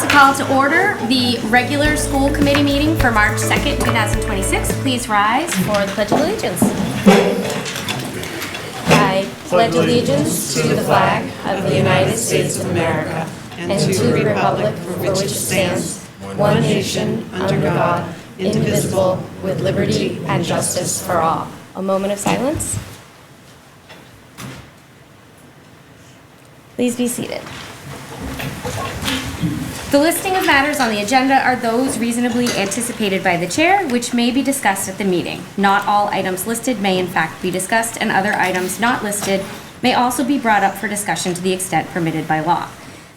call to order the regular school committee meeting for March 2nd, 2026. Please rise for the Pledge of Allegiance. I pledge allegiance to the flag of the United States of America and to the republic for which it stands, one nation, under God, indivisible, with liberty and justice for all. A moment of silence. Please be seated. The listing of matters on the agenda are those reasonably anticipated by the chair, which may be discussed at the meeting. Not all items listed may in fact be discussed, and other items not listed may also be brought up for discussion to the extent permitted by law.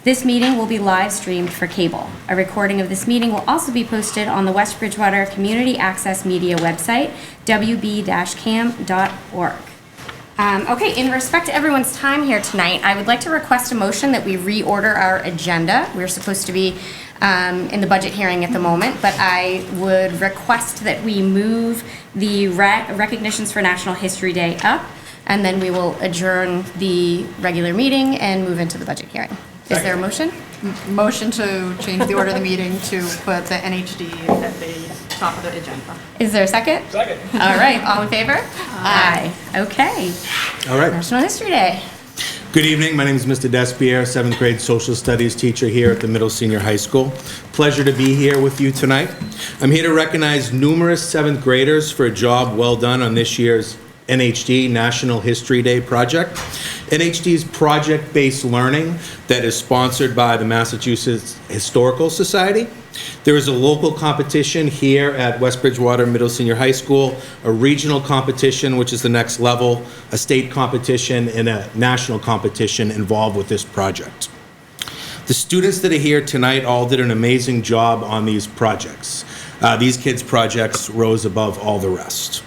This meeting will be live streamed for cable. A recording of this meeting will also be posted on the West Bridgewater Community Access Media website, wb-cam.org. Okay, in respect to everyone's time here tonight, I would like to request a motion that we reorder our agenda. We're supposed to be in the budget hearing at the moment, but I would request that we move the recognitions for National History Day up, and then we will adjourn the regular meeting and move into the budget hearing. Is there a motion? Motion to change the order of the meeting to put the NHD at the top of the agenda. Is there a second? Second. All right, all in favor? Aye. Okay. All right. National History Day. Good evening. My name is Mr. Despierre, 7th grade social studies teacher here at the Middle Senior High School. Pleasure to be here with you tonight. I'm here to recognize numerous 7th graders for a job well done on this year's NHD National History Day project. NHD's project-based learning that is sponsored by the Massachusetts Historical Society. There is a local competition here at West Bridgewater Middle Senior High School, a regional competition, which is the next level, a state competition, and a national competition involved with this project. The students that are here tonight all did an amazing job on these projects. These kids' projects rose above all the rest.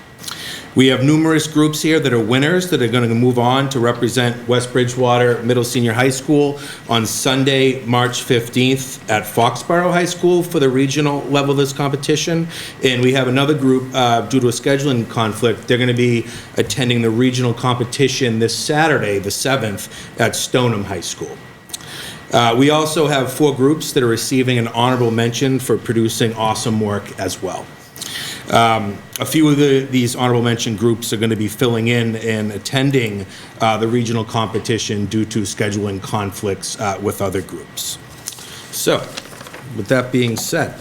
We have numerous groups here that are winners that are going to move on to represent West Bridgewater Middle Senior High School on Sunday, March 15th at Foxborough High School for the regional level of this competition. And we have another group, due to a scheduling conflict, they're going to be attending the regional competition this Saturday, the 7th, at Stoneham High School. We also have 4 groups that are receiving an honorable mention for producing awesome work as well. A few of these honorable mention groups are going to be filling in and attending the regional competition due to scheduling conflicts with other groups. So, with that being said,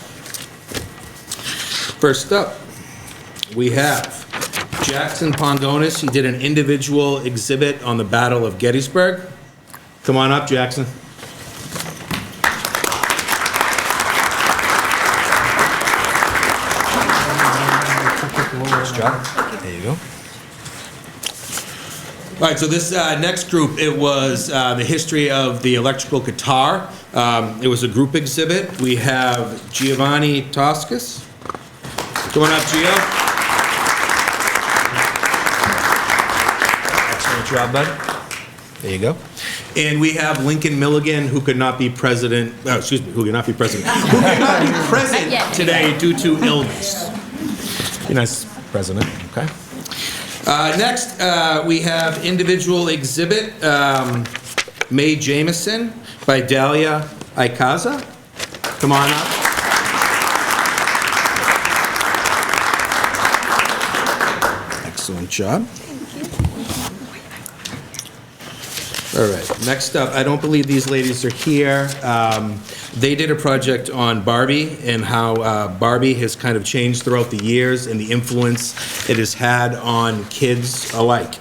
first up, we have Jackson Pondonis. He did an individual exhibit on the Battle of Gettysburg. Come on up, Jackson. There you go. All right, so this next group, it was the history of the electrical guitar. It was a group exhibit. We have Giovanni Toscas. Come on up, Gio. Excellent job, bud. There you go. And we have Lincoln Milligan, who could not be president, who could not be present today due to illness. Be nice, President, okay. Next, we have individual exhibit, Mae Jameson by Dahlia Ikaza. Come on up. Excellent job. All right, next up, I don't believe these ladies are here. They did a project on Barbie and how Barbie has kind of changed throughout the years and the influence it has had on kids alike.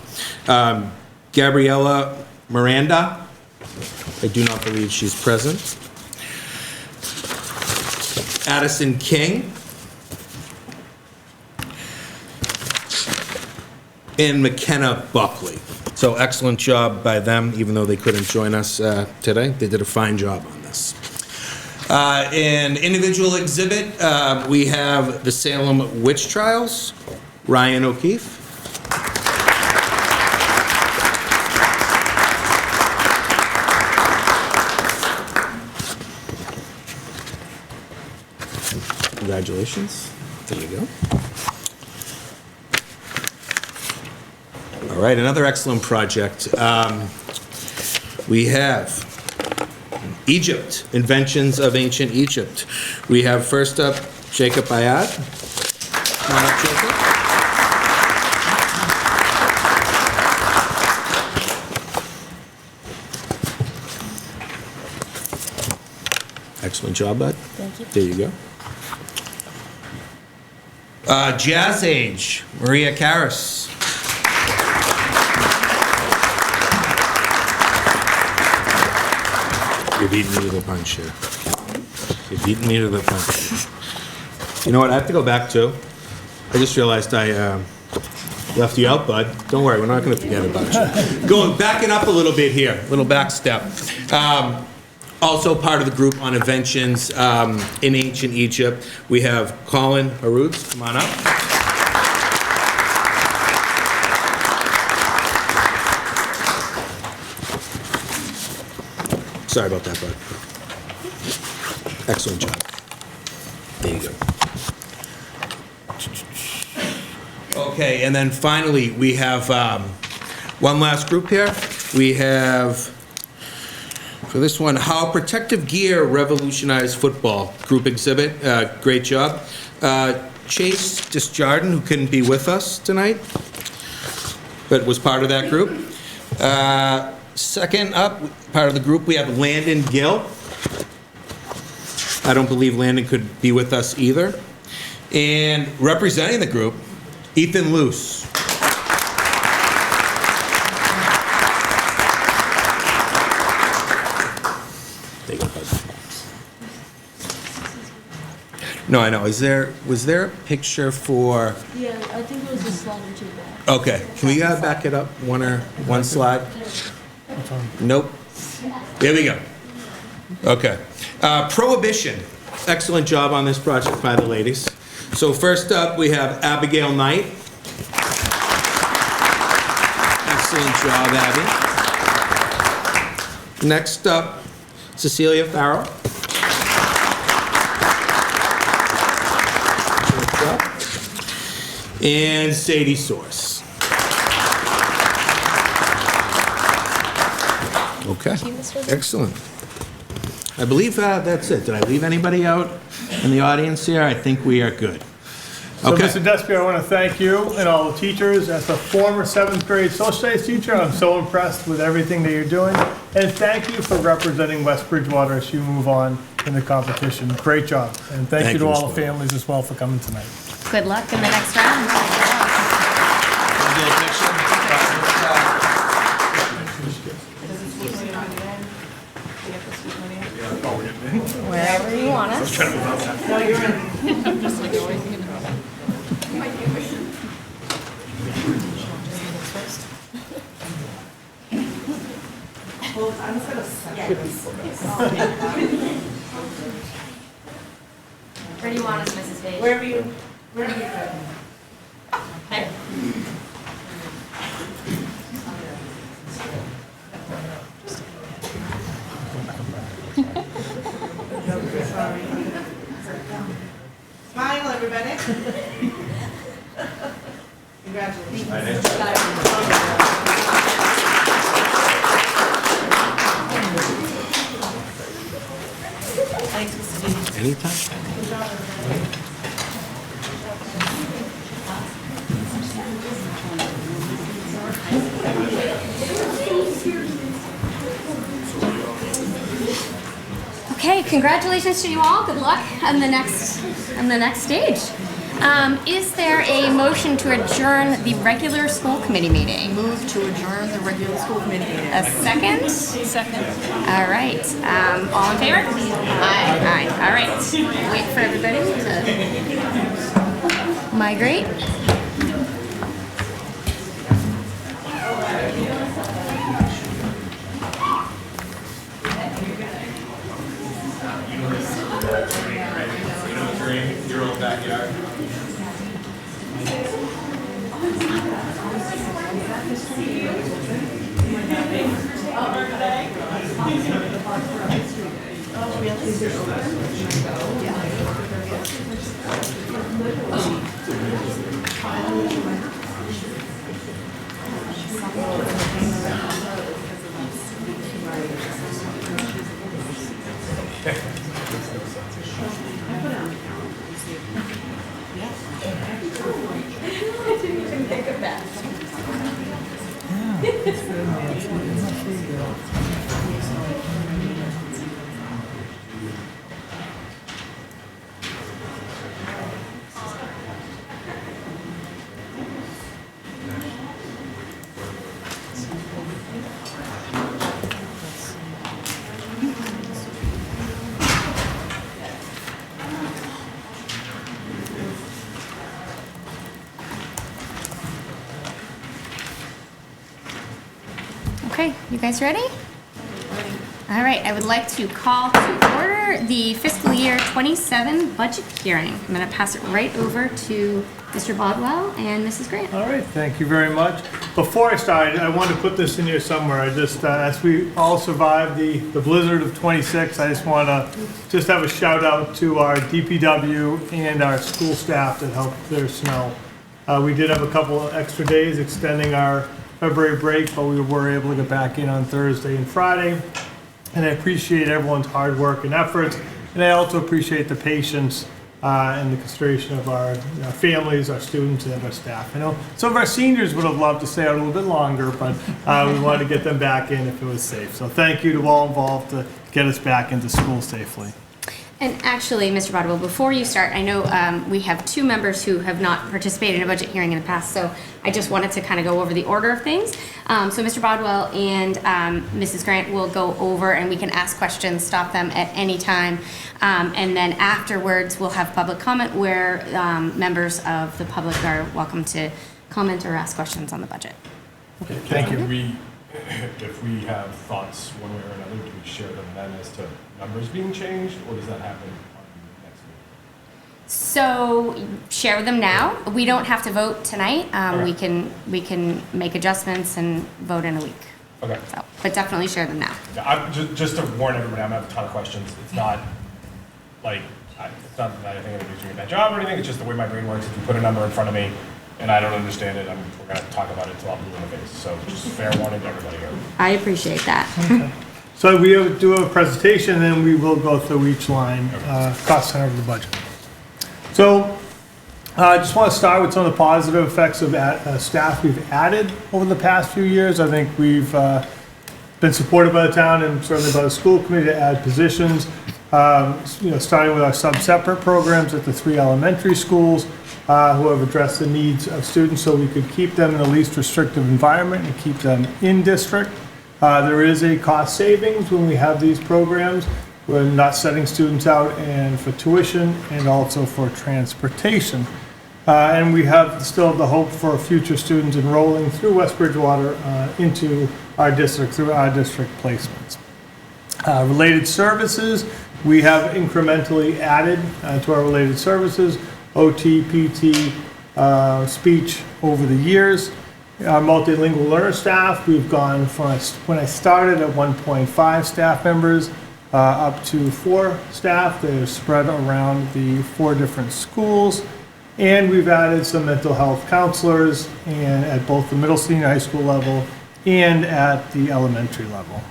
Gabriella Miranda, I do not believe she's present. Addison King. And McKenna Buckley. So excellent job by them, even though they couldn't join us today. They did a fine job on this. An individual exhibit, we have the Salem Witch Trials, Ryan O'Keefe. Congratulations. There you go. All right, another excellent project. We have Egypt, Inventions of Ancient Egypt. We have first up Jacob Ayad. Come on up, Jacob. Excellent job, bud. Thank you. There you go. Jazz Age, Maria Karras. You're beating me to the punch here. You're beating me to the punch. You know what, I have to go back too. I just realized I left you out, bud. Don't worry, we're not gonna forget about you. Backing up a little bit here, little back step. Also part of the group on inventions in ancient Egypt, we have Colin Haroots. Come on up. Sorry about that, bud. Excellent job. There you go. Okay, and then finally, we have one last group here. We have, for this one, How Protective Gear Revolutionized Football Group Exhibit. Great job. Chase Disjardin, who couldn't be with us tonight, but was part of that group. Second up, part of the group, we have Landon Gill. I don't believe Landon could be with us either. And representing the group, Ethan Luce. There you go, bud. No, I know. Was there a picture for? Yeah, I think it was a slide or two back. Okay, can we back it up one slide? Nope. There we go. Okay. Prohibition. Excellent job on this project by the ladies. So first up, we have Abigail Knight. Excellent job, Abby. Next up, Cecilia Farrell. Good job. And Sadie Source. Okay, excellent. I believe that's it. Did I leave anybody out in the audience here? I think we are good. So, Okay. Mr. Despy, I want to thank you and all the teachers. As a former 7th grade social studies teacher, I'm so impressed with everything that you're doing. And thank you for representing West Bridgewater as you move on in the competition. Great job. And thank you to all the families as well for coming tonight. Good luck in the next round. Wherever you want us. Where do you want us, Mrs. Page? Wherever you go. Okay. Smile, everybody. Congratulations. Thanks, Mr. Dean. Anytime. Okay, congratulations to you all. Good luck on the next stage. Is there a motion to adjourn the regular school committee meeting? Move to adjourn the regular school committee meeting. A second? Second. All right. All in favor? Aye. Aye. All right. Wait for everybody to migrate. Your own backyard. Okay, you guys ready? All right, I would like to call to order the fiscal year 27 budget hearing. I'm going to pass it right over to Mr. Bodwell and Mrs. Grant. All right, thank you very much. Before I start, I wanted to put this in here somewhere. I just, as we all survived the blizzard of 26, I just want to just have a shout out to our DPW and our school staff that helped clear snow. We did have a couple of extra days extending our February break, but we were able to get back in on Thursday and Friday. And I appreciate everyone's hard work and efforts. And I also appreciate the patience and the consideration of our families, our students, and our staff. I know some of our seniors would have loved to stay out a little bit longer, but we wanted to get them back in if it was safe. So thank you to all involved to get us back into school safely. And actually, Mr. Bodwell, before you start, I know we have two members who have not participated in a budget hearing in the past, so I just wanted to kind of go over the order of things. So Mr. Bodwell and Mrs. Grant will go over and we can ask questions, stop them at any time. And then afterwards, we'll have public comment where members of the public are welcome to comment or ask questions on the budget. Okay, thank you. If we have thoughts one way or another, do we share them then as to numbers being changed, or does that happen on next week? So share them now. We don't have to vote tonight. Okay. We can make adjustments and vote in a week. Okay. So, but definitely share them now. Yeah, just to warn everybody, I'm gonna have a ton of questions. It's not like, it's not that I think I'm doing a bad job or anything, it's just the way my brain works. If you put a number in front of me and I don't understand it, we're gonna talk about it until I'm blue in the face. So just fair warning to everybody here. I appreciate that. So we do a presentation, and then we will go through each line, cost center of the budget. So I just want to start with some of the positive effects of staff we've added over the past few years. I think we've been supported by the town and certainly by the school committee to add positions, starting with our sub-separate programs at the 3 elementary schools who have addressed the needs of students so we could keep them in the least restrictive environment and keep them in district. There is a cost savings when we have these programs. We're not setting students out and for tuition and also for transportation. And we still have the hope for future students enrolling through West Bridgewater into our district, through our district placements. Related services, we have incrementally added to our related services, OT, PT, speech over the years. Our multilingual learner staff, we've gone from when I started at 1.5 staff members up to 4 staff. They're spread around the 4 different schools. And we've added some mental health counselors and at both the middle senior high school level and at the elementary level.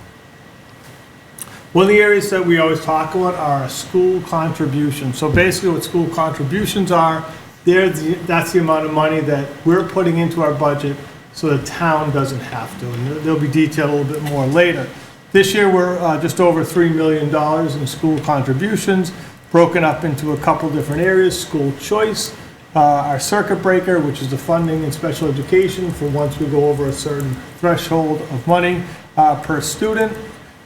One of the areas that we always talk about are school contributions. So basically what school contributions are, that's the amount of money that we're putting into our budget so the town doesn't have to. And they'll be detailed a little bit more later. This year we're just over $3 million in school contributions, broken up into a couple different areas. School choice, our circuit breaker, which is the funding in special education for once we go over a certain threshold of money per student.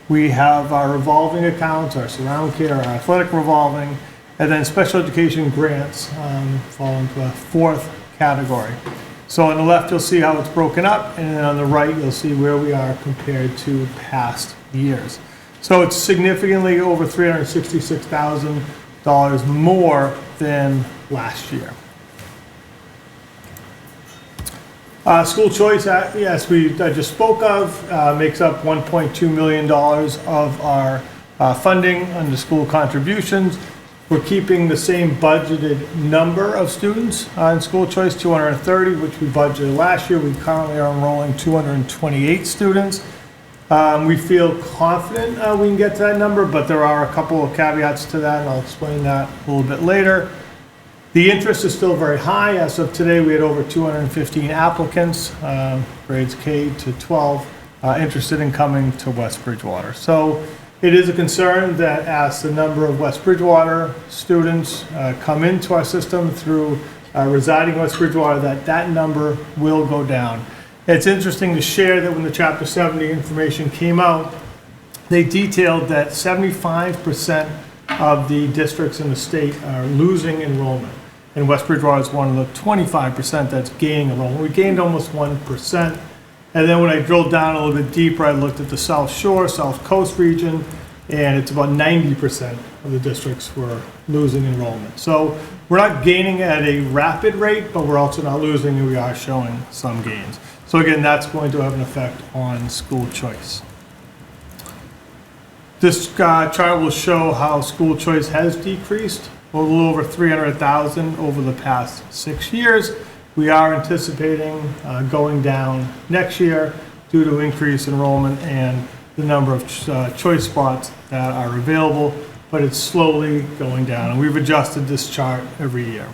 We have our revolving accounts, our surround care, our athletic revolving, and then special education grants fall into a 4th category. So on the left, you'll see how it's broken up, and then on the right, you'll see where we are compared to past years. So it's significantly over $366,000 more than last year. School choice, yes, I just spoke of, makes up $1.2 million of our funding under school contributions. We're keeping the same budgeted number of students in school choice, 230, which we budgeted last year. We currently are enrolling 228 students. We feel confident we can get to that number, but there are a couple of caveats to that, and I'll explain that a little bit later. The interest is still very high. As of today, we had over 215 applicants, grades K to 12, interested in coming to West Bridgewater. So it is a concern that as the number of West Bridgewater students come into our system through residing in West Bridgewater, that number will go down. It's interesting to share that when the Chapter 70 information came out, they detailed that 75% of the districts in the state are losing enrollment. And West Bridgewater is one of the 25% that's gaining enrollment. We gained almost 1%. And then when I drilled down a little bit deeper, I looked at the South Shore, South Coast region, and it's about 90% of the districts were losing enrollment. So we're not gaining at a rapid rate, but we're also not losing, and we are showing some gains. So again, that's going to have an effect on school choice. This chart will show how school choice has decreased a little over 300,000 over the past 6 years. We are anticipating going down next year due to increased enrollment and the number of choice spots that are available, but it's slowly going down, and we've adjusted this chart every year.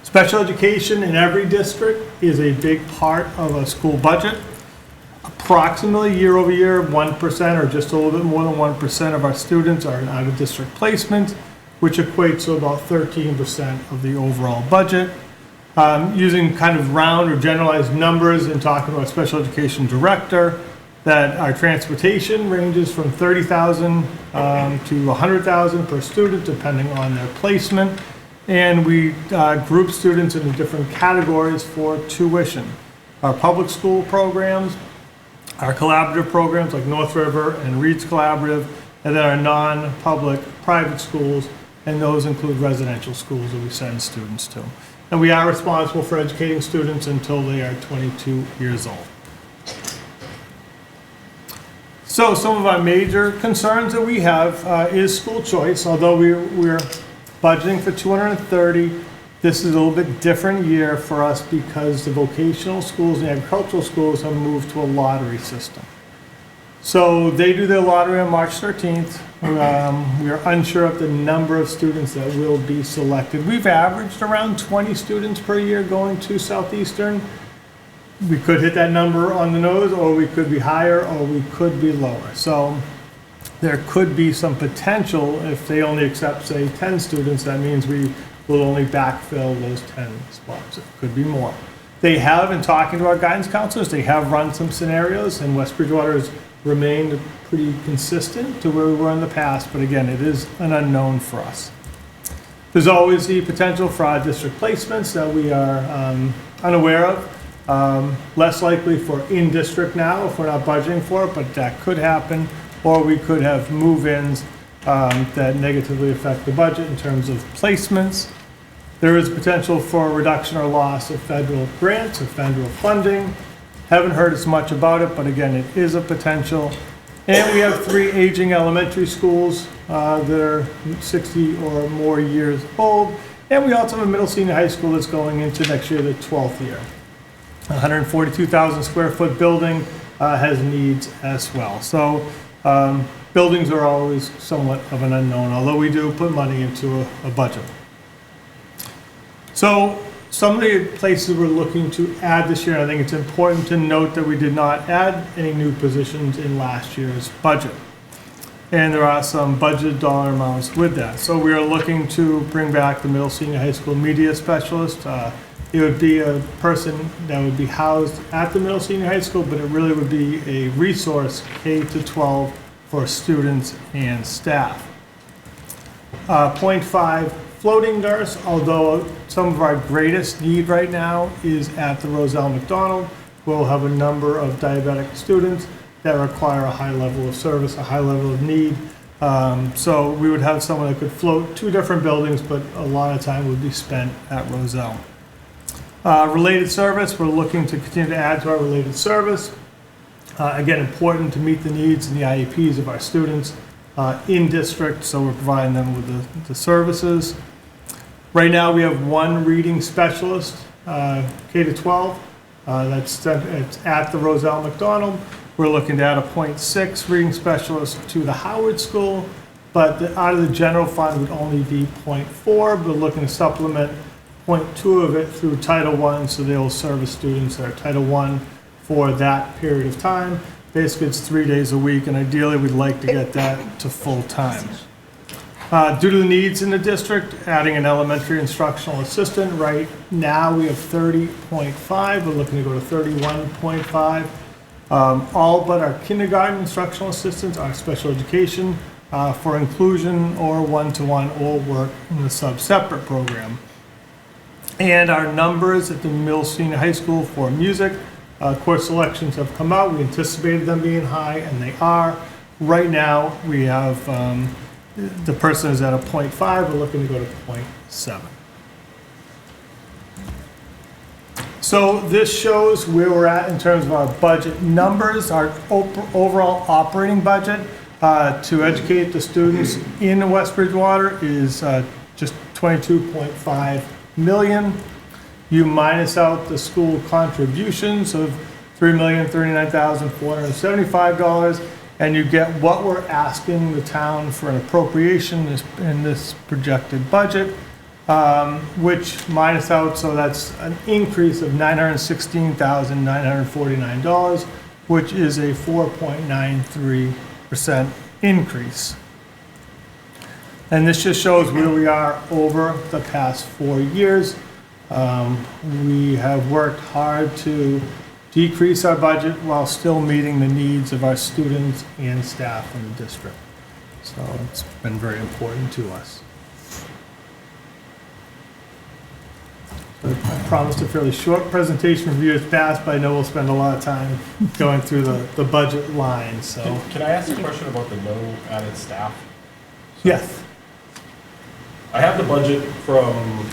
Special education in every district is a big part of a school budget. Approximately year over year, 1% or just a little bit more than 1% of our students are in out-of-district placement, which equates to about 13% of the overall budget. Using kind of round or generalized numbers and talking about special education director, that our transportation ranges from $30,000 to $100,000 per student, depending on their placement. And we group students into different categories for tuition. Our public school programs, our collaborative programs like North River and Reed's Collaborative, and then our non-public private schools, and those include residential schools that we send students to. And we are responsible for educating students until they are 22 years old. So some of our major concerns that we have is school choice. Although we're budgeting for 230, this is a little bit different year for us because the vocational schools and agricultural schools have moved to a lottery system. So they do their lottery on March 13th. We are unsure of the number of students that will be selected. We've averaged around 20 students per year going to Southeastern. We could hit that number on the nose, or we could be higher, or we could be lower. So there could be some potential if they only accept, say, 10 students. That means we will only backfill those 10 spots. It could be more. They have, in talking to our guidance counselors, they have run some scenarios, and West Bridgewater has remained pretty consistent to where we were in the past, but again, it is an unknown for us. There's always the potential for our district placements that we are unaware of. Less likely for in-district now if we're not budgeting for it, but that could happen. Or we could have move-ins that negatively affect the budget in terms of placements. There is potential for a reduction or loss of federal grants or federal funding. Haven't heard as much about it, but again, it is a potential. And we have 3 aging elementary schools that are 60 or more years old. And we also have a middle senior high school that's going into next year, the 12th year. 142,000 square foot building has needs as well. So buildings are always somewhat of an unknown, although we do put money into a budget. So some of the places we're looking to add this year, I think it's important to note that we did not add any new positions in last year's budget. And there are some budgeted dollar amounts with that. So we are looking to bring back the middle senior high school media specialist. It would be a person that would be housed at the middle senior high school, but it really would be a resource K to 12 for students and staff. 0.5 floating nurse, although some of our greatest need right now is at the Roselle McDonald. We'll have a number of diabetic students that require a high level of service, a high level of need. So we would have someone that could float 2 different buildings, but a lot of time would be spent at Roselle. Related service, we're looking to continue to add to our related service. Again, important to meet the needs and the IEPs of our students in district, so we're providing them with the services. Right now we have 1 reading specialist, K to 12. It's at the Roselle McDonald. We're looking to add a .6 reading specialist to the Howard School, but out of the general fund would only be .4. We're looking to supplement .2 of it through Title I, so they'll service students that are Title I for that period of time. Basically, it's 3 days a week, and ideally, we'd like to get that to full-time. Due to the needs in the district, adding an elementary instructional assistant. Right now, we have 30.5. We're looking to go to 31.5. All but our kindergarten instructional assistants are special education for inclusion or one-to-one or work in the sub-separate program. And our numbers at the middle senior high school for music, course selections have come out. We anticipated them being high, and they are. Right now, we have the person is at a .5. We're looking to go to .7. So this shows where we're at in terms of our budget numbers. Our overall operating budget to educate the students in West Bridgewater is just $22.5 million. You minus out the school contributions of $3,039,475, and you get what we're asking the town for an appropriation in this projected budget, which minus out, so that's an increase of $916,949, which is a 4.93% increase. And this just shows where we are over the past 4 years. We have worked hard to decrease our budget while still meeting the needs of our students and staff in the district. So it's been very important to us. I promised a fairly short presentation for years past, but I know we'll spend a lot of time going through the budget lines, so. Can I ask a question about the no added staff? Yes. I have the budget from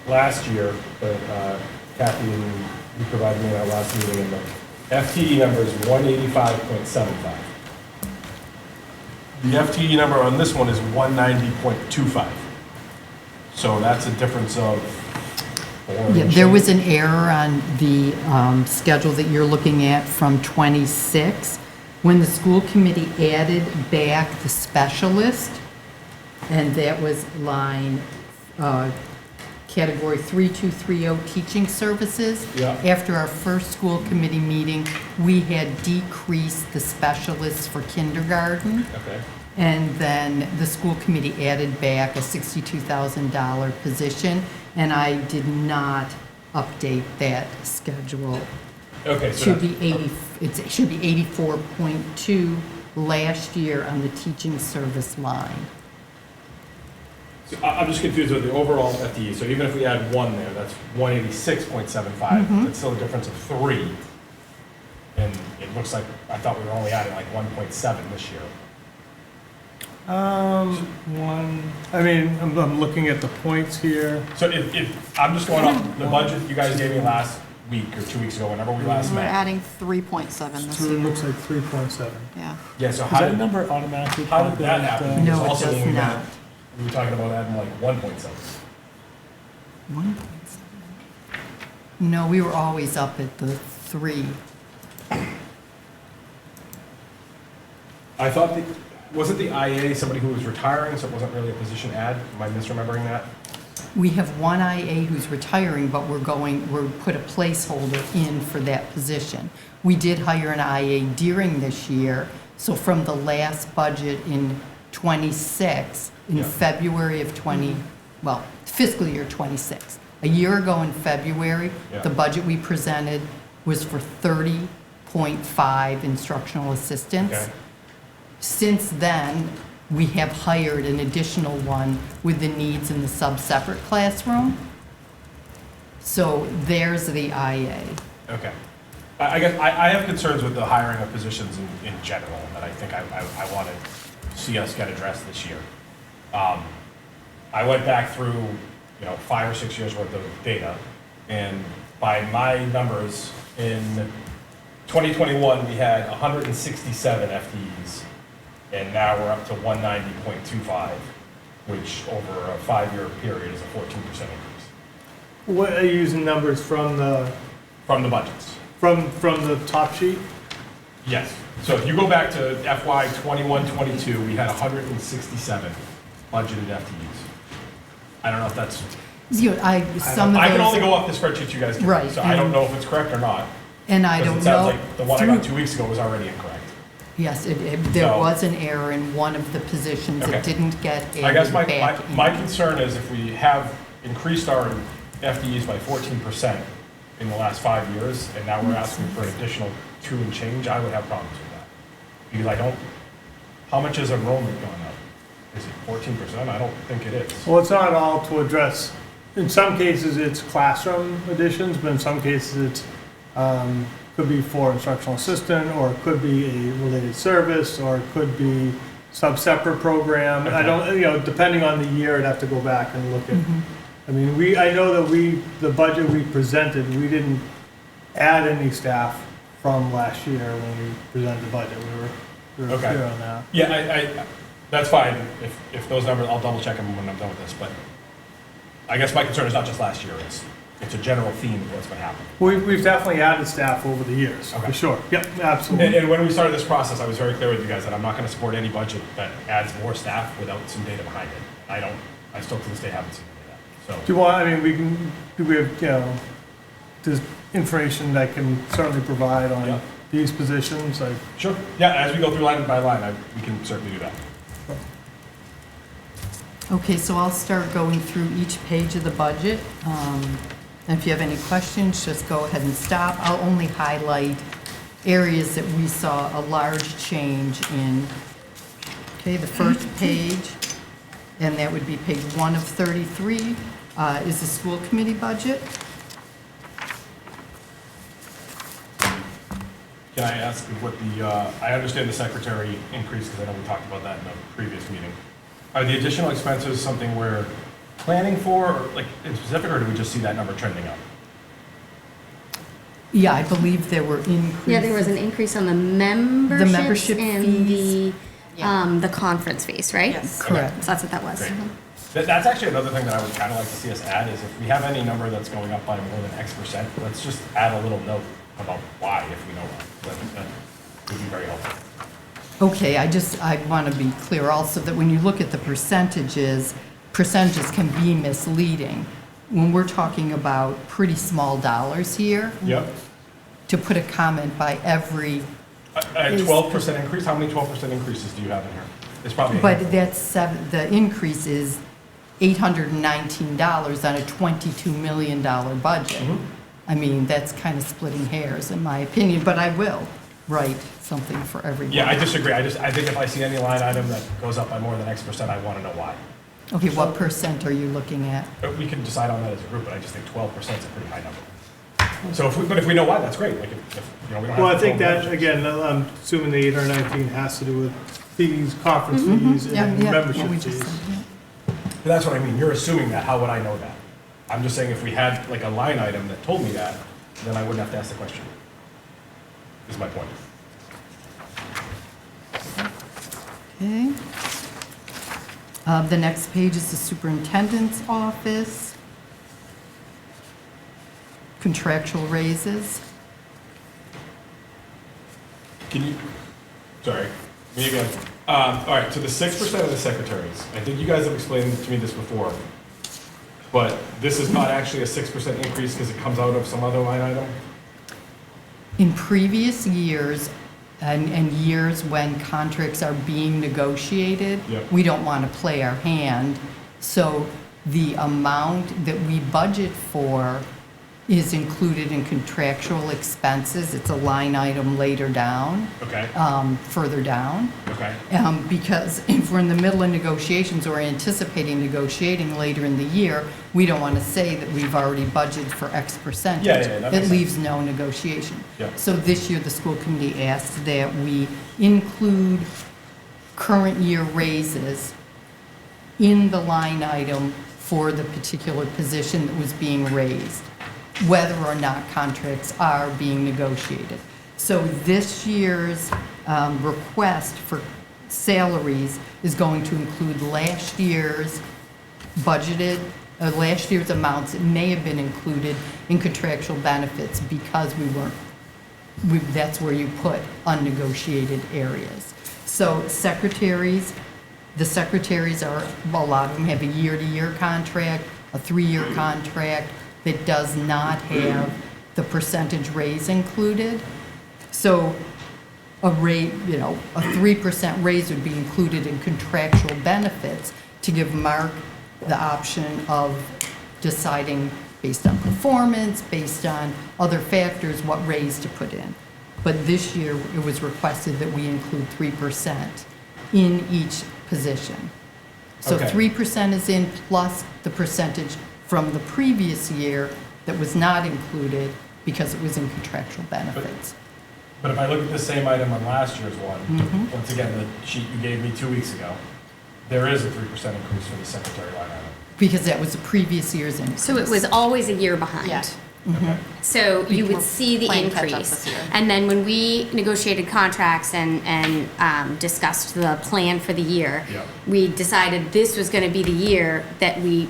last year that Kathy and you provided me in our last meeting, and the FTE number is 185.75. The FTE number on this one is 190.25. So that's a difference of 4 and Yeah, there change. was an error on the schedule that you're looking at from 26. When the school committee added back the specialist, and that was line, category 3230, teaching services. Yeah. After our first school committee meeting, we had decreased the specialists for kindergarten. Okay. And then the school committee added back a $62,000 position, and I did not update that schedule. Okay, It so should be 80, it should be 84.2 last year on the teaching service line. I'm just confused with the overall FTE. So even if we add 1 there, that's 186.75. That's still a difference of 3. And it looks like, I thought we were only adding like 1.7 this year. I'm looking at the points here. So if I'm just going off the budget you guys gave me last week or 2 weeks ago, whenever we last We're met. adding 3.7 this So it year. looks like 3.7. Yeah. Yeah, so Does how that did, number automatically? how did that happen? calculate, No, Because it also does when we met, not. we were talking about adding like 1.7. 1.7. No, we were always up at the 3. I thought wasn't the IA somebody who was retiring, so it wasn't really a position ad? Am I misremembering that? We have one IA who's retiring, but we're put a placeholder in for that position. We did hire an IA during this year, so from the last budget in 26, in Yeah. February of fiscal year 26. A year ago in February, Yeah. the budget we presented was for 30.5 instructional assistants. Okay. Since then, we have hired an additional one with the needs in the sub-separate classroom. So there's the IA. Okay. I guess I have concerns with the hiring of positions in general that I think I want to see us get addressed this year. I went back through, 5 or 6 years worth of data, and by my numbers, in 2021, we had 167 FTEs, and now we're up to 190.25, which over a 5-year period is a 14% increase. What are you using numbers from the From the budgets. From the top sheet? Yes. So if you go back to FY 21-22, we had 167 budgeted FTEs. I don't know if that's, You know, some of I can those- only go off the spreadsheet you guys give me. Right, So I don't and- know if it's correct or not. And I Because don't it sounds know. like the one I got 2 weeks ago was already incorrect. Yes, there So- was an error in one of the positions. Okay. It didn't get I guess added back in. my concern is if we have increased our FTEs by 14% in the last 5 years, and now we're asking for an additional 2 and change, I would have problems with that. Because I don't, how much has enrollment gone up? Is it 14%? I don't think it is. Well, it's not all to address, in some cases, it's classroom additions, but in some cases, it's, could be for instructional assistant, or it could be a related service, or it could be separate program. I don't, you know, depending on the year, I'd have to go back and look at. I mean, I know that the budget we presented, we didn't add any staff from last year when we presented the budget. We were Okay. clear on that. Yeah, I that's fine. If those numbers, I'll double check them when I'm done with this, but I guess my concern is not just last year, it's a general theme of what's been happening. We've definitely added staff over the years, Okay. for sure. Yep, absolutely. And when we started this process, I was very clear with you guys that I'm not gonna support any budget that adds more staff without some data behind it. I still to this day haven't seen any of that, Do you want, I mean, we have, you know, there's information that I can certainly provide Yeah. on these positions, like, Sure. Yeah, as we go through line by line, we can certainly do that. Okay, so I'll start going through each page of the budget. And if you have any questions, just go ahead and stop. I'll only highlight areas that we saw a large change in. Okay, the first page, and that would be page 1 of 33, is the school committee budget. Can I ask what I understand the secretary increase, because I know we talked about that in the previous meeting. Are the additional expenses something we're planning for, or like in specific, or do we just see that number trending up? Yeah, I believe there were increases. Yeah, there was an increase on the memberships membership and fees. the conference fees, right? Yes. Correct. So that's what that was. Great. That's actually another thing that I would kind of like to see us add, is if we have any number that's going up by more than X%, let's just add a little note about why, if we know why. That would be very helpful. Okay, I want to be clear also that when you look at the percentages can be misleading. When we're talking about pretty small dollars here, Yep. to put a comment by every, A 12% increase, how many 12% increases do you have in here? It's probably. but the increase is $819 on a $22 million budget. Mhm. I mean, that's kind of splitting hairs in my opinion, but I will write something for everyone. Yeah, I disagree. I think if I see any line item that goes up by more than X%, I want to know why. Okay, what percent are you looking at? But we can decide on that as a group, but I just think 12% is a pretty high number. So if we know why, that's great. Like if we don't have. well, I to think fill that, budgets. again, I'm assuming the 819 has to do with fees, conference fees, Yeah, and yeah, membership what we just fees. said, yeah. But that's what I mean. You're assuming that. How would I know that? I'm just saying if we had like a line item that told me that, then I wouldn't have to ask the question. Is my point. Okay. The next page is the superintendent's office. Contractual raises. Can you, sorry, me again. All right, so the 6% of the secretaries, I think you guys have explained to me this before, but this is not actually a 6% increase because it comes out of some other line item? In previous years, and years when contracts are being negotiated, Yep. we don't want to play our hand. So the amount that we budget for is included in contractual expenses. It's a line item later down, Okay, further down. okay. Because if we're in the middle of negotiations or anticipating negotiating later in the year, we don't want to say that we've already budgeted for X percentage. Yeah, that makes It leaves no negotiation. Yeah. So this year, the school committee asked that we include current year raises in the line item for the particular position that was being raised, whether or not contracts are being negotiated. So this year's request for salaries is going to include last year's budgeted last year's amounts, it may have been included in contractual benefits because that's where you put unnegotiated areas. So secretaries, the secretaries are, a lot of them have a year-to-year contract, a 3-year contract that does not have the percentage raise included. So a rate, a 3% raise would be included in contractual benefits to give Mark the option of deciding based on performance, based on other factors, what raise to put in. But this year, it was requested that we include 3% in each position. So Okay. 3% is in plus the percentage from the previous year that was not included because it was in contractual benefits. But if I look at the same item on last year's one, Mm-hmm. once again, the sheet you gave me 2 weeks ago, there is a 3% increase for the secretary line item. Because that was the previous year's increase. So it was always a year behind. Yeah. Okay. So you We're would see the playing catch up increase. this year. And then when we negotiated contracts and discussed the plan for the year, Yeah. we decided this was going to be the year that we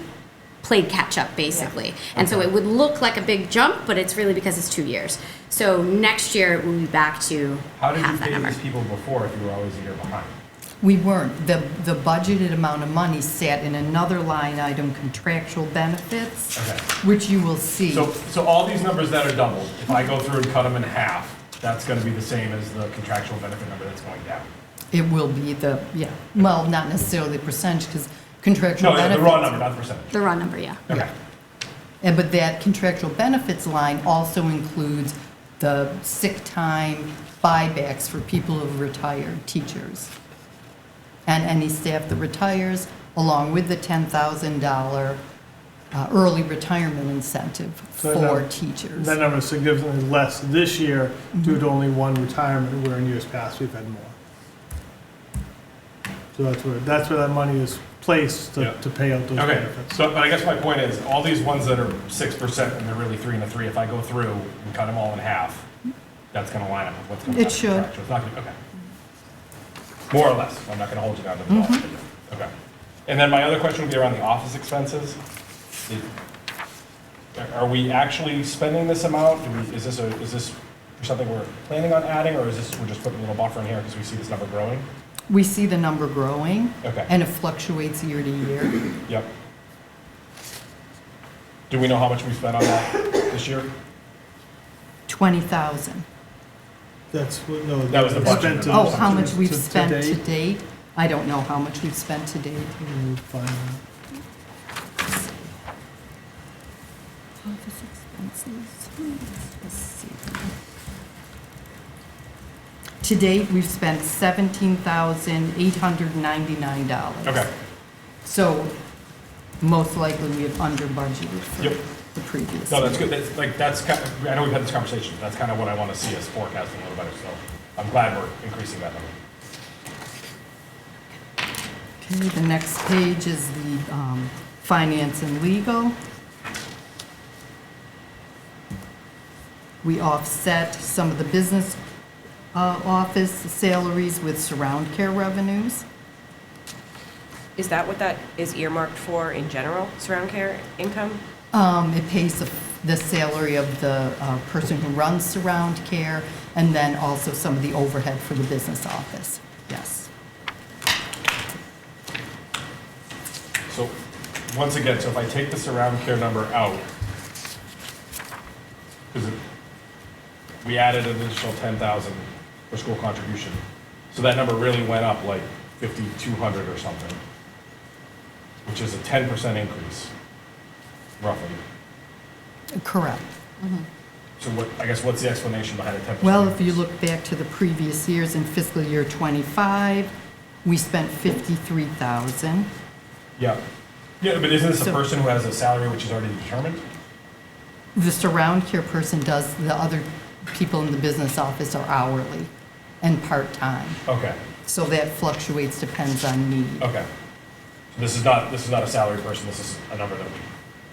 played catch up, basically. And so Okay. it would look like a big jump, but it's really because it's 2 years. So next year, we'll be back to How did you half that pay number. these people before if you were always a year behind? We weren't. The budgeted amount of money sat in another line item, contractual benefits, Okay. which you will see. So all these numbers that are doubled, if I go through and cut them in half, that's gonna be the same as the contractual benefit number that's going down? It will be well, not necessarily the percentage, because contractual No, benefits. the raw number, not the percentage. The raw number, yeah. Okay. But that contractual benefits line also includes the sick time buybacks for people who have retired, teachers. And any staff that retires, along with the $10,000 early retirement incentive So for that- teachers. That number is significantly less this year due to only one retirement, where in years past, we've had more. So that's where that money is placed Yeah. to pay out those Okay, benefits. so, but I guess my point is, all these ones that are 6% and they're really 3 and a 3, if I go through and cut them all in half, that's gonna line up with what's coming It out of should. contractual. It's not gonna, okay. More or less, I'm not gonna hold you down to the dollar figure. Okay. And then my other question would be around the office expenses. Are we actually spending this amount? Is this for something we're planning on adding, or is this, we're just putting a little buffer in here because we see this number growing? We see the number growing. Okay. And it fluctuates year to year. Yep. Do we know how much we spent on that this year? 20,000. That's what, no. That was the budget. spent to- Oh, how much we've to spent to date? date? I don't know how much we've spent to date. We'll find out. Office expenses. Let's see. To date, we've spent $17,899. Okay. So most likely we have under budgeted for Yep. the previous. No, that's year. good. That's kind of, I know we've had this conversation. That's kind of what I want to see us forecasting a little better. So I'm glad we're increasing that number. Okay, the next page is the finance and legal. We offset some of the business office salaries with surround care revenues. Is that what that is earmarked for in general, surround care income? It pays the salary of the person who runs surround care, and then also some of the overhead for the business office, yes. So once again, so if I take the surround care number out, because we added an additional 10,000 for school contribution, so that number really went up like 5,200 or something, which is a 10% increase, roughly. Correct. So what, I guess, what's the explanation behind a 10%? Well, if you increase? look back to the previous years, in fiscal year '25, we spent $53,000. Yeah. Yeah, but isn't this a So- person who has a salary which is already determined? The surround care person does, the other people in the business office are hourly and part-time. Okay, So that fluctuates, depends on need. okay. So this is not a salary person, this is a number that we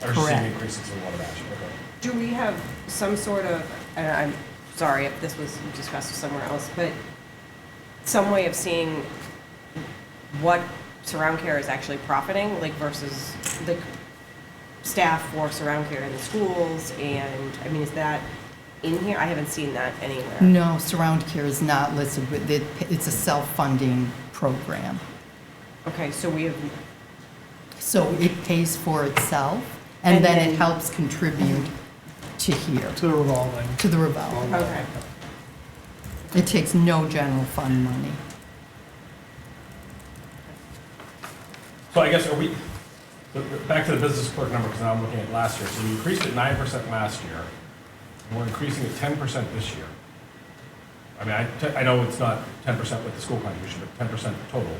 are seeing Correct. increases in one of action, okay. Do we have some sort of, and I'm sorry if this was discussed somewhere else, but some way of seeing what surround care is actually profiting, like versus, like, staff force around here in the schools, and, I mean, is that in here? I haven't seen that anywhere. No, Surround Care is not listed, but it's a self-funding program. Okay, so we have, So it pays for itself, and And then then- it helps contribute to here, To the revolving. to the revolving. okay. It takes no general fund money. So I guess are we, back to the business clerk number, because now I'm looking at last year. So you increased it 9% last year, and we're increasing it 10% this year. I mean, I know it's not 10% with the school contribution, but 10% total.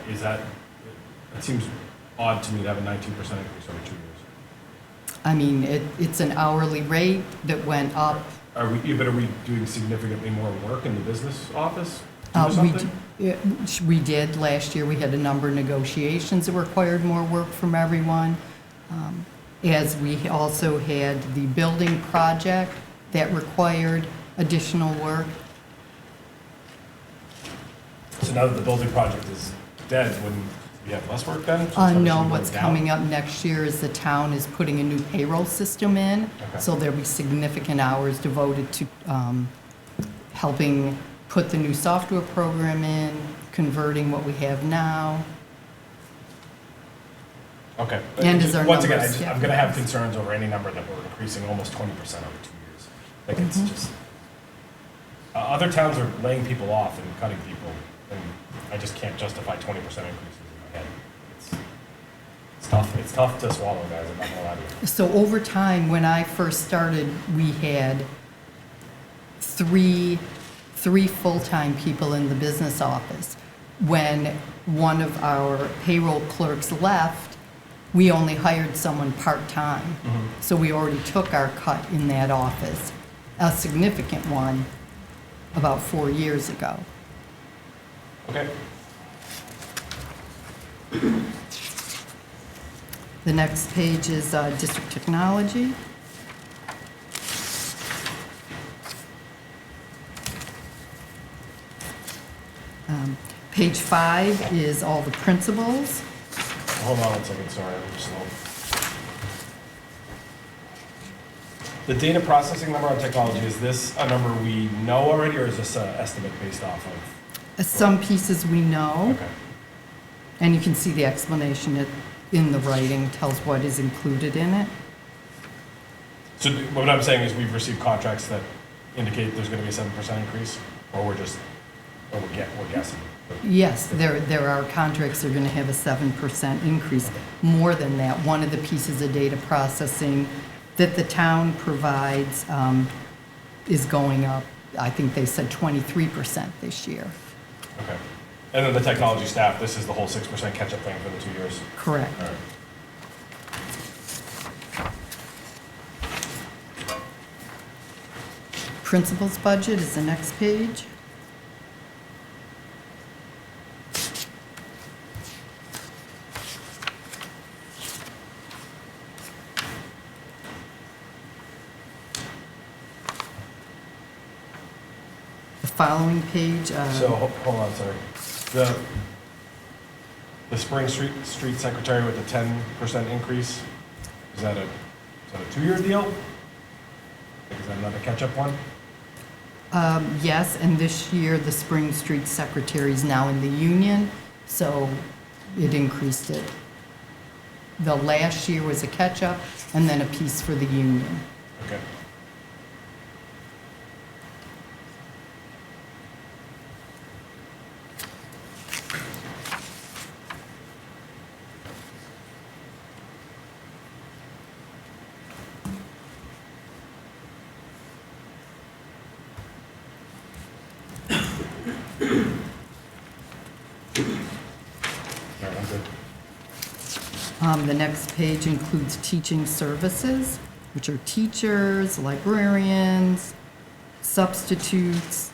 Is that, it seems odd to me to have a 19% increase over 2 years. I mean, it's an hourly rate that went up. Are we doing significantly more work in the business office? to do We something? we did last year. We had a number of negotiations that required more work from everyone. As we also had the building project that required additional work. So now that the building project is dead, wouldn't we have less work then? So it's No, going what's down? coming up next year is the town is putting a new payroll system in. Okay. So there'll be significant hours devoted to helping put the new software program in, converting what we have now. Okay. And is our Once again, numbers, yeah. I'm gonna have concerns over any number that we're increasing almost 20% over 2 years. Like, it's Mm-hmm. just, other towns are laying people off and cutting people, and I just can't justify 20% increases in my head. It's tough to swallow, guys, I'm not gonna lie to you. So over time, when I first started, we had three full-time people in the business office. When one of our payroll clerks left, we only hired someone part-time. So we already took our cut in that office, a significant one, about 4 years ago. Okay. The next page is district technology. Page 5 is all the principals. Hold on 1 second, sorry, I'm slow. The data processing number on technology, is this a number we know already, or is this an estimate based off of? Some pieces we know, Okay. and you can see the explanation in the writing, tells what is included in it. So what I'm saying is we've received contracts that indicate there's gonna be a 7% increase, or we're guessing? Yes, there are contracts that are going to have a 7% increase. More than that, one of the pieces of data processing that the town provides is going up, I think they said 23% this year. Okay. And then the technology staff, this is the whole 6% catch-up thing for the 2 years? Correct. All right. Principal's budget is the next page. The following page, So, hold on, sorry. The Spring Street Secretary with the 10% increase, is that a 2-year deal? Like, is that another catch-up one? yes, and this year, the Spring Street Secretary is now in the union, so it increased it. The last year was a catch-up, and then a piece for the union. Okay. All right, I'm good. The next page includes teaching services, which are teachers, librarians, substitutes,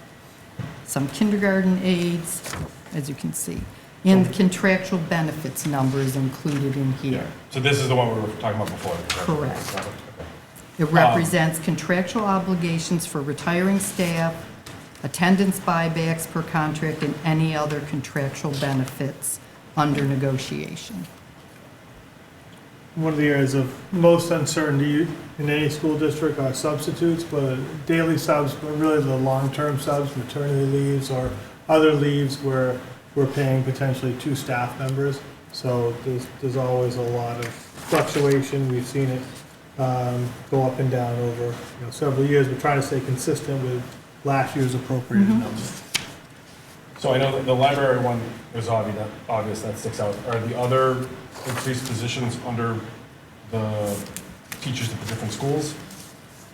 some kindergarten aides, as you can see. And the contractual benefits number is included in here. So this is the one we were talking about before? Correct. Okay. It represents contractual obligations for retiring staff, attendance buybacks per contract, and any other contractual benefits under negotiation. one of the areas of most uncertainty in any school district are substitutes, but daily subs, but really the long-term subs, maternity leaves or other leaves where we're paying potentially 2 staff members. So there's always a lot of fluctuation. We've seen it go up and down over several years. We're trying to stay consistent with last year's appropriated numbers. So I know that the library one is obvious, that sticks out. Are the other increased positions under the teachers at the different schools?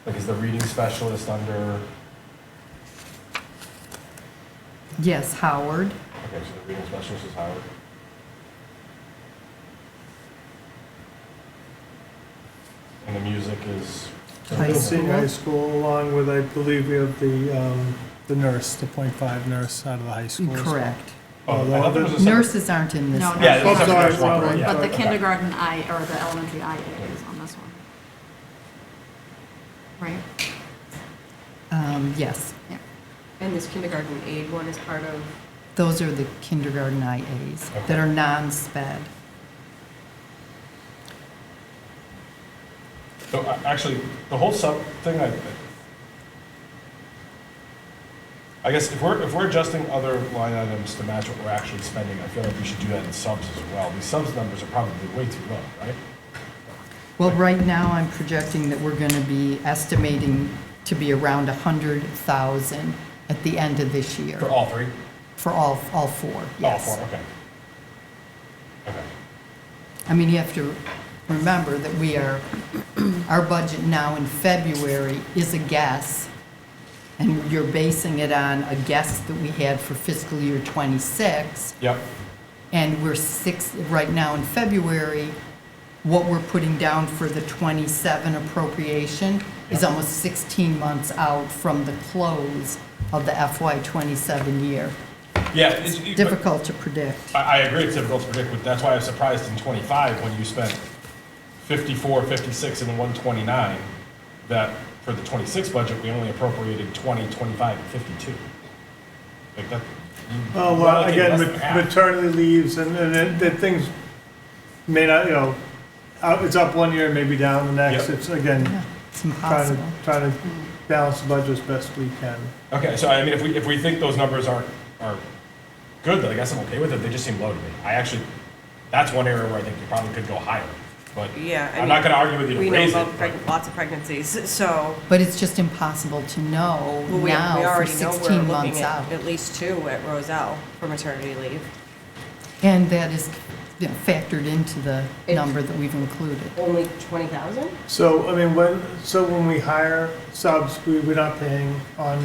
Like is the reading specialist under, Yes, Howard. okay, so the reading specialist is Howard. And the music is, High Middle Senior school. High School, along with, I believe we have the nurse, the .5 nurse out of the high school. Correct. oh, I thought there was a separate. Nurses aren't in this. No, one. Yeah, no. there's a Oh, sorry, separate one, sorry. yeah. But the Okay. kindergarten or the elementary IA is on this one. Right? Yes, And this kindergarten aid one is part of, those are the kindergarten IAs that Okay. are non-sped. So actually, the whole sub thing, I guess if we're adjusting other line items to match what we're actually spending, I feel like we should do that in subs as well. These subs numbers are probably way too low, right? Well, right now, I'm projecting that we're going to be estimating to be around 100,000 at the end of this year. For all three? For all four, yes. All four, okay. Okay. I mean, you have to remember that our budget now in February is a guess, and you're basing it on a guess that we had for fiscal year '26, Yep. and right now in February, what we're putting down for the '27 appropriation is Yep. almost 16 months out from the close of the FY27 year. Yeah. Difficult to predict. I agree it's difficult to predict, but that's why I was surprised in '25 when you spent 54, 56, and 129, that for the '26 budget, we only appropriated 20, 25, and 52. Like that. Well, relatively again, less than half. maternity leaves and then things may not, it's up one year, maybe down the next. Yep. It's, again, Yeah, it's trying impossible. to balance the budget as best we can. Okay, so I mean, if we think those numbers are good, then I guess I'm okay with it. They just seem low to me. That's one area where I think you probably could go higher. But yeah. I I'm not mean, going to argue with you we to know raise it. about lots of pregnancies, so. But it's just impossible to know Well, we now for already know we're 16 months looking out. at least 2 at Roselle for maternity leave. And that is factored into the It's- number that we've included. Only 20,000? So, I mean, when we hire subs, we're not paying on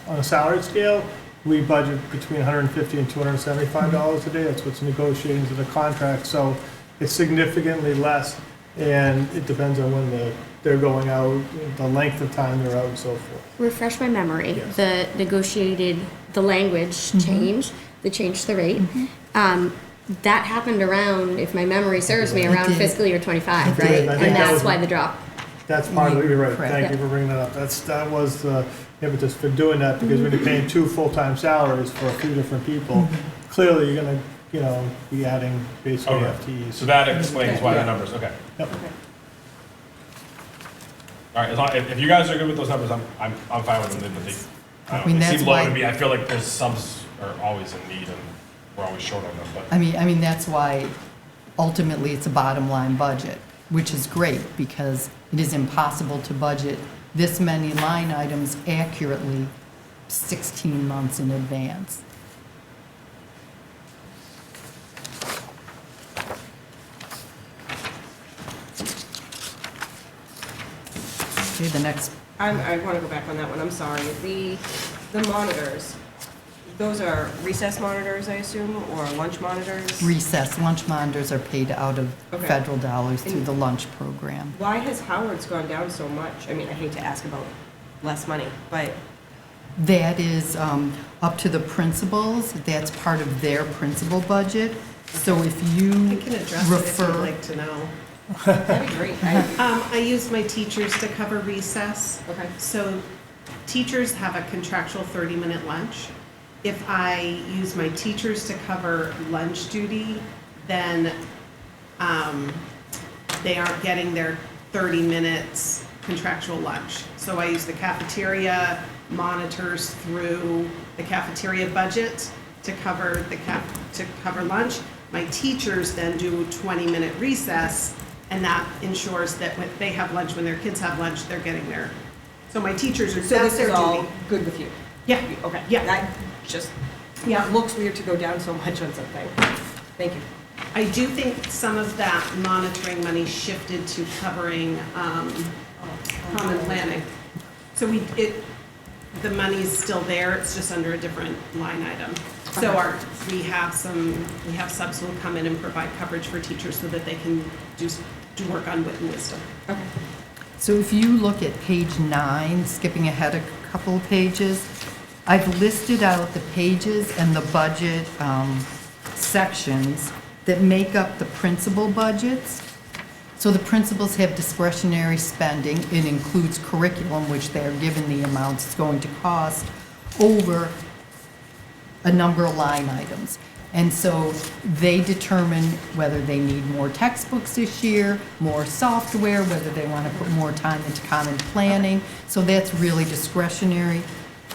a salary scale. We budget between $150 and $275 a day. That's what's negotiated into the contract. So it's significantly less, and it depends on when they're going out, the length of time they're out, and so forth. Refresh my memory, Yes. the negotiated, the language change, they changed the rate. That happened around, if my memory serves me, It around did. fiscal year '25, It right? did. I think And that that's was- why the drop. That's part of it, you're right. Correct. Thank you for bringing that up. That was the impetus for doing that, because when you're paying 2 full-time salaries for a few different people, clearly you're gonna, be adding basically Okay. FTEs. So that explains why Yeah. the numbers, okay. Yep. All right, if you guys are good with those numbers, I'm fine with them, but I they mean, seem that's low why- to me. I feel like there's subs are always in need and we're always short on them, but. I mean, that's why ultimately it's a bottom line budget, which is great because it is impossible to budget this many line items accurately 16 months in advance. Okay, the next, I want to go back on that one, I'm sorry. The monitors, those are recess monitors, I assume, or lunch monitors? recess, lunch monitors are paid out of Okay. federal dollars through the lunch program. Why has Howard's gone down so much? I mean, I hate to ask about less money, but That is up to the principals. That's part of their principal budget. So if you I can address it if you'd refer, like to know. that'd be great. I use my teachers to cover recess. Okay. So teachers have a contractual 30-minute lunch. If I use my teachers to cover lunch duty, then they aren't getting their 30 minutes contractual lunch. So I use the cafeteria monitors through the cafeteria budget to cover to cover lunch. My teachers then do a 20-minute recess, and that ensures that when they have lunch, when their kids have lunch, they're getting their, so my teachers are, So that's this their is all duty. good with you? Yeah, Okay. Yeah. That just yeah. looks weird to go down so much on something. Thank you. I do think some of that monitoring money shifted to covering common planning. So the money's still there, it's just under a different line item. So we have subs who will come in and provide coverage for teachers so that they can do work on wit and wisdom. Okay. So if you look at page 9, skipping ahead a couple of pages, I've listed out the pages and the budget sections that make up the principal budgets. So the principals have discretionary spending. It includes curriculum, which they're given the amounts it's going to cost over a number of line items. And so they determine whether they need more textbooks this year, more software, whether they want to put more time into common planning. So that's really discretionary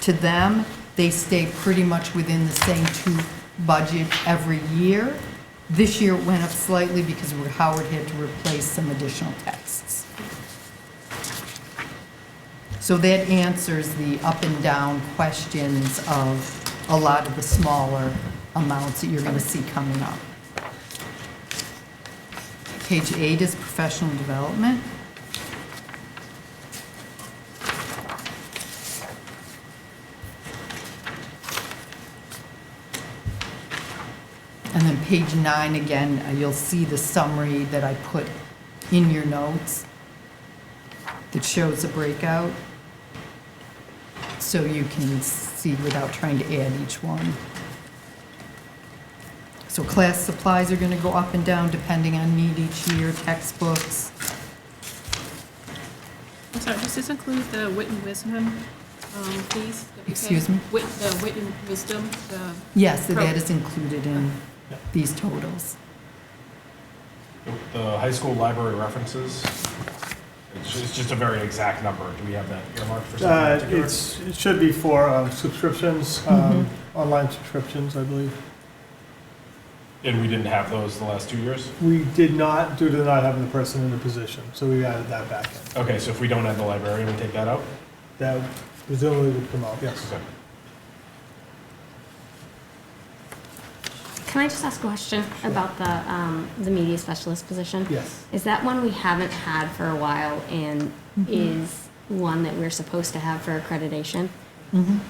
to them. They stay pretty much within the same 2 budget every year. This year it went up slightly because Howard had to replace some additional texts. So that answers the up and down questions of a lot of the smaller amounts that you're going to see coming up. Page 8 is professional development. And then page 9, again, you'll see the summary that I put in your notes that shows the breakout, so you can see without trying to add each one. So class supplies are going to go up and down depending on need each year, textbooks. I'm sorry, does this include the wit and wisdom fees? that we pay? Excuse me? The wit and wisdom, Yes, that is included in these totals. The high school library references, it's just a very exact number. Do we have that earmarked for something particular? It should be for subscriptions, online subscriptions, I believe. And we didn't have those the last 2 years? We did not, due to not having the person in the position, so we added that back in. Okay, so if we don't have the librarian, we take that out? That presumably would come out, yes. Okay. Can I just ask a question about the media specialist position? Yes. Is that one we haven't had for a while and is one that we're supposed to have for accreditation?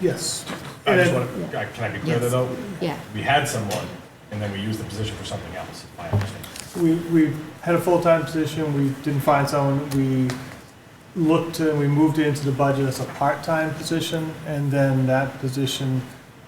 Yes. I And just then- want to, can I be clear Yes. though? Yeah. We had someone, and then we used the position for something else, if I understand. We had a full-time position, we didn't find someone, we looked and we moved it into the budget as a part-time position, and then that position,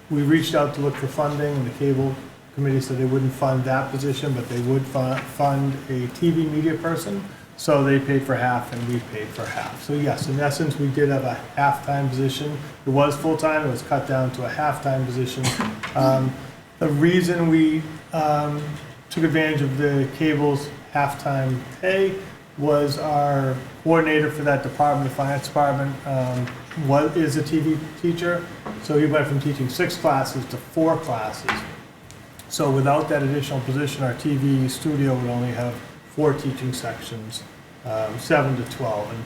we reached out to look for funding, and the cable committee said they wouldn't fund that position, but they would fund a TV media person, so they paid for half and we paid for half. So yes, in essence, we did have a half-time position. It was full-time, it was cut down to a half-time position. The reason we took advantage of the cable's half-time pay was our coordinator for that department, the finance department, is a TV teacher. So he went from teaching 6 classes to 4 classes. So without that additional position, our TV studio would only have 4 teaching sections, 7 to 12. And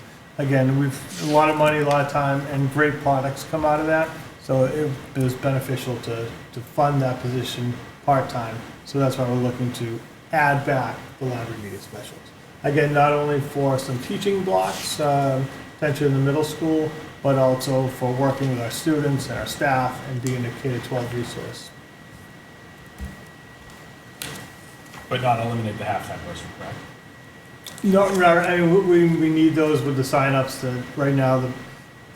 again, we've a lot of money, a lot of time, and great products come out of that. So it was beneficial to fund that position part-time. So that's why we're looking to add back the library media specialist. Again, not only for some teaching blocks, potentially in the middle school, but also for working with our students and our staff and being a K-12 resource. But not eliminate the halftime person, correct? No, I mean, we need those with the signups that right now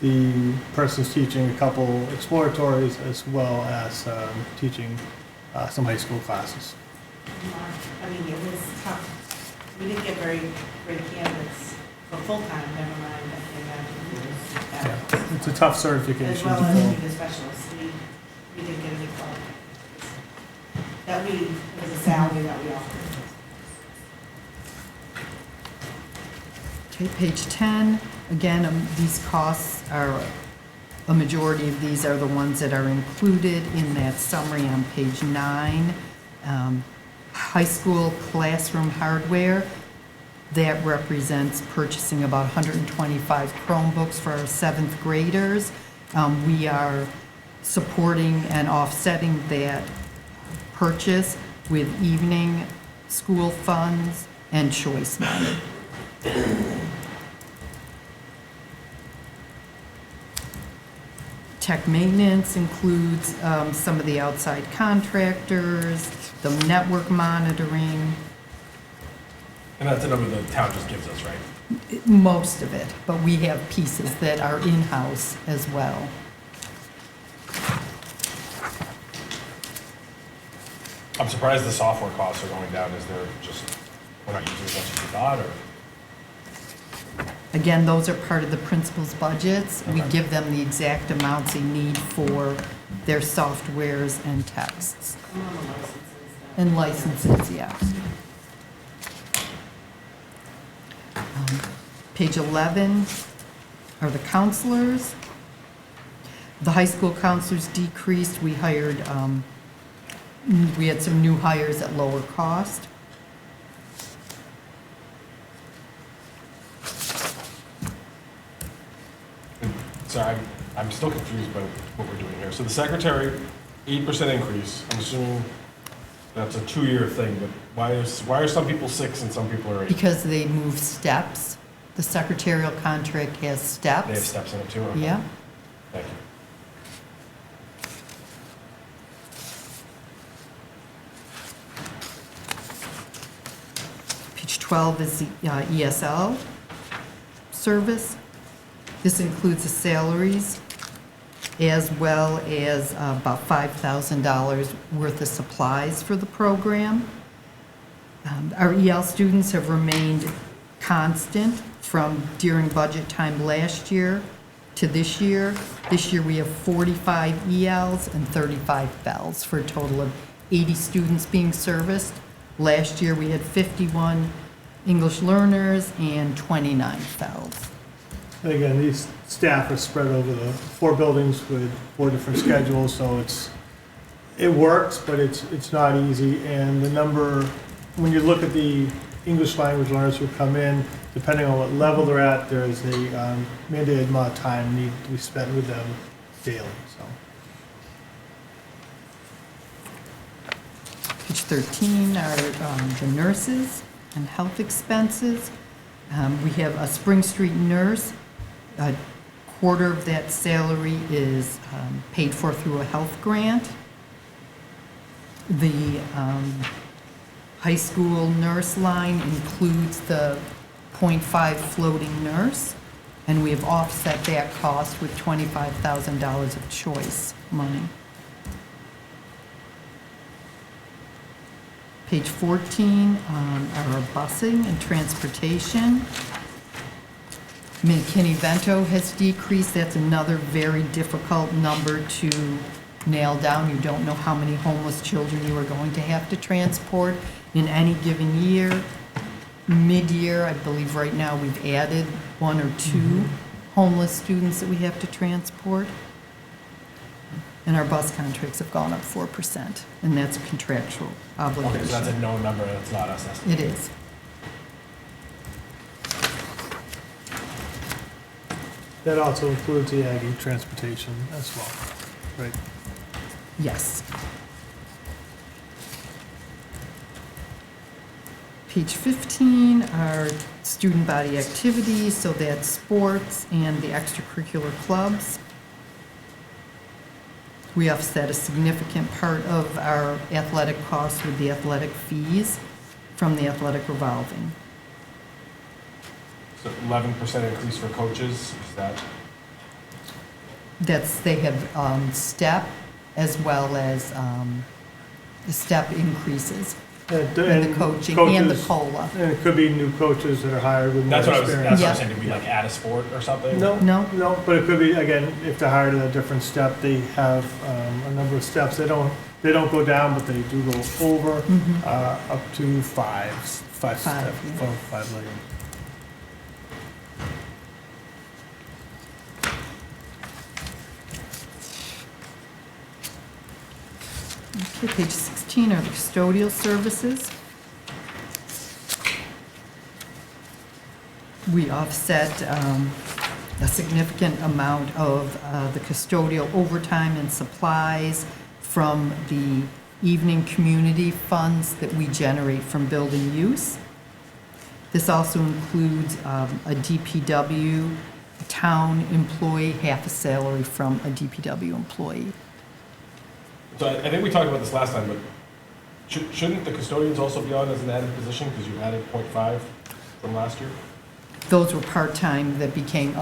the person's teaching a couple exploratories as well as teaching some high school classes. I mean, it was tough. We didn't get very great candidates for full-time, never mind, I think that It's a tough as certification well to as fill. media specialists, we didn't get any qualifications. That it was a salary that we offered. Okay, page 10, again, these costs are, a majority of these are the ones that are included in that summary on page 9. High school classroom hardware, that represents purchasing about 125 Chromebooks for our 7th graders. We are supporting and offsetting that purchase with evening school funds and choice money. Tech maintenance includes some of the outside contractors, the network monitoring, And that's a number the town just gives us, right? most of it, but we have pieces that are in-house as well. I'm surprised the software costs are going down. Is there just, we're not using as much as we thought, or? Again, those are part of the principal's budgets. We Okay. give them the exact amounts they need for their softwares and texts. And licenses, yeah. Page 11 are the counselors. The high school counselors decreased. We hired, we had some new hires at lower cost. Sorry, I'm still confused by what we're doing here. So the secretary, 8% increase. I'm assuming that's a 2-year thing, but why are some people 6 and some people are 8? Because they move steps. The secretarial contract has steps. They have steps in it too? Okay. Yeah. Thank you. Page 12 is the ESL service. This includes the salaries as well as about $5,000 worth of supplies for the program. Our EL students have remained constant from during budget time last year to this year. This year we have 45 ELs and 35 FELs for a total of 80 students being serviced. Last year we had 51 English learners and 29 FELs. And again, these staff are spread over the 4 buildings with 4 different schedules, so it works, but it's not easy. And the number, when you look at the English language learners who come in, depending on what level they're at, there's a mandated amount of time need to be spent with them daily, so. Page 13 are the nurses and health expenses. We have a Spring Street nurse. A quarter of that salary is paid for through a health grant. The high school nurse line includes the .5 floating nurse, and we have offset that cost with $25,000 of choice money. Page 14 are our busing and transportation. McKinney-Vento has decreased. That's another very difficult number to nail down. You don't know how many homeless children you are going to have to transport in any given year. Mid-year, I believe right now we've added 1 or 2 homeless students that we have to transport. And our bus contracts have gone up 4%, and that's a contractual obligation. Okay, so that's a known number, that's not us estimating. It is. That also includes the Aggie transportation as well, right? Yes. Page 15 are student body activities, so that's sports and the extracurricular clubs. We offset a significant part of our athletic costs with the athletic fees from the athletic revolving. So 11% increase for coaches, is that? That's, they have step as well as the step increases. And the coaching and the coaches- COLA. And it could be new coaches that are hired with more That's what I was, experience. that's what I'm saying, did we like add a sport or something? No, No. no, but it could be, again, if they're hired at a different step, they have a number of steps. They don't go down, but they do go over, up to five Five, yeah. leggings. Okay, page 16 are the custodial services. We offset a significant amount of the custodial overtime and supplies from the evening community funds that we generate from building use. This also includes a DPW town employee, half a salary from a DPW employee. So I think we talked about this last time, but shouldn't the custodians also be on as an added position, because you added 0.5 from last year? Those were part-time that became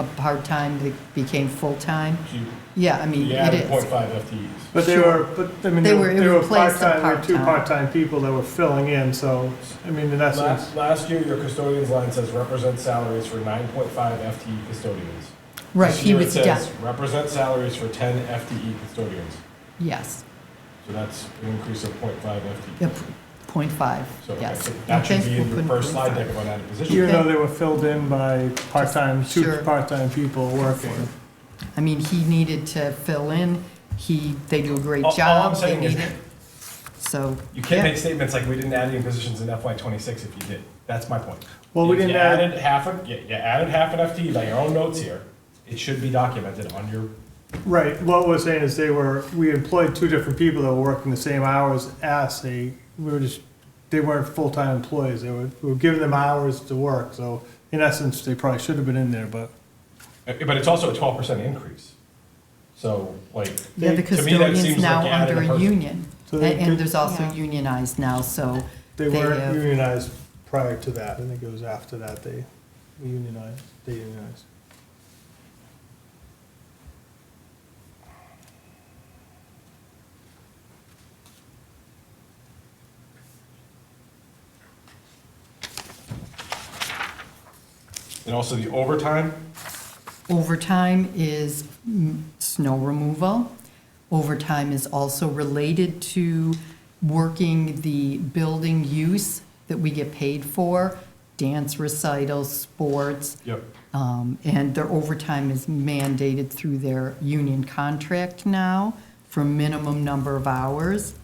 full-time. So you- Yeah, I mean, You it added is. 0.5 FTEs. But they Sure. were, but, I mean, They they were- it were replaced the part-time, there were two part-time. part-time people that were filling in, so, I mean, in essence, Last year, your custodians line says represent salaries for 9.5 FTE custodians. Right, This he year it was says down, represent salaries for 10 FTE custodians. yes, So that's an increase of 0.5 FTE. yep, 0.5, So okay, yes. so that should Okay, be in we'll your put first slide 0.5. deck about added position. even though they were filled in by part-time, two Sure. part-time people working. I mean, he needed to fill in, they do a great All I'm job, they saying is- need it. So, You can't yeah. make statements like we didn't add any positions in FY26 if you did. That's my point. Well, we If didn't you add, added you added half an FTE by your own notes here. It should be documented on your, right, what we're saying is we employed two different people that were working the same hours as they weren't full-time employees, we were giving them hours to work, so in essence, they probably should have been in there, but but it's also a 12% increase. So like, Yeah, the to me, that custodian's seems now like you added under a a person. union, So they and could- there's also Yeah. unionized now, so they They weren't have- unionized prior to that, I think it was after that they unionized. And also the overtime, overtime is snow removal. Overtime is also related to working the building use that we get paid for, dance recitals, sports. yep. And their overtime is mandated through their union contract now for minimum number of hours.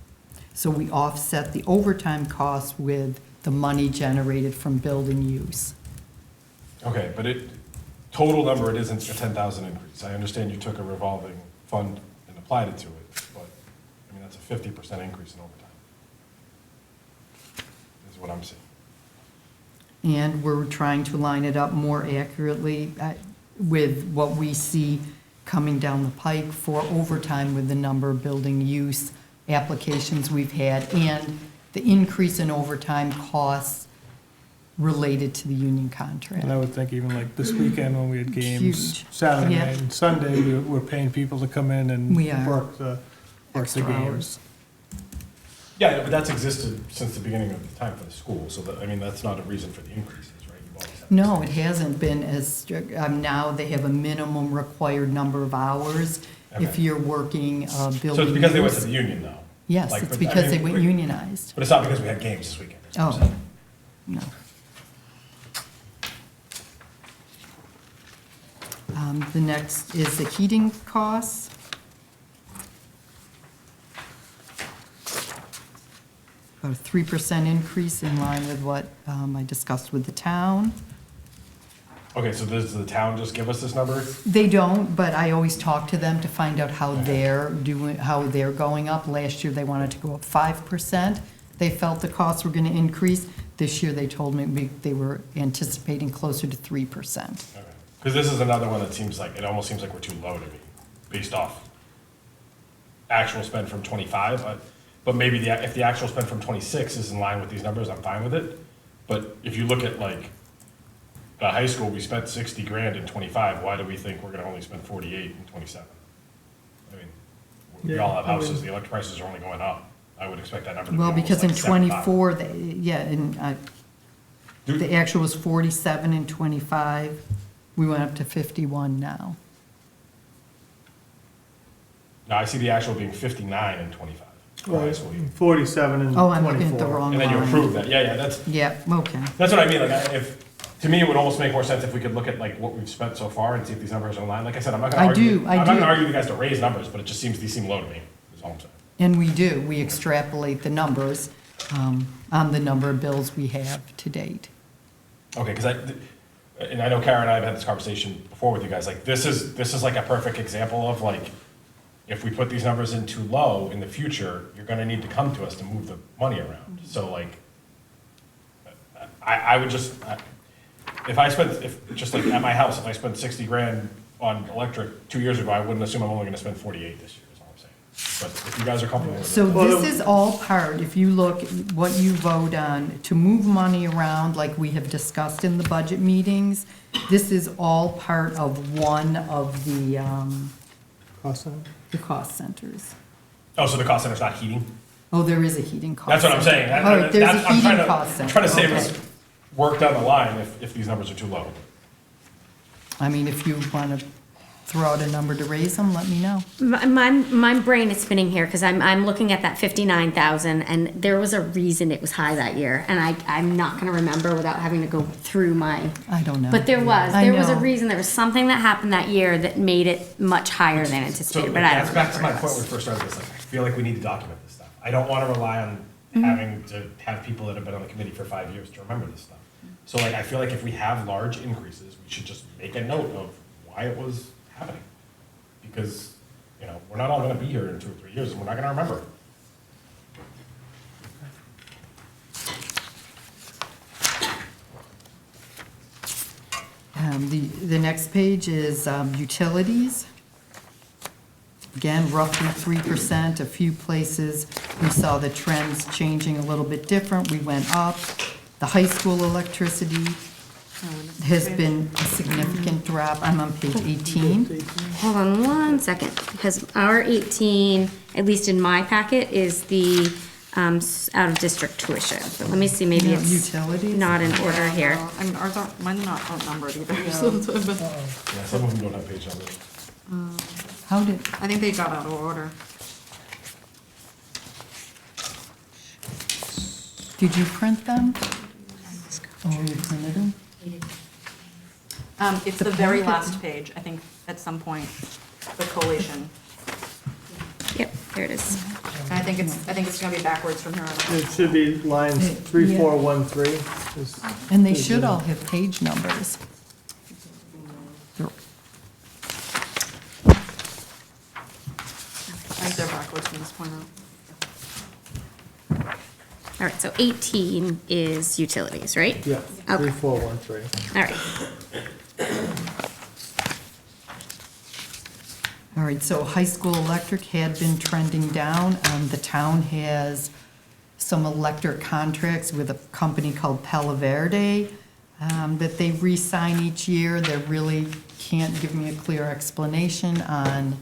So we offset the overtime costs with the money generated from building use. Okay, but total number, it isn't a 10,000 increase. I understand you took a revolving fund and applied it to it, but, I mean, that's a 50% increase in overtime. Is what I'm seeing. And we're trying to line it up more accurately with what we see coming down the pike for overtime with the number of building use applications we've had and the increase in overtime costs related to the union contract. And I would think even like this weekend when we had games, Huge. Saturday Yeah. night and Sunday, we're paying people to come in and We are. work the Extra games. hours. Yeah, but that's existed since the beginning of the time for the school, so that, I mean, that's not a reason for the increases, right? You've always had No, this. it hasn't been as strict. Now they have a minimum required number of hours if Okay. you're working building So it's because they went to use. the union, though? Yes, Like, it's but, I because they mean, went unionized. But it's not because we had games this weekend. that's what I'm Oh, saying. no. The next is the heating costs. About a 3% increase in line with what I discussed with the town. Okay, so does the town just give us this number? They don't, but I always talk to them to find out how they're doing, how they're going up. Last year, they wanted to go up 5%. They felt the costs were going to increase. This year, they told me they were anticipating closer to 3%. Okay. Because this is another one that seems like, it almost seems like we're too low to me, based off actual spend from 25. But maybe if the actual spend from 26 is in line with these numbers, I'm fine with it. But if you look at like the high school, we spent 60 grand in 25. Why do we think we're gonna only spend 48 in 27? I mean, we all have Yeah, I mean- houses, the electric prices are only going up. I would expect that number to be Well, almost because in like 75. '24, the actual was 47 in '25. We went up to 51 now. No, I see the actual being 59 in 25 for high school. year. 47 and 24. Oh, I'm looking at the wrong And then you line. approve that, yeah, that's, Yeah, okay. That's what I mean, to me, it would almost make more sense if we could look at like what we've spent so far and see if these numbers are in line. Like I said, I'm not gonna I argue. do, I'm not do. gonna argue with you guys to raise numbers, but these seem low to me, is all I'm saying. And we do, we extrapolate the numbers on the number of bills we have to date. Okay, because and I know Karen and I have had this conversation before with you guys, like, this is like a perfect example of like, if we put these numbers in too low in the future, you're gonna need to come to us to move the money around. So like, I would just, if just like at my house, if I spent 60 grand on electric 2 years ago, I wouldn't assume I'm only gonna spend 48 this year, is all I'm saying. But if you guys are comfortable with it. So this is all part, if you look, what you vote on, to move money around, like we have discussed in the budget meetings, this is all part of one of the Cost center? the cost centers. Oh, so the cost center's not heating? Oh, there is a heating cost. That's what I'm saying. All right, there's a I'm trying heating cost I'm center. trying to save Okay. us work down the line if these numbers are too low. I mean, if you want to throw out a number to raise them, let me know. My brain is spinning here because I'm looking at that 59,000 and there was a reason it was high that year. And I'm not going to remember without having to go through my. I don't know. But there was I a know. reason. There was something that happened that year that made it much higher than So anticipated. But I that's don't back to my remember. point when we first started this, like, I feel like we need to document this stuff. I don't want to rely on having to have people that have been on the committee for 5 years to remember this stuff. So like, I feel like if we have large increases, we should just make a note of why it was happening. Because, you know, we're not all gonna be here in 2 or 3 years, and we're not gonna remember it. The next page is utilities. Again, roughly 3%. A few places, we saw the trends changing a little bit different. We went up. The high school electricity has been a significant drop. I'm on page 18. Hold on one second, because our 18, at least in my packet, is the out-of-district tuition. But let me see, maybe No, it's utilities? not in order here. I mean, ours aren't, mine's not outnumbered either, so it's a bit- Yeah, some of them don't have page numbers. How did, I think they got out of order. did you print them? Oh, you printed them? It's the very last page, I think, at some point, the collation. Yep, there it is. And I think it's gonna be backwards from here on out. It should be lines 3, 4, 1, 3. And they should all have page numbers. I think they're backwards from this point out. All right, so 18 is utilities, right? Yeah, 3, Okay. 4, 1, 3. All right. All right, so high school electric had been trending down. The town has some electric contracts with a company called Palo Verde that they re-sign each year. They really can't give me a clear explanation on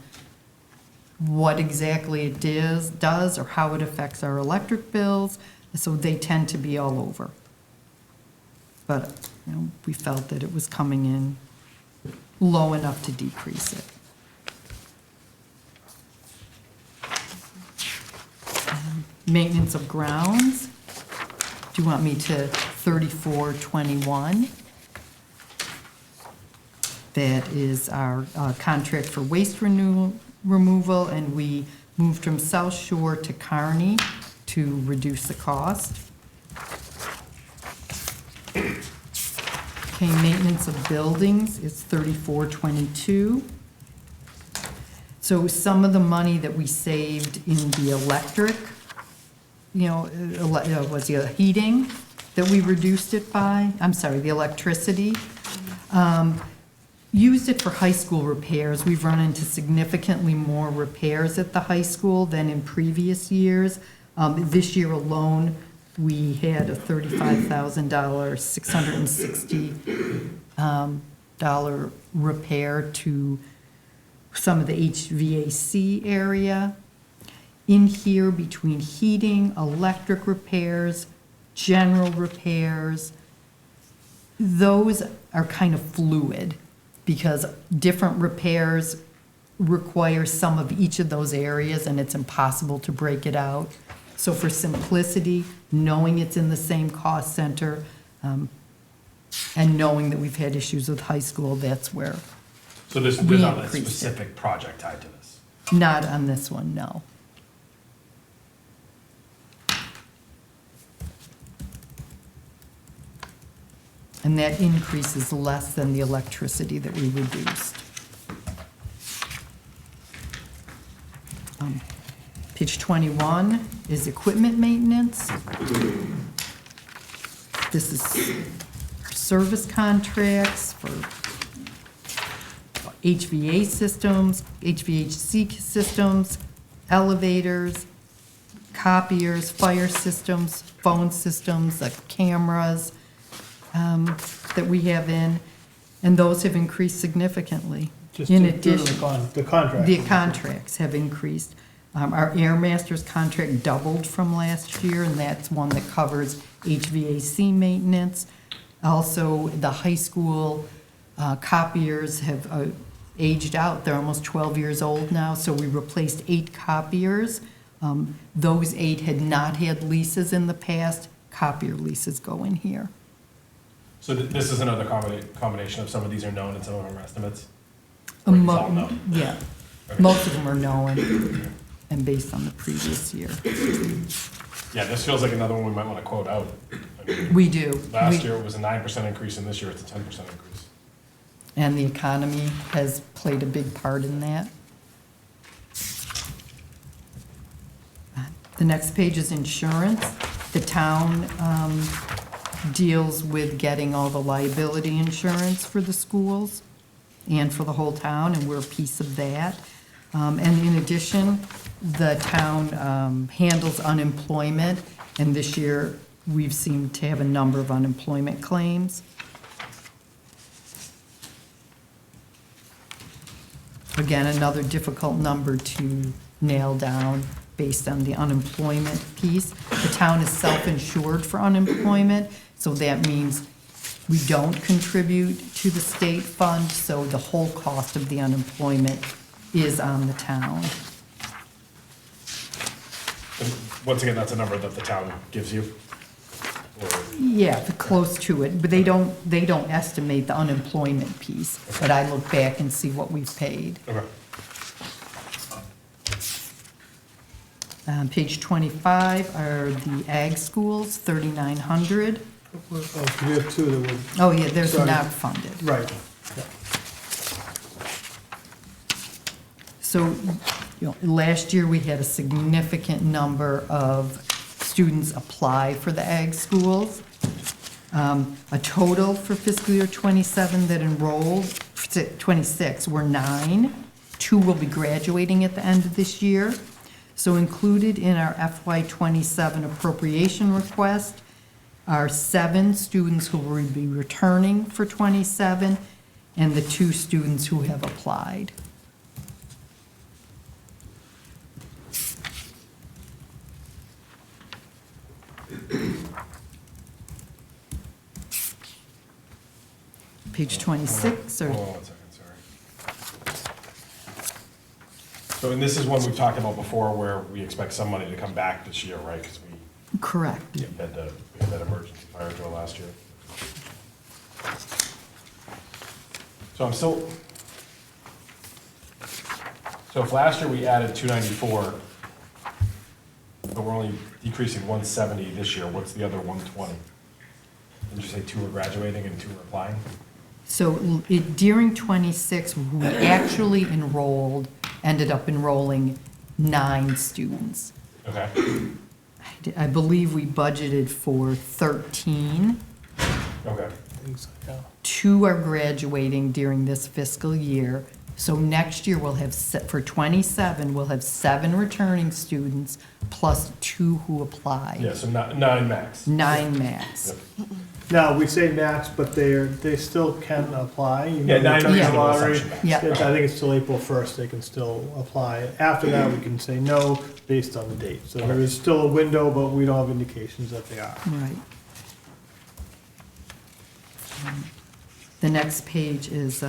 what exactly it does or how it affects our electric bills. So they tend to be all over. But, you know, we felt that it was coming in low enough to decrease it. Maintenance of grounds, do you want me to 3421? That is our contract for waste removal, and we moved from South Shore to Kearney to reduce the cost. Okay, maintenance of buildings is 3422. So some of the money that we saved in the electric, you know, was the heating that we reduced it by, I'm sorry, the electricity. Used it for high school repairs. We've run into significantly more repairs at the high school than in previous years. This year alone, we had a $35,000, $660 repair to some of the HVAC area. In here, between heating, electric repairs, general repairs, those are kind of fluid because different repairs require some of each of those areas and it's impossible to break it out. So for simplicity, knowing it's in the same cost center, and knowing that we've had issues with high school, that's where, So there's We not a increased it. specific project tied to this. not on this one, no. And that increase is less than the electricity that we reduced. Page 21 is equipment maintenance. This is our service contracts for HVAC systems, elevators, copiers, fire systems, phone systems, cameras that we have in, and those have increased significantly. Just In due to addition, the contract. the contracts have increased. Our Air Masters contract doubled from last year, and that's one that covers HVAC maintenance. Also, the high school copiers have aged out. They're almost 12 years old now, so we replaced 8 copiers. Those 8 had not had leases in the past. Copier leases go in here. So this is another combination of some of these are known and some of them are estimates? Or these all known? Yeah, Okay. most of them are known and based on the previous year. Yeah, this feels like another one we might want to quote out. I mean, We do. Last We- year it was a 9% increase, and this year it's a 10% increase. And the economy has played a big part in that. The next page is insurance. The town deals with getting all the liability insurance for the schools and for the whole town, and we're a piece of that. And in addition, the town handles unemployment, and this year we've seemed to have a number of unemployment claims. Again, another difficult number to nail down based on the unemployment piece. The town is self-insured for unemployment, so that means we don't contribute to the state fund, so the whole cost of the unemployment is on the town. And once again, that's a number that the town gives you? Or, Yeah, close to it, but they don't estimate the unemployment piece, but I look back and see what we've paid. okay. Page 25 are the ag schools, 3,900. Oh, we have 2 that would, Oh, yeah, there's Sorry. not funded. right. Yeah. So, last year, we had a significant number of students apply for the ag schools. A total for fiscal year '27 that enrolled, '26, were 9. 2 will be graduating at the end of this year. So included in our FY27 appropriation request are 7 students who will be returning for '27 and the 2 students who have applied. Page 26, or, Hold on 1 second, sorry. So, and this is one we've talked about before where we expect some money to come back this year, right? Because correct. we had that emergency fire drill last year. So I'm still, so if last year we added 294, but we're only decreasing 170 this year, what's the other 120? Didn't you say 2 are graduating and 2 are applying? So during '26, we actually ended up enrolling 9 students. Okay. I believe we budgeted for 13. Okay. Things like that. 2 are graduating during this fiscal year. So next year, we'll have, for '27, we'll have 7 returning students plus 2 who apply. Yeah, so 9 max. 9 max. Yep. Now, we say max, but they still can apply. even Yeah, though 9 they Yeah. took the lottery. assumption max. Yeah. I think it's till April 1st, they can still apply. After that, we can say no based on the date. So there is still a window, but we don't have indications that they are. Right. The next page is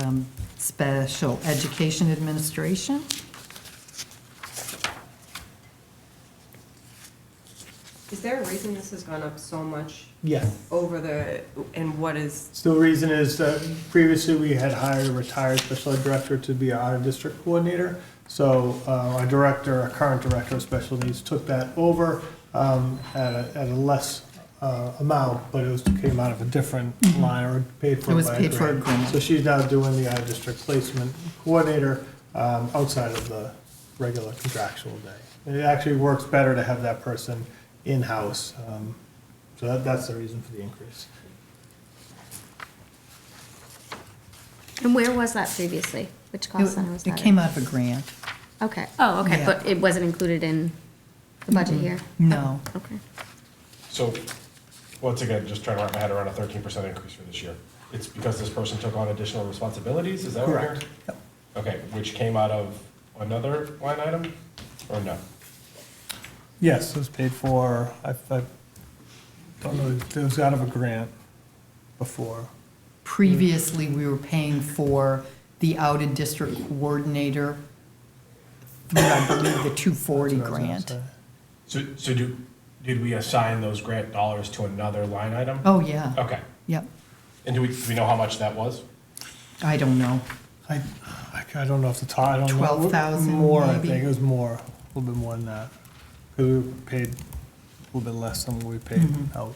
Special Education Administration. Is there a reason this has gone up so much Yeah. over and what is, So the reason is that previously we had hired a retired special ed director to be our out-of-district coordinator. So our current director of special needs took that over at a less amount, but came out of a different line or paid for It was by paid for a grant. So she's now doing the out-of-district placement coordinator outside of the regular contractual day. And it actually works better to have that person in-house. So that's the reason for the increase. And where was that previously? Which cost center was It that? came out of a grant. Okay, oh, okay, Yeah. but it wasn't included in the budget here? No. Okay. So, once again, just trying to wrap my head around a 13% increase for this year. It's because this person took on additional responsibilities, is that what we're hearing? Correct. Yep. Okay, which came out of another line item, or no? Yes, it was paid for, I don't know, it was out of a grant before. Previously, we were paying for the out-of-district coordinator through, I believe, the 240 That's what I was grant. gonna say. So did we assign those grant dollars to another line item? Oh, yeah. Okay, Yep. and do we know how much that was? I don't know. I don't know if the top, I don't know. 12,000 More, I maybe? think, it was more, a little bit more than that. Because we paid a little bit less than what we paid Mm-hmm. out.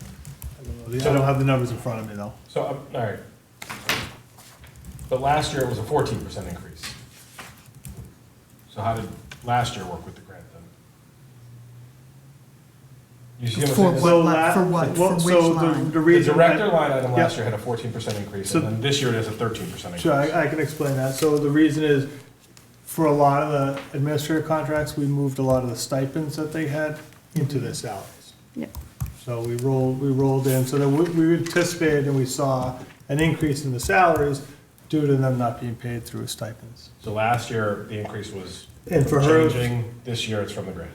I don't have the numbers in front of me, though. So, all right. But last year it was a 14% increase. So how did last year work with the grant then? You see what I'm For saying? what, that- for what, for well, which so line? The The reason. director that- line item last Yeah. year had a 14% increase, So- and then this year it has a 13% increase. Sure, I can explain that. So the reason is, for a lot of the administrative contracts, we moved a lot of the stipends that they had into their salaries. Yep. So we rolled in, so that we anticipated and we saw an increase in the salaries due to them not being paid through stipends. So last year, the increase was And for her- changing, this year it's from the grant.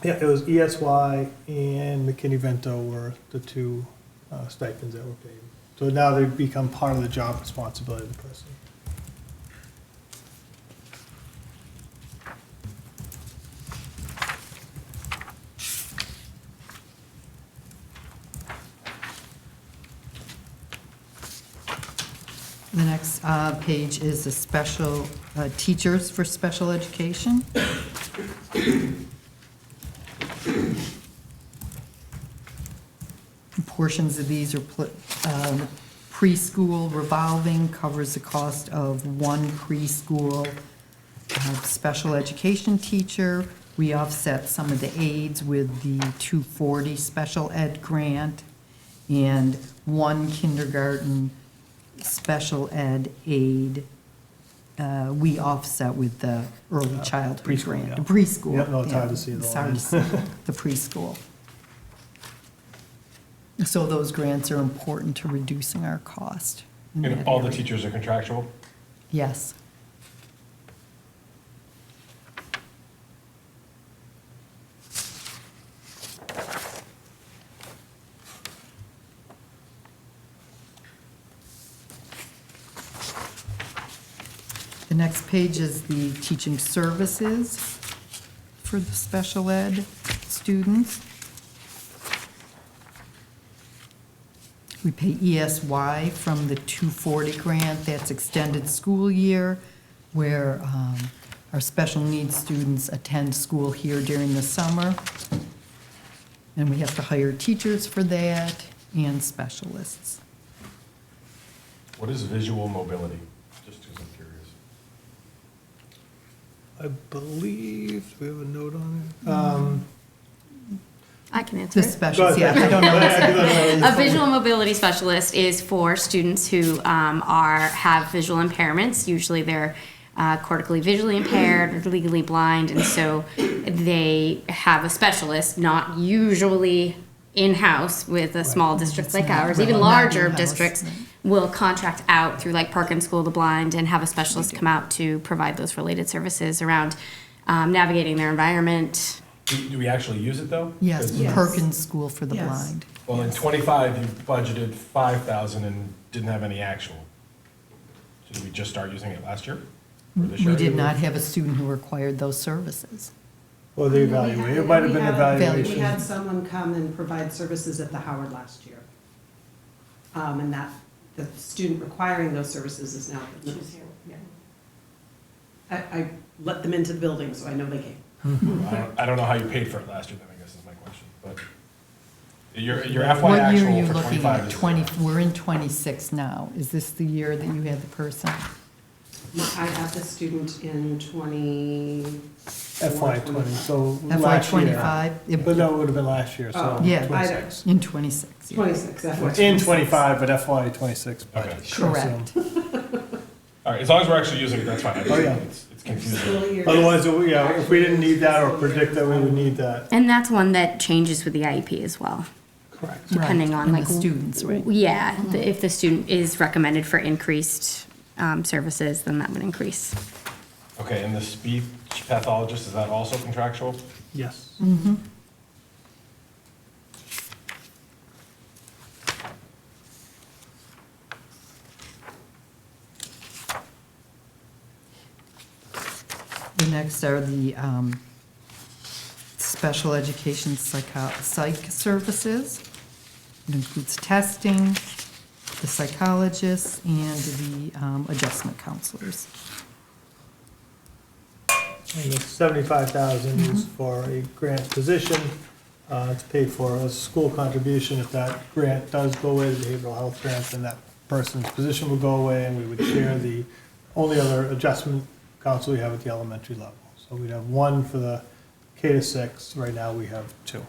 Yeah, it was ESY and McKinney-Vento were the two stipends that were paid. So now they become part of the job responsibility of the person. The next page is the special, teachers for special education. Portions of these are preschool revolving, covers the cost of one preschool special education teacher. We offset some of the aides with the 240 special ed grant, and one kindergarten special ed aide, we offset with the early childhood preschool, grant. yeah. The preschool. Yep, no, it's hard to yeah, see the it's hard line. to see the preschool. So those grants are important to reducing our cost in And that all the area. teachers are contractual? Yes. The next page is the teaching services for the special ed students. We pay ESY from the 240 grant, that's extended school year, where our special needs students attend school here during the summer. And we have to hire teachers for that and specialists. What is visual mobility? Just because I'm curious. I believe, do we have a note on it? I can answer The it. specialists, yeah, I don't know. A visual mobility specialist is for students who have visual impairments. Usually they're cortically visually impaired or legally blind, and so they have a specialist, not usually in-house with a small district like ours. Right. Even Not larger in-house, districts right. will contract out through like Perkins School of the Blind and have a specialist come out to provide those related services around navigating their environment. Do we actually use it though? Yes, 'Cause- Yes. Perkins School for the Yes. Blind. Well, in '25, you budgeted 5,000 and didn't have any actual. So did we just start using it last year? Or this We year? did not have a student who required those services. Or the evaluation, it might have been We evaluation. had someone come and provide services at the Howard last year. And that, the student requiring those services is now at the middle school. I let them into the building, so I know they came. I don't know how you paid for it last year, then I guess is my question, but. Your FY What year are actual you for looking 25 at? is 20, zero. we're in 26 now. Is this the year that you had the person? I have the student in 20. FY20, so FY last year. 25? But no, it would have been last year, so Oh, Yeah. 26. In 26. yeah. 26, FY26. In 25, but FY26 budget. Okay. Correct. All right, as long as we're actually using it, that's fine. I just Oh, yeah. think it's confusing. School year. Otherwise, yeah, if we didn't need that or predict that we would need that. And that's one that changes with the IEP as well, Correct. depending on And like. the students, right? Yeah, if the student is recommended for increased services, then that would increase. Okay, and the speech pathologist, is that also contractual? Yes. The next are the special education psych services. It includes testing, the psychologists, and the adjustment counselors. And the 75,000 is for a grant position. It's paid for as a school contribution. If that grant does go away, the behavioral health grant, then that person's position will go away, and we would share the only other adjustment counsel we have at the elementary level. So we'd have one for the K to 6. Right now, we have 2.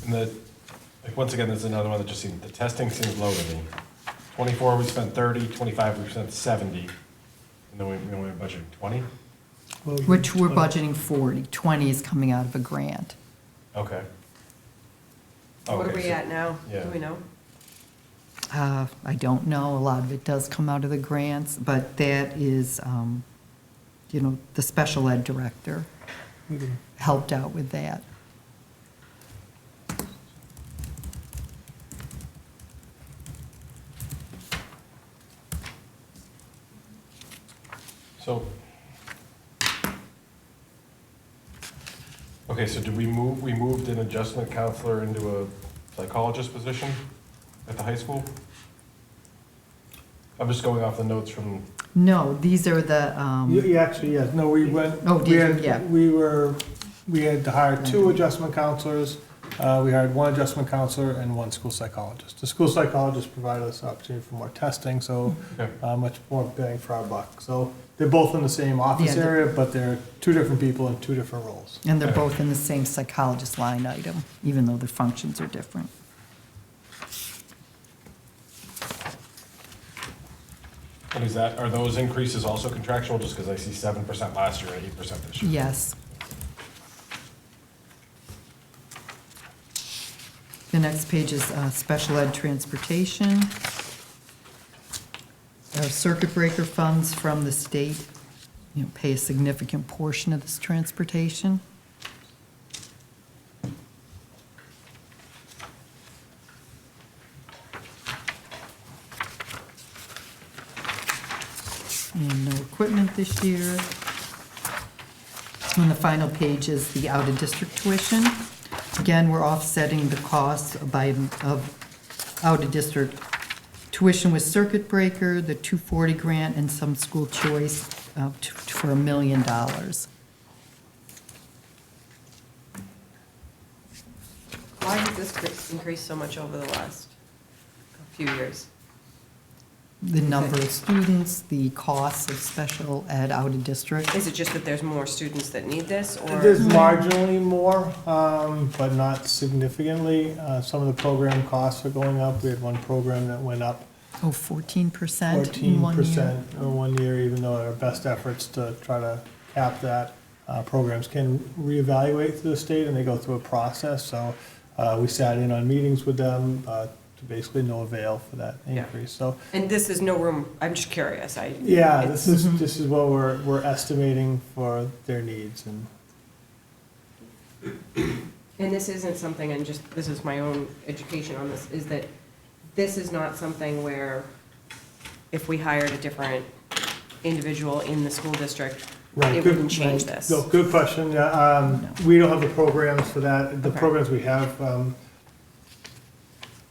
And like, once again, there's another one that just seemed, the testing seems low to me. 24, we spent 30, 25, we spent 70, and then we only budgeted 20? Which we're budgeting 40. 20 is coming out of a grant. Okay. What are Okay, we so- at now? yeah. Do we know? I don't know, a lot of it does come out of the grants, but that is, the special ed director helped out with that. So, okay, so we moved an adjustment counselor into a psychologist position at the high school? I'm just going off the notes from, No, these are the, Actually, yes, no, we went. Oh, we did you? had- Yeah. We had to hire 2 adjustment counselors. We hired 1 adjustment counselor and 1 school psychologist. The school psychologist provided us opportunity for more testing, so okay, much more bang for our buck. So they're both in the same office Yeah, area, but they're 2 different people in 2 different roles. and they're both in the same psychologist line item, even though their functions are different. and are those increases also contractual, just because I see 7% last year and 8% this year? Yes. The next page is special ed transportation. Our circuit breaker funds from the state, pay a significant portion of this transportation. And no equipment this year. And the final page is the out-of-district tuition. Again, we're offsetting the costs of out-of-district tuition with circuit breaker, the 240 grant, and some school choice for $1 million. Why has this increased so much over the last few years? The number of students, the costs of special ed out-of-district. Is it just that there's more students that need this, or? There's marginally more, but not significantly. Some of the program costs are going up. We had one program that went up 14% in 1 year. 14% in 1 year, even though our best efforts to try to cap that. Programs can reevaluate through the state, and they go through a process. So we sat in on meetings with them to basically no avail for that Yeah. increase. So And this is no room, I'm just curious, yeah, it's- this is what we're estimating for their needs, and And this isn't something, and just, this is my own education on this, is that this is not something where if we hired a different individual in the school district, Right, it good- wouldn't change this. No, good question. We don't have the programs for that. The Okay. programs we have,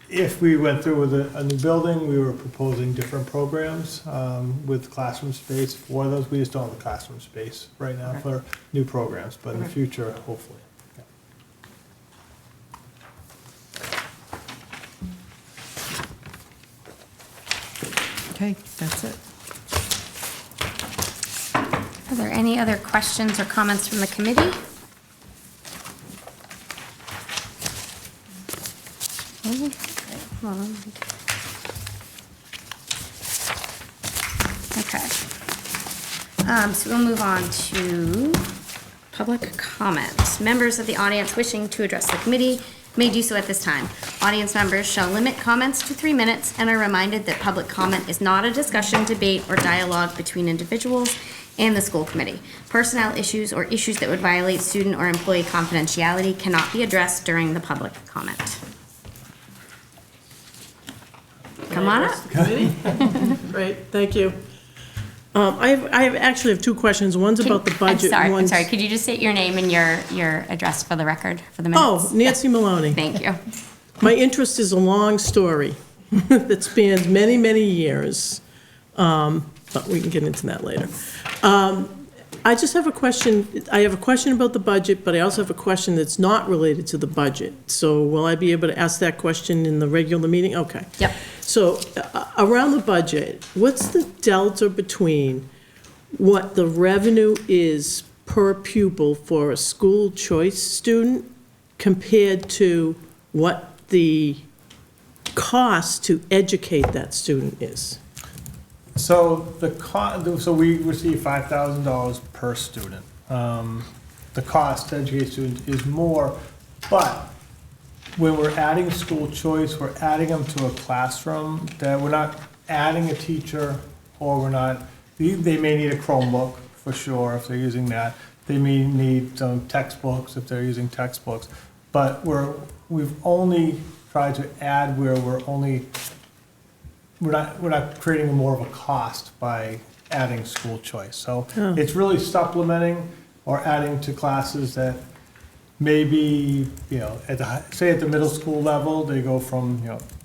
if we went through with a new building, we were proposing different programs with classroom space for those. We just don't have the classroom space right now for new programs, but in the future, hopefully. Yeah. Okay, that's it. Are there any other questions or comments from the committee? Okay. So we'll move on to public comment. Members of the audience wishing to address the committee may do so at this time. Audience members shall limit comments to 3 minutes and are reminded that public comment is not a discussion, debate, or dialogue between individuals and the school committee. Personnel issues or issues that would violate student or employee confidentiality cannot be addressed during the public comment. Come on up. Great, thank you. I actually have two questions. One's about the budget. I'm sorry, could you just state your name and your address for the record, for the minutes? Oh, Nancy Maloney. Thank you. My interest is a long story that spans many, many years, but we can get into that later. I just have a question. I have a question about the budget, but I also have a question that's not related to the budget. So will I be able to ask that question in the regular meeting? Okay. Yep. So around the budget, what's the delta between what the revenue is per pupil for a school choice student compared to what the cost to educate that student is? So so we receive $5,000 per student. The cost to educate students is more, but when we're adding school choice, we're adding them to a classroom that we're not adding a teacher, or we're not, they may need a Chromebook for sure if they're using that. They may need some textbooks if they're using textbooks. But we've only tried to add where we're not creating more of a cost by adding school choice. So it's really supplementing or adding to classes that maybe, say at the middle school level, they go from,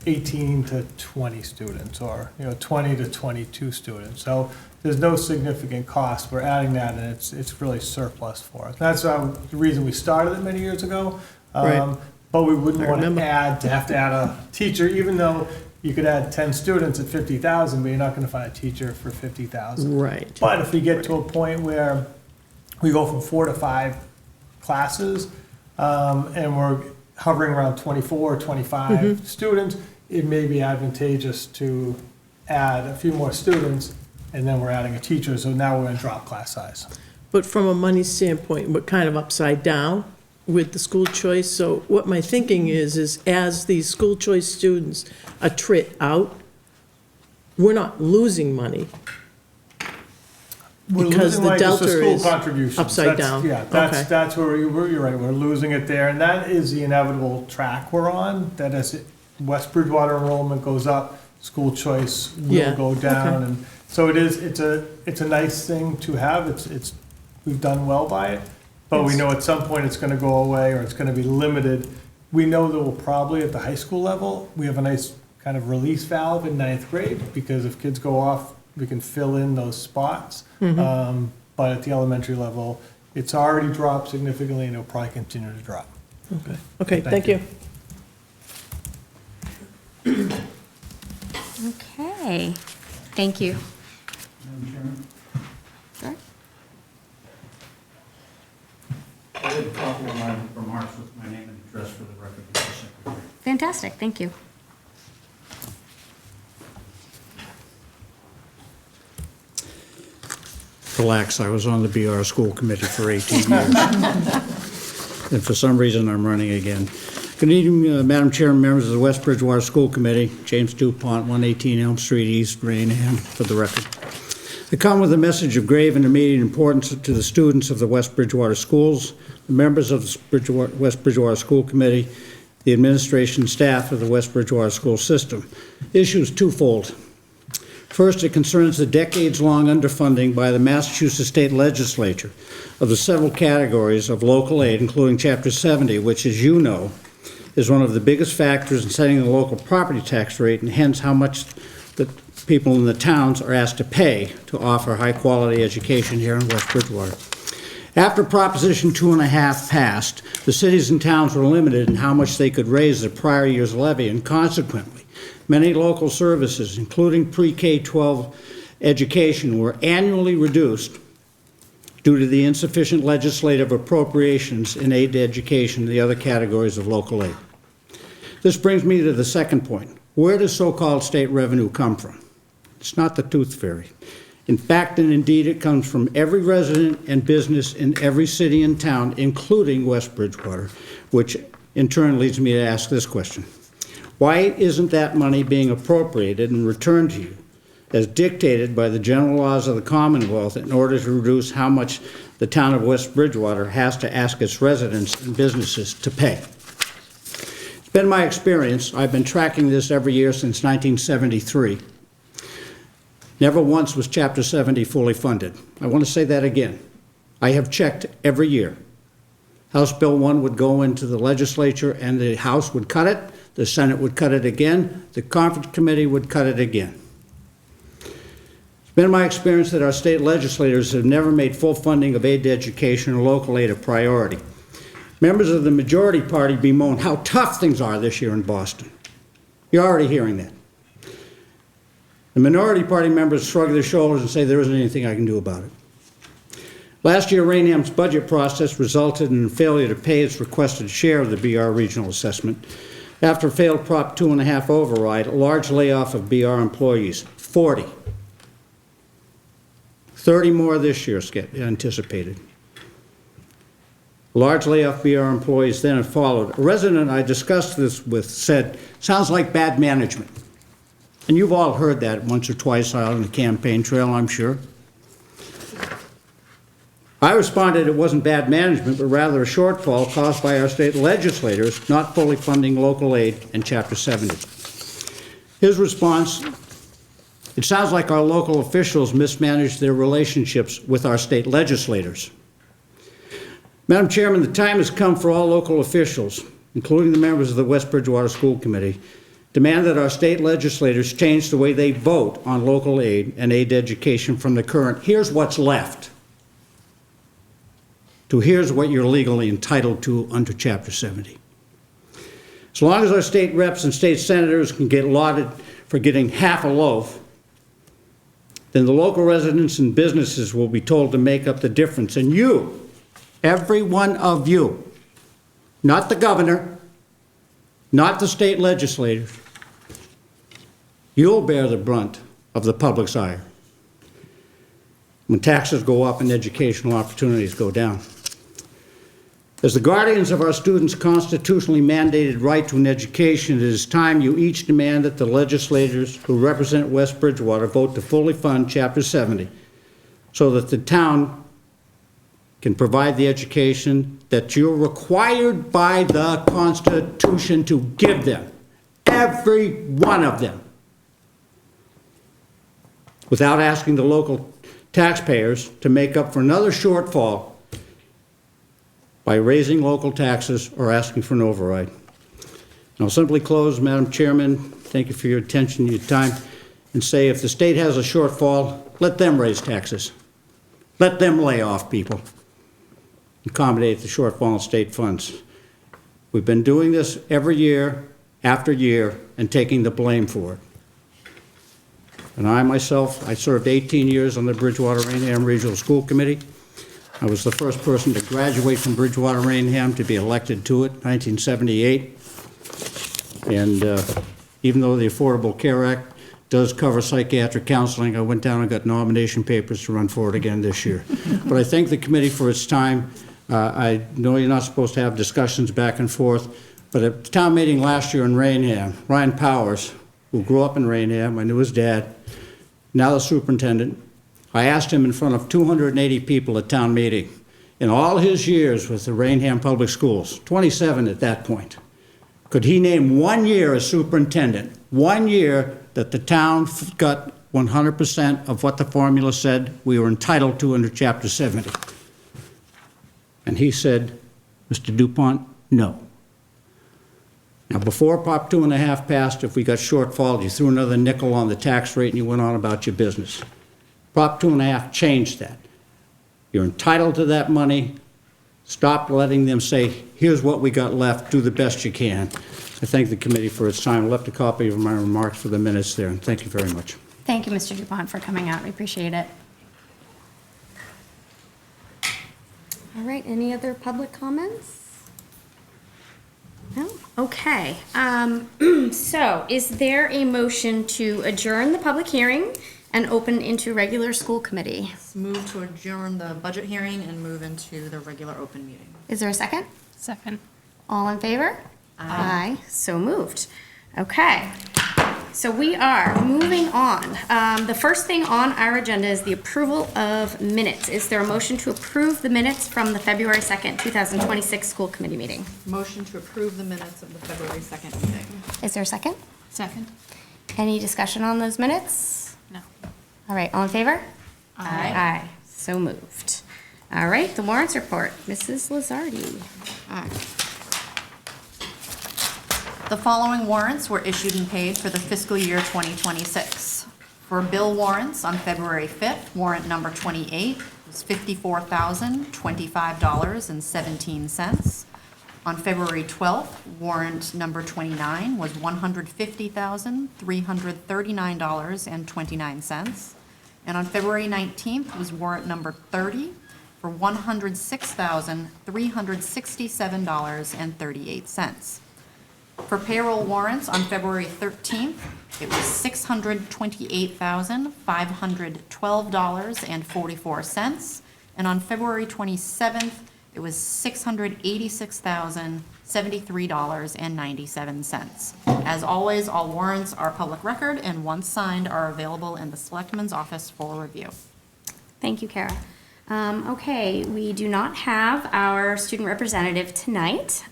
18 to 20 students, or, 20 to 22 students. So there's no significant cost. We're adding that, and it's really surplus for us. That's the reason we started it many years ago. Right. But we wouldn't want to have to add a teacher, even though you could add 10 students at 50,000, but you're not going to find a teacher for 50,000. Right. But if we get to a point where we go from 4 to 5 classes, and we're hovering around 24 or 25 students, it may be advantageous to add a few more students, and then we're adding a teacher, so now we're going to drop class size. But from a money standpoint, we're kind of upside down with the school choice. So what my thinking is as these school choice students attrit out, we're not losing money. We're Because losing the like just delta school is contributions. upside That's- down. Yeah, Okay. that's where you're right, we're losing it there, and that is the inevitable track we're on, that as West Bridgewater enrollment goes up, school choice Yeah, will go down, okay. and so it's a nice thing to have, we've done well by it, but we know at some point it's gonna go away, or it's gonna be limited. We know that we'll probably, at the high school level, we have a nice kind of release valve in 9th grade, because if kids go off, we can fill in those spots. But at the elementary level, it's already dropped significantly, and it'll probably continue to drop. Okay, thank you. Okay, thank you. Madam Chairman, Sure. I did a copy of my remarks with my name and address for the record of the secretary. Fantastic, thank you. Relax, I was on the BR school committee for 18 years. And for some reason, I'm running again. Good evening, Madam Chair, members of the West Bridgewater School Committee. James DuPont, 118 Elm Street East, Rainham, for the record. I come with a message of grave and immediate importance to the students of the West Bridgewater schools, the members of the West Bridgewater School Committee, the administration staff of the West Bridgewater school system. The issue is twofold. First, it concerns the decades-long underfunding by the Massachusetts State Legislature of the several categories of local aid, including Chapter 70, which, as you know, is one of the biggest factors in setting the local property tax rate, and hence how much the people in the towns are asked to pay to offer high-quality education here in West Bridgewater. After Proposition 2.5 passed, the cities and towns were limited in how much they could raise the prior year's levy, and consequently, many local services, including pre-K-12 education, were annually reduced due to the insufficient legislative appropriations in aid to education and the other categories of local aid. This brings me to the second point. Where does so-called state revenue come from? It's not the tooth fairy. In fact and indeed, it comes from every resident and business in every city and town, including West Bridgewater, which in turn leads me to ask this question. Why isn't that money being appropriated and returned to you as dictated by the general laws of the Commonwealth in order to reduce how much the town of West Bridgewater has to ask its residents and businesses to pay? It's been my experience, I've been tracking this every year since 1973. Never once was Chapter 70 fully funded. I want to say that again. I have checked every year. House Bill 1 would go into the legislature and the House would cut it, the Senate would cut it again, the Conference Committee would cut it again. It's been my experience that our state legislators have never made full funding of aid to education or local aid a priority. Members of the majority party bemoan how tough things are this year in Boston. You're already hearing that. The minority party members shrug their shoulders and say there isn't anything I can do about it. Last year, Rainham's budget process resulted in a failure to pay its requested share of the BR regional assessment. After a failed Prop 2.5 override, a large layoff of BR employees, 40. 30 more this year anticipated. A large layoff of BR employees then followed. A resident I discussed this with said, sounds like bad management. And you've all heard that once or twice out on the campaign trail, I'm sure. I responded it wasn't bad management, but rather a shortfall caused by our state legislators not fully funding local aid in Chapter 70. His response, it sounds like our local officials mismanaged their relationships with our state legislators. Madam Chairman, the time has come for all local officials, including the members of the West Bridgewater School Committee, demand that our state legislators change the way they vote on local aid and aid to education from the current, here's what's left, to here's what you're legally entitled to under Chapter 70. As long as our state reps and state senators can get lauded for getting half a loaf, then the local residents and businesses will be told to make up the difference. And you, every one of you, not the governor, not the state legislators, you'll bear the brunt of the public's ire when taxes go up and educational opportunities go down. As the guardians of our students' constitutionally mandated right to an education, it is time you each demand that the legislators who represent West Bridgewater vote to fully fund Chapter 70 so that the town can provide the education that you're required by the Constitution to give them, every one of them, without asking the local taxpayers to make up for another shortfall by raising local taxes or asking for an override. And I'll simply close, Madam Chairman, thank you for your attention, your time, and say if the state has a shortfall, let them raise taxes. Let them lay off people. Accommodate the shortfall in state funds. We've been doing this every year after year and taking the blame for it. And I myself, I served 18 years on the Bridgewater-Rainham Regional School Committee. I was the first person to graduate from Bridgewater-Rainham to be elected to it, 1978. And even though the Affordable Care Act does cover psychiatric counseling, I went down and got nomination papers to run for it again this year. But I thank the committee for its time. I know you're not supposed to have discussions back and forth, but at the town meeting last year in Rainham, Ryan Powers, who grew up in Rainham, I knew his dad, now the superintendent, I asked him in front of 280 people at town meeting, in all his years with the Rainham Public Schools, 27 at that point, could he name 1 year as superintendent, 1 year that the town got 100% of what the formula said we were entitled to under Chapter 70? And he said, Mr. DuPont, no. Now, before Prop 2.5 passed, if we got shortfall, you threw another nickel on the tax rate and you went on about your business. Prop 2.5 changed that. You're entitled to that money. Stop letting them say, here's what we got left, do the best you can. I thank the committee for its time. I left a copy of my remarks for the minutes there, and thank you very much. Thank you, Mr. Dupont, for coming out. We appreciate it. All right, any other public comments? No? Okay. So is there a motion to adjourn the public hearing and open into regular school committee? Move to adjourn the budget hearing and move into the regular open meeting. Is there a second? Second. All in favor? Aye. So moved. Okay. So we are moving on. The first thing on our agenda is the approval of minutes. Is there a motion to approve the minutes from the February 2nd, 2026 school committee meeting? Motion to approve the minutes of the February 2nd meeting. Is there a second? Second. Any discussion on those minutes? No. All right, all in favor? Aye. Aye. So moved. All right, the warrants report. Mrs. Lazardi. The following warrants were issued and paid for the fiscal year 2026. For bill warrants on February 5th, warrant number 28 was $54,025.17. On February 12th, warrant number 29 was $150,339.29. And on February 19th was warrant number 30 for $106,367.38. For payroll warrants on February 13th, it was $628,512.44. And on February 27th, it was $686,073.97. As always, all warrants are public record and once signed are available in the Selectman's office for review. Thank you, Kara. Okay, we do not have our student representative tonight,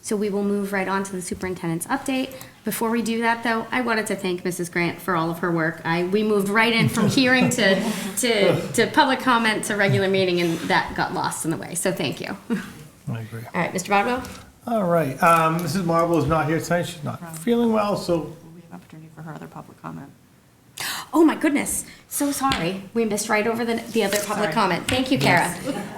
so we will move right on to the superintendent's update. Before we do that, though, I wanted to thank Mrs. Grant for all of her work. We moved right in from hearing to public comment to regular meeting, and that got lost in the way, so thank you. I agree. All right, Mr. Bodwell? All right, Mrs. Marble is not here tonight. She's not feeling well, so We have opportunity for her other public comment. Oh, my goodness. So sorry. We missed right over the other public Sorry. comment. Thank you, Kara.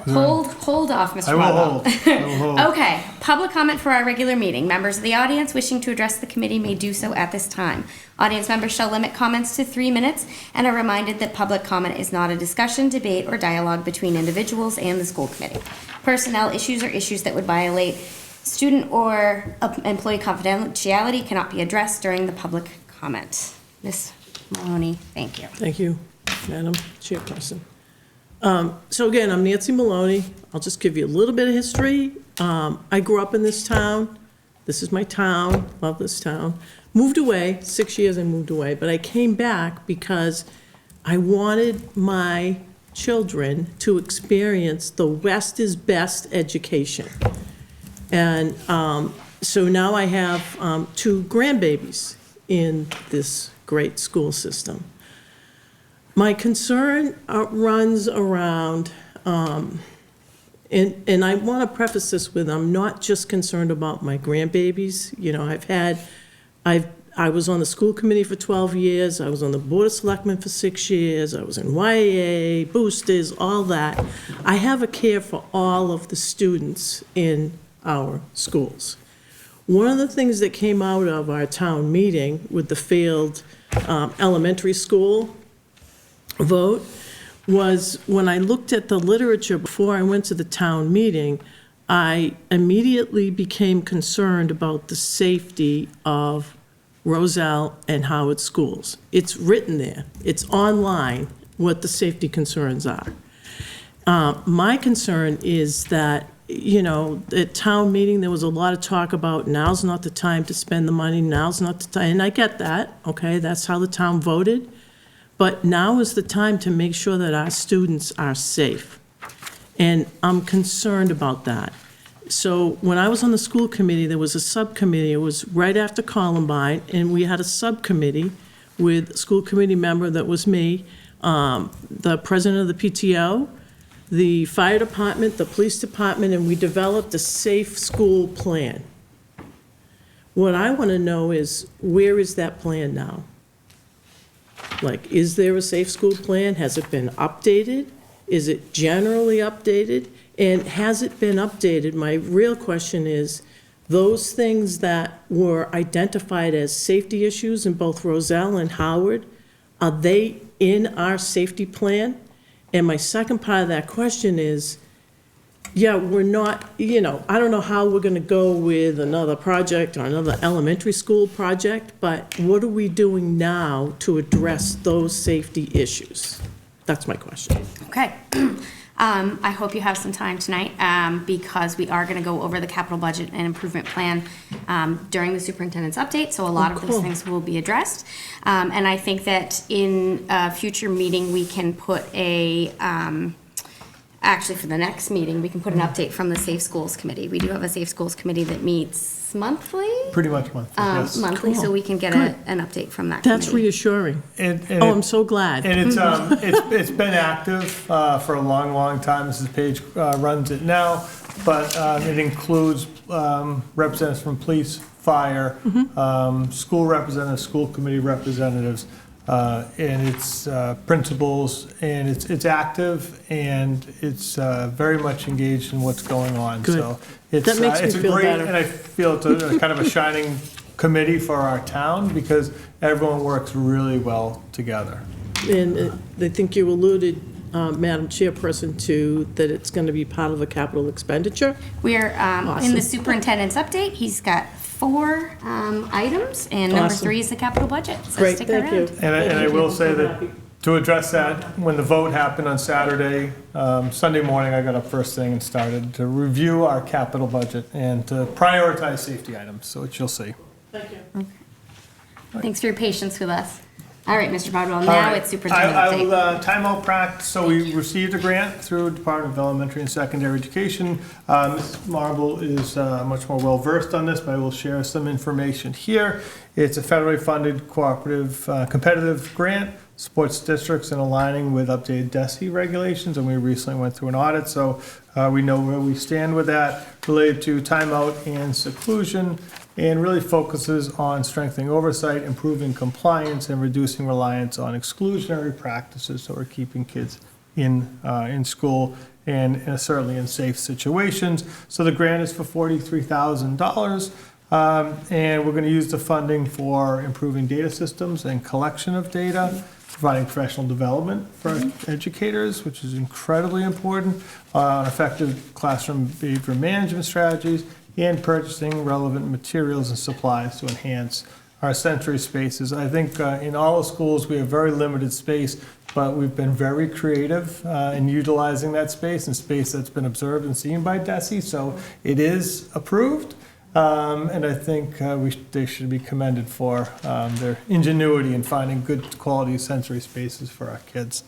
Hold off, Mr. I will Rodwell. hold. I will hold. Okay, public comment for our regular meeting. Members of the audience wishing to address the committee may do so at this time. Audience members shall limit comments to 3 minutes and are reminded that public comment is not a discussion, debate, or dialogue between individuals and the school committee. Personnel issues or issues that would violate student or employee confidentiality cannot be addressed during the public comment. Ms. Maloney, thank you. Thank you, Madam Chairperson. So again, I'm Nancy Maloney. I'll just give you a little bit of history. I grew up in this town. This is my town, love this town. Moved away, 6 years I moved away, but I came back because I wanted my children to experience the West is best education. And so now I have 2 grandbabies in this great school system. My concern runs around, and I want to preface this with, I'm not just concerned about my grandbabies. You know, I was on the school committee for 12 years, I was on the Board of Selectmen for 6 years, I was in YAA, boosters, all that. I have a care for all of the students in our schools. One of the things that came out of our town meeting with the failed elementary school vote was when I looked at the literature before I went to the town meeting, I immediately became concerned about the safety of Roselle and Howard schools. It's written there, it's online, what the safety concerns are. My concern is that, you know, at town meeting, there was a lot of talk about now's not the time to spend the money, now's not the time, and I get that, okay, that's how the town voted, but now is the time to make sure that our students are safe, and I'm concerned about that. So when I was on the school committee, there was a subcommittee, it was right after Columbine, and we had a subcommittee with a school committee member that was me, the president of the PTO, the fire department, the police department, and we developed a safe school plan. What I want to know is, where is that plan now? Like, is there a safe school plan? Has it been updated? Is it generally updated? And has it been updated? My real question is, those things that were identified as safety issues in both Roselle and Howard, are they in our safety plan? And my second part of that question is, yeah, we're not, I don't know how we're gonna go with another project or another elementary school project, but what are we doing now to address those safety issues? That's my question. Okay. I hope you have some time tonight, because we are gonna go over the capital budget and improvement plan during the superintendent's update, so a lot of those cool. things will be addressed. And I think that in a future meeting, we can put actually, for the next meeting, we can put an update from the Safe Schools Committee. We do have a Safe Schools Committee that meets monthly? Pretty much monthly, yes. Monthly, so Cool. we can get Good. an update from that committee. That's reassuring. And Oh, I'm so glad. And it's been active for a long, long time. Mrs. Page runs it now, but it includes representatives from police, fire, school representatives, school committee representatives, and it's principals, and it's active, and it's very much engaged in what's going on. Good. So it's, That makes me it's a feel great, better. and I feel it's a kind of a shining committee for our town, because everyone works really well together. And I think you alluded, Madam Chairperson, to that it's going to be part of a capital expenditure. We're, in Awesome. the superintendent's update, he's got 4 items, and number Awesome. 3 is the capital budget, so Great, stick thank you. around. And I will say that, to address that, when the vote happened on Saturday, Sunday morning, I got up first thing and started to review our capital budget and to prioritize safety items, so which you'll see. Thanks for your patience with us. All right, Mr. Bodwell, All now right. it's superintendent I will update. timeout practice. So we received a grant through Department of Elementary and Secondary Education. Mrs. Marble is much more well-versed on this, but I will share some information here. It's a federally funded cooperative competitive grant, supports districts in aligning with updated DESE regulations, and we recently went through an audit, so we know where we stand with that, related to timeout and seclusion, and really focuses on strengthening oversight, improving compliance, and reducing reliance on exclusionary practices, so we're keeping kids in school and certainly in safe situations. So the grant is for $43,000, and we're going to use the funding for improving data systems and collection of data, providing professional development for educators, which is incredibly important, effective classroom behavior management strategies, and purchasing relevant materials and supplies to enhance our sensory spaces. I think in all the schools, we have very limited space, but we've been very creative in utilizing that space, and space that's been observed and seen by DESE, so it is approved. And I think they should be commended for their ingenuity in finding good quality sensory spaces for our kids.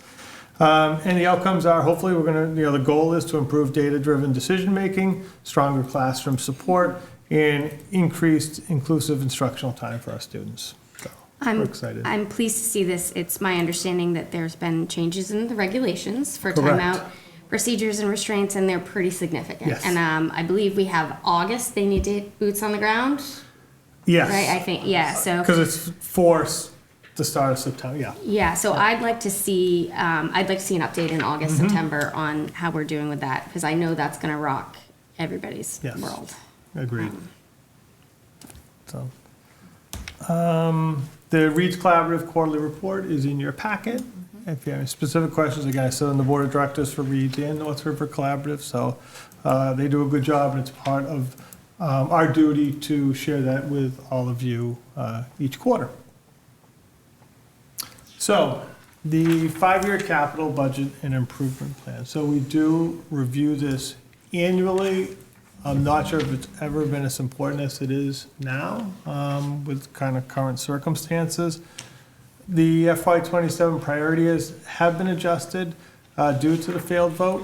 And the outcomes are, hopefully, we're going to, the goal is to improve data-driven decision-making, stronger classroom support, and increased inclusive instructional time for our students. So we're excited. I'm pleased to see this. It's my understanding that there's been changes in the regulations for Correct. timeout procedures and restraints, and they're pretty significant. Yes. And I believe we have August, they need to boots on the ground, Yes. right? I think, yeah, so. Because it's forced the start of September, yeah. Yeah, so I'd like to see an update in August, Mm-hmm. September on how we're doing with that, because I know that's gonna rock everybody's Yes. world. Agreed. So, the Reach Collaborative Quarterly Report is in your packet. If you have any specific questions, again, I sit on the Board of Directors for Reach and North River Collaborative, so they do a good job, and it's part of our duty to share that with all of you each quarter. So, the 5-year capital budget and improvement plan. So we do review this annually. I'm not sure if it's ever been as important as it is now with kind of current circumstances. The FY27 priorities have been adjusted due to the failed vote,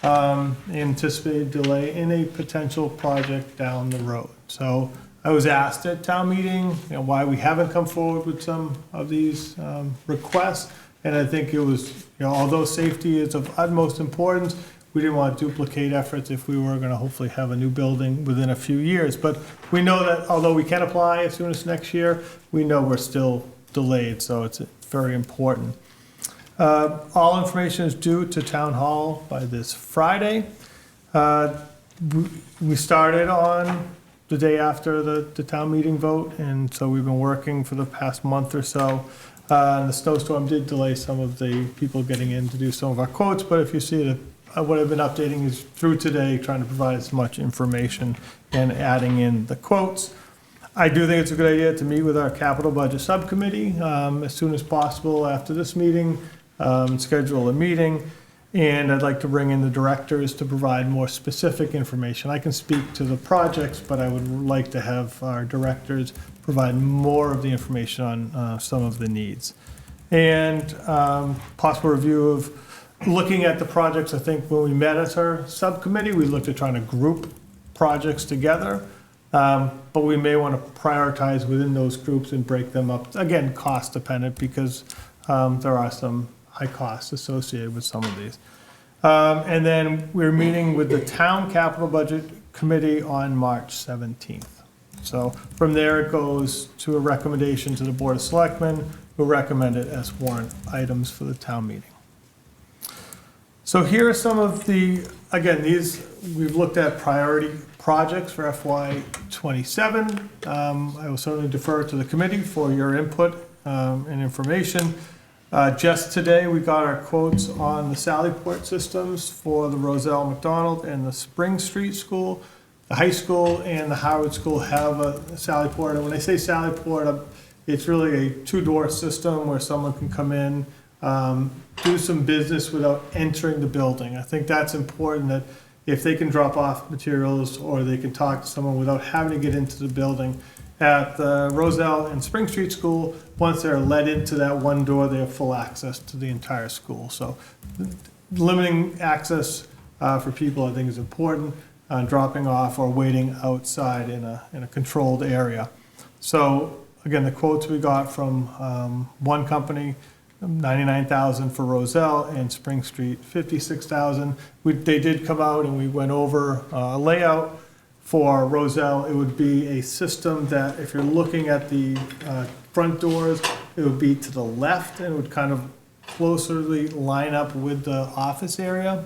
anticipated delay in a potential project down the road. So I was asked at town meeting, why we haven't come forward with some of these requests, and I think it was, although safety is of utmost importance, we didn't want to duplicate efforts if we were going to hopefully have a new building within a few years. But we know that although we can apply as soon as next year, we know we're still delayed, so it's very important. All information is due to Town Hall by this Friday. We started on the day after the town meeting vote, and so we've been working for the past month or so. And the snowstorm did delay some of the people getting in to do some of our quotes, but if you see it, what I've been updating is through today, trying to provide as much information and adding in the quotes. I do think it's a good idea to meet with our capital budget subcommittee as soon as possible after this meeting, schedule a meeting. And I'd like to bring in the directors to provide more specific information. I can speak to the projects, but I would like to have our directors provide more of the information on some of the needs. And possible review of looking at the projects. I think when we met as our subcommittee, we looked at trying to group projects together. But we may want to prioritize within those groups and break them up. Again, cost dependent, because there are some high costs associated with some of these. And then we're meeting with the Town Capital Budget Committee on March 17th. So from there, it goes to a recommendation to the Board of Selectmen, who recommend it as warrant items for the town meeting. So here are some of the, again, these, we've looked at priority projects for FY27. I will certainly defer to the committee for your input and information. Just today, we got our quotes on the Sallyport systems for the Roselle McDonald and the Spring Street School. The high school and the Howard School have a Sallyport, and when I say Sallyport, it's really a two-door system where someone can come in, do some business without entering the building. I think that's important, that if they can drop off materials or they can talk to someone without having to get into the building. At the Roselle and Spring Street School, once they're let into that one door, they have full access to the entire school. So limiting access for people, I think, is important, dropping off or waiting outside in a controlled area. So again, the quotes we got from one company, $99,000 for Roselle, and Spring Street, $56,000. They did come out and we went over a layout. For Roselle, it would be a system that if you're looking at the front doors, it would be to the left and it would kind of closely line up with the office area.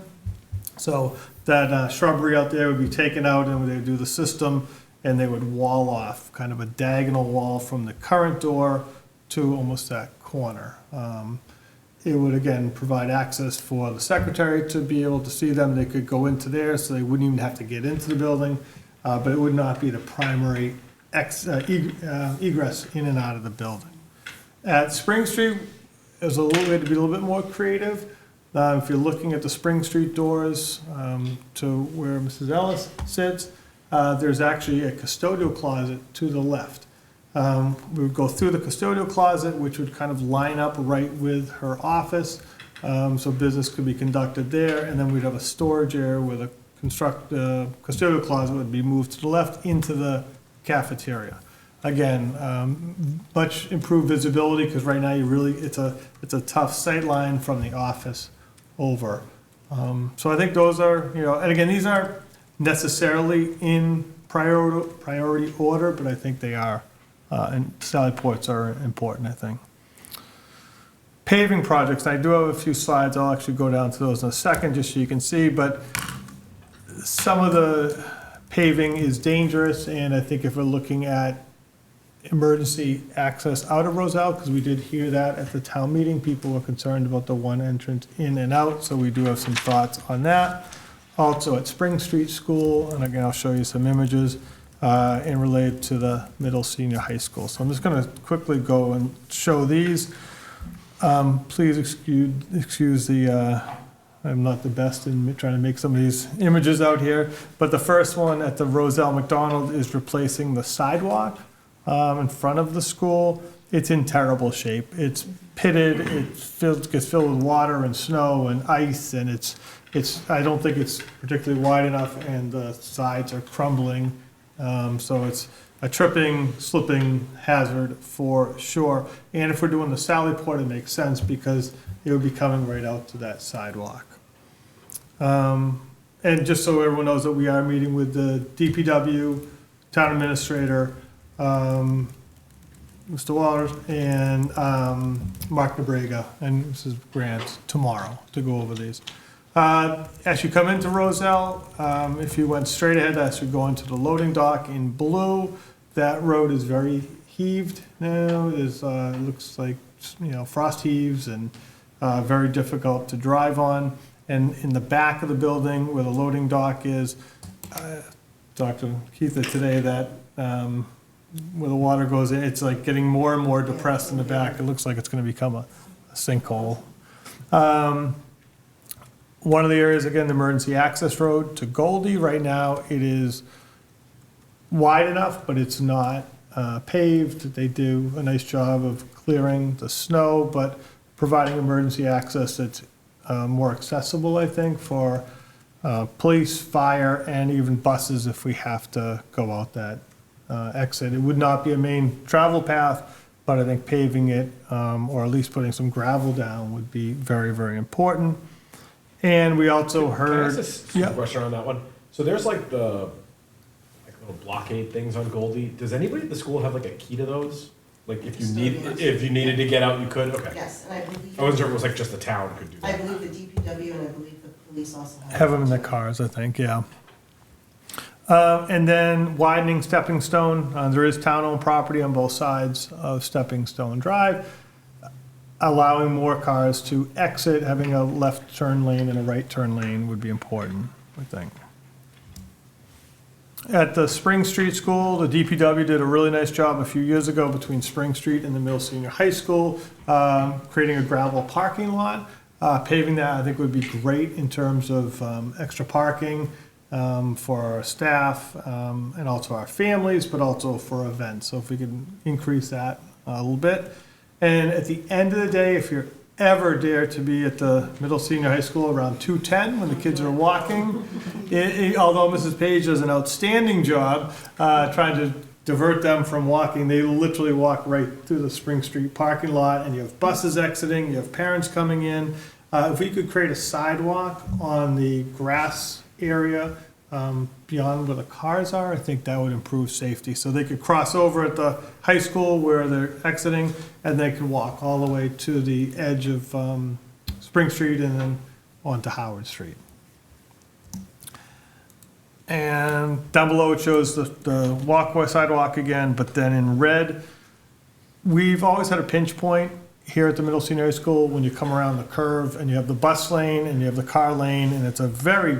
So that shrubbery out there would be taken out and they would do the system, and they would wall off, kind of a diagonal wall from the current door to almost that corner. It would, again, provide access for the secretary to be able to see them. They could go into there, so they wouldn't even have to get into the building, but it would not be the primary egress in and out of the building. At Spring Street, there's a little way to be a little bit more creative. If you're looking at the Spring Street doors to where Mrs. Ellis sits, there's actually a custodial closet to the left. We would go through the custodial closet, which would kind of line up right with her office, so business could be conducted there, and then we'd have a storage area where the custodial closet would be moved to the left into the cafeteria. Again, much improved visibility, because right now it's a tough sight line from the office over. So I think those are, and again, these aren't necessarily in priority order, but I think they are. And Sallyports are important, I think. Paving projects, I do have a few slides. I'll actually go down to those in a second just so you can see, but some of the paving is dangerous, and I think if we're looking at emergency access out of Roselle, because we did hear that at the town meeting, people were concerned about the one entrance in and out, so we do have some thoughts on that. Also at Spring Street School, and again, I'll show you some images, and related to the middle senior high school. So I'm just going to quickly go and show these. Please excuse the, I'm not the best in trying to make some of these images out here, but the first one at the Roselle McDonald is replacing the sidewalk in front of the school. It's in terrible shape. It's pitted, it gets filled with water and snow and ice, and I don't think it's particularly wide enough, and the sides are crumbling. So it's a tripping, slipping hazard for sure. And if we're doing the Sallyport, it makes sense because it would be coming right out to that sidewalk. And just so everyone knows that we are meeting with the DPW, town administrator, Mr. Waters, and Mark Nebrega and Mrs. Grant tomorrow to go over these. As you come into Roselle, if you went straight ahead, as you go into the loading dock in blue, that road is very heaved now. There's, looks like, frost heaves and very difficult to drive on. And in the back of the building where the loading dock is, Dr. Keitha today, that where the water goes in, it's like getting more and more depressed in the back. It looks like it's going to become a sinkhole. One of the areas, again, the emergency access road to Goldie, right now it is wide enough, but it's not paved. They do a nice job of clearing the snow, but providing emergency access that's more accessible, I think, for police, fire, and even buses if we have to go out that exit. It would not be a main travel path, but I think paving it, or at least putting some gravel down, would be very, very important. And we also heard. Can I ask a question on that one? So there's like the little blockade things on Goldie. Does anybody at the school have like a key to those? Like if you needed to get out, you could? Okay. Yes, and I believe. I wasn't sure if it was like just the town could do that. I believe the DPW and I believe the police also have. Have them in their cars, I think, yeah. And then widening Stepping Stone. There is town-owned property on both sides of Stepping Stone Drive. Allowing more cars to exit, having a left turn lane and a right turn lane would be important, I think. At the Spring Street School, the DPW did a really nice job a few years ago between Spring Street and the Middle Senior High School, creating a gravel parking lot. Paving that, I think, would be great in terms of extra parking for our staff and also our families, but also for events. So if we can increase that a little bit. And at the end of the day, if you're ever dare to be at the Middle Senior High School around 2:10 when the kids are walking, although Mrs. Page does an outstanding job trying to divert them from walking, they literally walk right through the Spring Street parking lot, and you have buses exiting, you have parents coming in. If we could create a sidewalk on the grass area beyond where the cars are, I think that would improve safety. So they could cross over at the high school where they're exiting, and they could walk all the way to the edge of Spring Street and then onto Howard Street. And down below it shows the walkway sidewalk again, but then in red, we've always had a pinch point here at the Middle Senior High School when you come around the curve and you have the bus lane and you have the car lane, and it's a very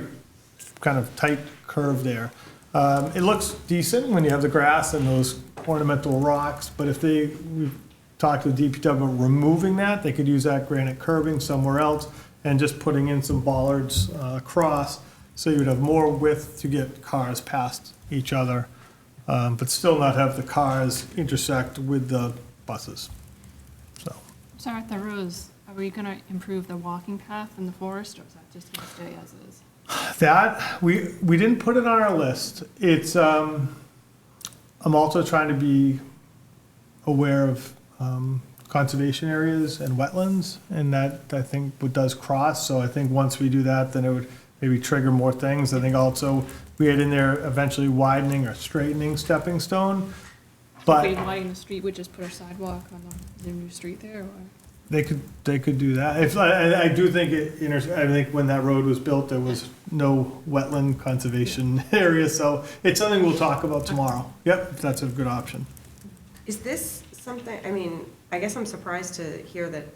kind of tight curve there. It looks decent when you have the grass and those ornamental rocks, but if we've talked to the DPW removing that, they could use that granite curbing somewhere else and just putting in some bollards across, so you would have more width to get cars past each other, but still not have the cars intersect with the buses. So at the Rose, are we gonna improve the walking path in the forest, or is that just gonna stay as is? That, we didn't put it on our list. It's, I'm also trying to be aware of conservation areas and wetlands, and that, I think, does cross. So I think once we do that, then it would maybe trigger more things. I think also we had in there eventually widening or straightening Stepping Stone. But If we widen the street, we just put a sidewalk on the new street there, or? they could do that. If I do think I think when that road was built, there was no wetland conservation area, so it's something we'll talk about tomorrow. Yep, if that's a good option. Is this something, I mean, I guess I'm surprised to hear that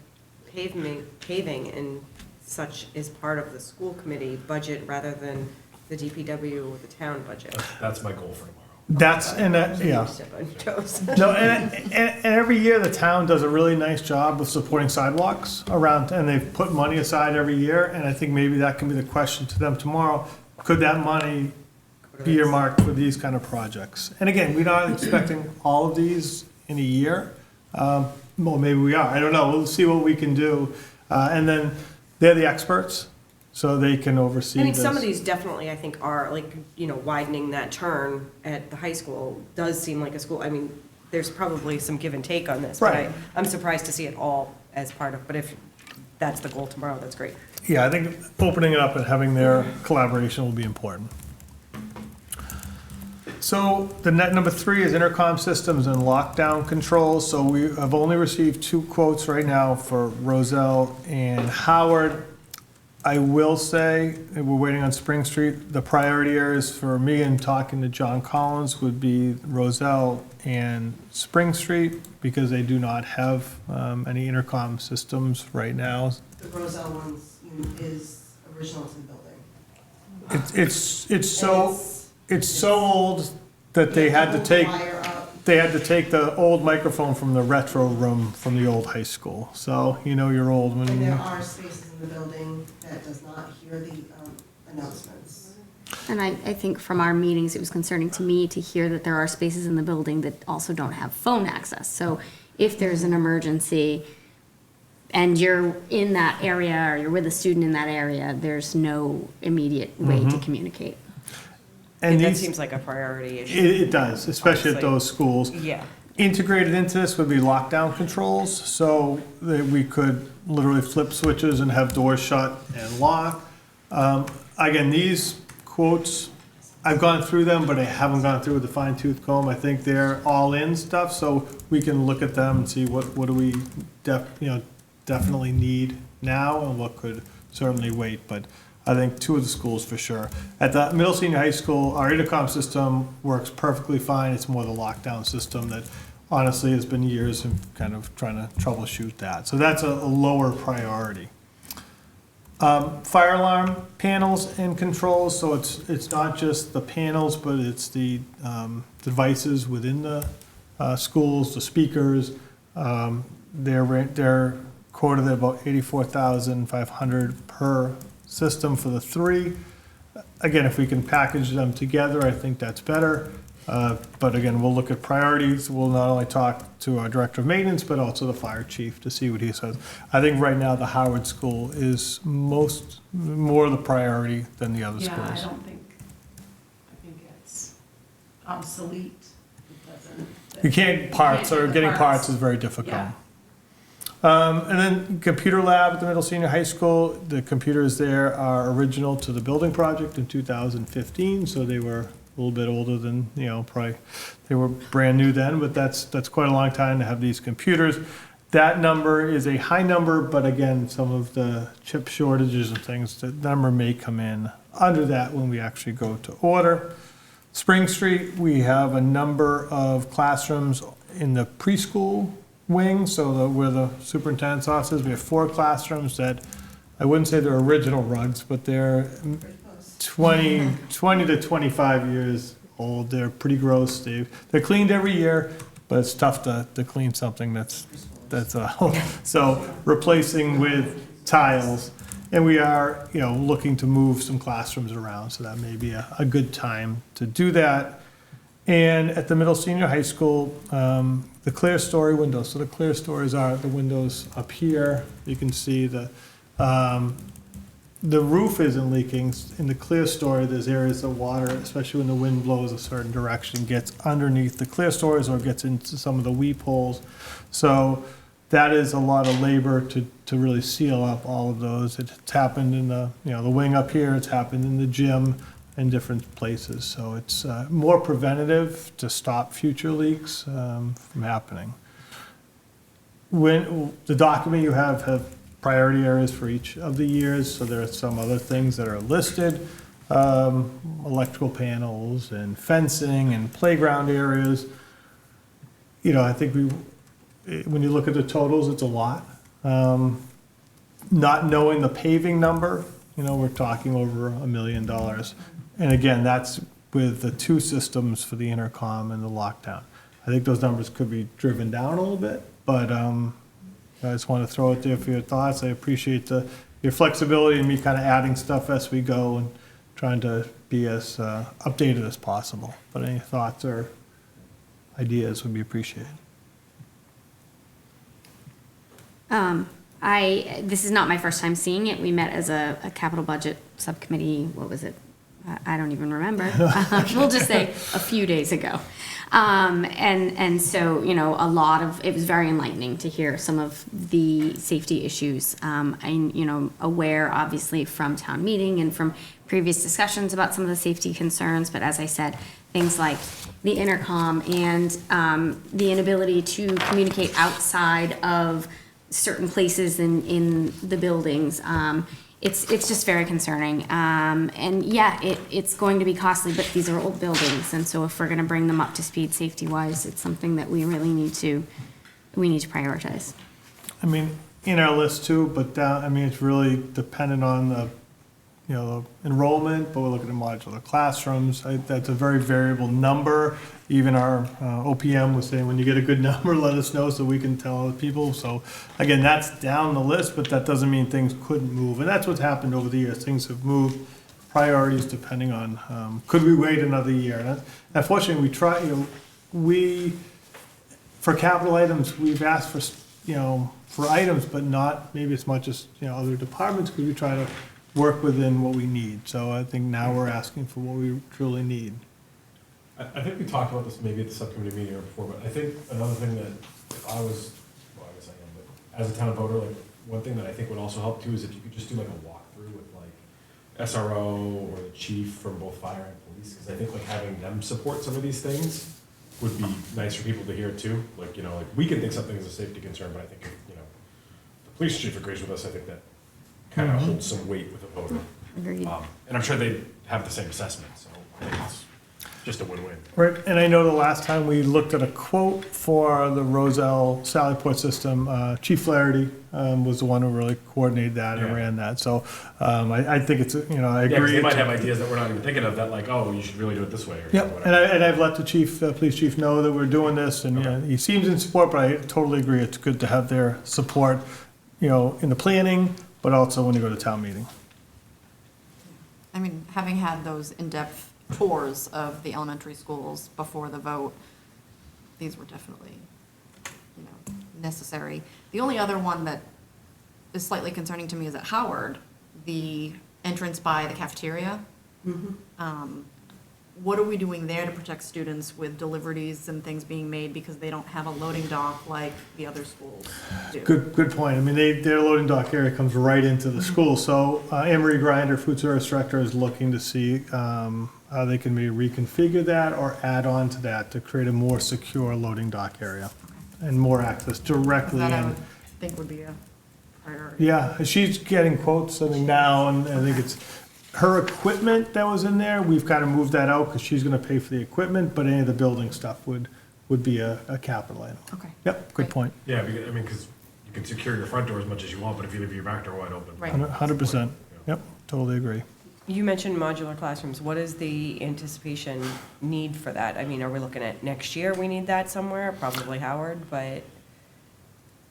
paving and such is part of the school committee budget rather than the DPW or the town budget. That's my goal for tomorrow. That's, and that, yeah. Step on your toes. No, and every year the town does a really nice job of supporting sidewalks around, and they've put money aside every year, and I think maybe that can be the question to them tomorrow. Could that money be earmarked for these kind of projects? And again, we're not expecting all of these in a year. Well, maybe we are, I don't know, we'll see what we can do. And then they're the experts, so they can oversee I mean, this. some of these definitely, I think, are like, widening that turn at the high school does seem like a school. I mean, there's probably some give and take on this, but Right. I'm surprised to see it all as part of, but if that's the goal tomorrow, that's great. Yeah, I think opening it up and having their collaboration will be important. So the net number 3 is intercom systems and lockdown controls. So we have only received 2 quotes right now for Roselle and Howard. I will say, and we're waiting on Spring Street, the priority areas for me and talking to John Collins would be Roselle and Spring Street, because they do not have any intercom systems right now. The Roselle ones is original to the building. It's so old that they had to take, Wire up. they had to take the old microphone from the retro room from the old high school. So, you know you're old when And there you, are spaces in the building that does not hear the announcements. And I think from our meetings, it was concerning to me to hear that there are spaces in the building that also don't have phone access. So if there's an emergency and you're in that area or you're with a student in that area, there's no immediate way to communicate. and That these, seems like a priority issue. it does, especially at Honestly. those schools. Yeah. Integrated into this would be lockdown controls, so that we could literally flip switches and have doors shut and lock. Again, these quotes, I've gone through them, but I haven't gone through with a fine tooth comb. I think they're all in stuff, so we can look at them and see what do we definitely need now and what could certainly wait, but I think 2 of the schools for sure. At the middle senior high school, our intercom system works perfectly fine. It's more the lockdown system that honestly has been years of kind of trying to troubleshoot that. So that's a lower priority. Fire alarm panels and controls, so it's not just the panels, but it's the devices within the schools, the speakers. They're quoted at about $84,500 per system for the 3. Again, if we can package them together, I think that's better. But again, we'll look at priorities. We'll not only talk to our director of maintenance, but also the fire chief to see what he says. I think right now the Howard School is more the priority than the other Yeah, I schools. don't think, I think it's obsolete. It doesn't. You can't parts, You or can't get the getting parts is very difficult. Yeah. And then computer lab at the middle senior high school, the computers there are original to the building project in 2015, so they were a little bit older than, probably, they were brand new then, but that's quite a long time to have these computers. That number is a high number, but again, some of the chip shortages and things, the number may come in under that when we actually go to order. Spring Street, we have a number of classrooms in the preschool wing, so where the superintendent's office is, we have 4 classrooms that, I wouldn't say they're original rugs, but they're 20 to 25 years old. They're pretty gross. They're cleaned every year, but it's tough to clean something that's so replacing with tiles. And we are, looking to move some classrooms around, so that may be a good time to do that. And at the middle senior high school, the clear story windows. So the clear stories are the windows up here. You can see the roof isn't leaking. In the clear story, there's areas of water, especially when the wind blows a certain direction, gets underneath the clear stories or gets into some of the weep holes. So that is a lot of labor to really seal up all of those. It's happened in the wing up here. It's happened in the gym in different places. So it's more preventative to stop future leaks from happening. When the document you have priority areas for each of the years, so there are some other things that are listed, electrical panels and fencing and playground areas. I think when you look at the totals, it's a lot. Not knowing the paving number, we're talking over $1 million. And again, that's with the 2 systems for the intercom and the lockdown. I think those numbers could be driven down a little bit, but I just want to throw it there for your thoughts. I appreciate your flexibility and me kind of adding stuff as we go and trying to be as updated as possible. But any thoughts or ideas would be appreciated. This is not my first time seeing it. We met as a capital budget subcommittee, what was it, I don't even remember. We'll just say a few days ago. And so, you know, it was very enlightening to hear some of the safety issues. I'm, you know, aware obviously from town meeting and from previous discussions about some of the safety concerns, but as I said, things like the intercom and the inability to communicate outside of certain places in the buildings. It's just very concerning. And yeah, it's going to be costly, but these are old buildings. And so if we're gonna bring them up to speed safety-wise, it's something that we really need to prioritize. I mean, in our list too, but I mean, it's really dependent on the, you know, enrollment, but we're looking at modular classrooms. That's a very variable number. Even our OPM was saying, when you get a good number, let us know so we can tell other people. So again, that's down the list, but that doesn't mean things couldn't move. And that's what's happened over the years. Things have moved, priorities depending on, could we wait another year? And unfortunately, we try, you know, for capital items, we've asked for, you know, for items, but not maybe as much as, you know, other departments, because we try to work within what we need. So I think now we're asking for what we truly need. I think we talked about this maybe at the subcommittee meeting or before, but I think another thing that if I was, well, I guess I am, but as a town voter, like, one thing that I think would also help too is if you could just do like a walkthrough with like SRO or the chief from both fire and police, because I think like having them support some of these things would be nice for people to hear too. Like, you know, like we can think something is a safety concern, but I think if, you know, the police chief agrees with us, I think that kind of holds some weight with a voter. Agreed. And I'm sure they have the same assessment, so I think it's just a win-win. Right, and I know the last time we looked at a quote for the Roselle Sallyport system, Chief Flaherty was the one who really coordinated that and Yeah. ran that. So I think it's, you know, I Yeah, 'cause agree. they might have ideas that we're not even thinking of that, like, oh, you should really do it this way, or Yep, whatever. and I've let the chief, police chief know that we're doing this, and Okay. he seems in support, but I totally agree, it's good to have their support, you know, in the planning, but also when you go to town meeting. I mean, having had those in-depth tours of the elementary schools before the vote, these were definitely, you know, necessary. The only other one that is slightly concerning to me is at Howard, the entrance by the cafeteria. What are we doing there to protect students with deliveries and things being made because they don't have a loading dock like the other schools do? Good point. I mean, their loading dock area comes right into the school. So Anne-Marie Grinder, food service director, is looking to see how they can maybe reconfigure that or add on to that to create a more secure loading dock area and more access directly That I in. would think would be a priority. Yeah, she's getting quotes, I think now, and I think it's her equipment that was in there, we've kind of moved that out because she's gonna pay for the equipment, but any of the building stuff would be a capital item. Okay. Yep, good Great. point. Yeah, because, I mean, because you can secure your front door as much as you want, but if you leave your back door wide open. Right. 100%. Yep, totally agree. You mentioned modular classrooms. What is the anticipation need for that? I mean, are we looking at next year we need that somewhere? Probably Howard, but is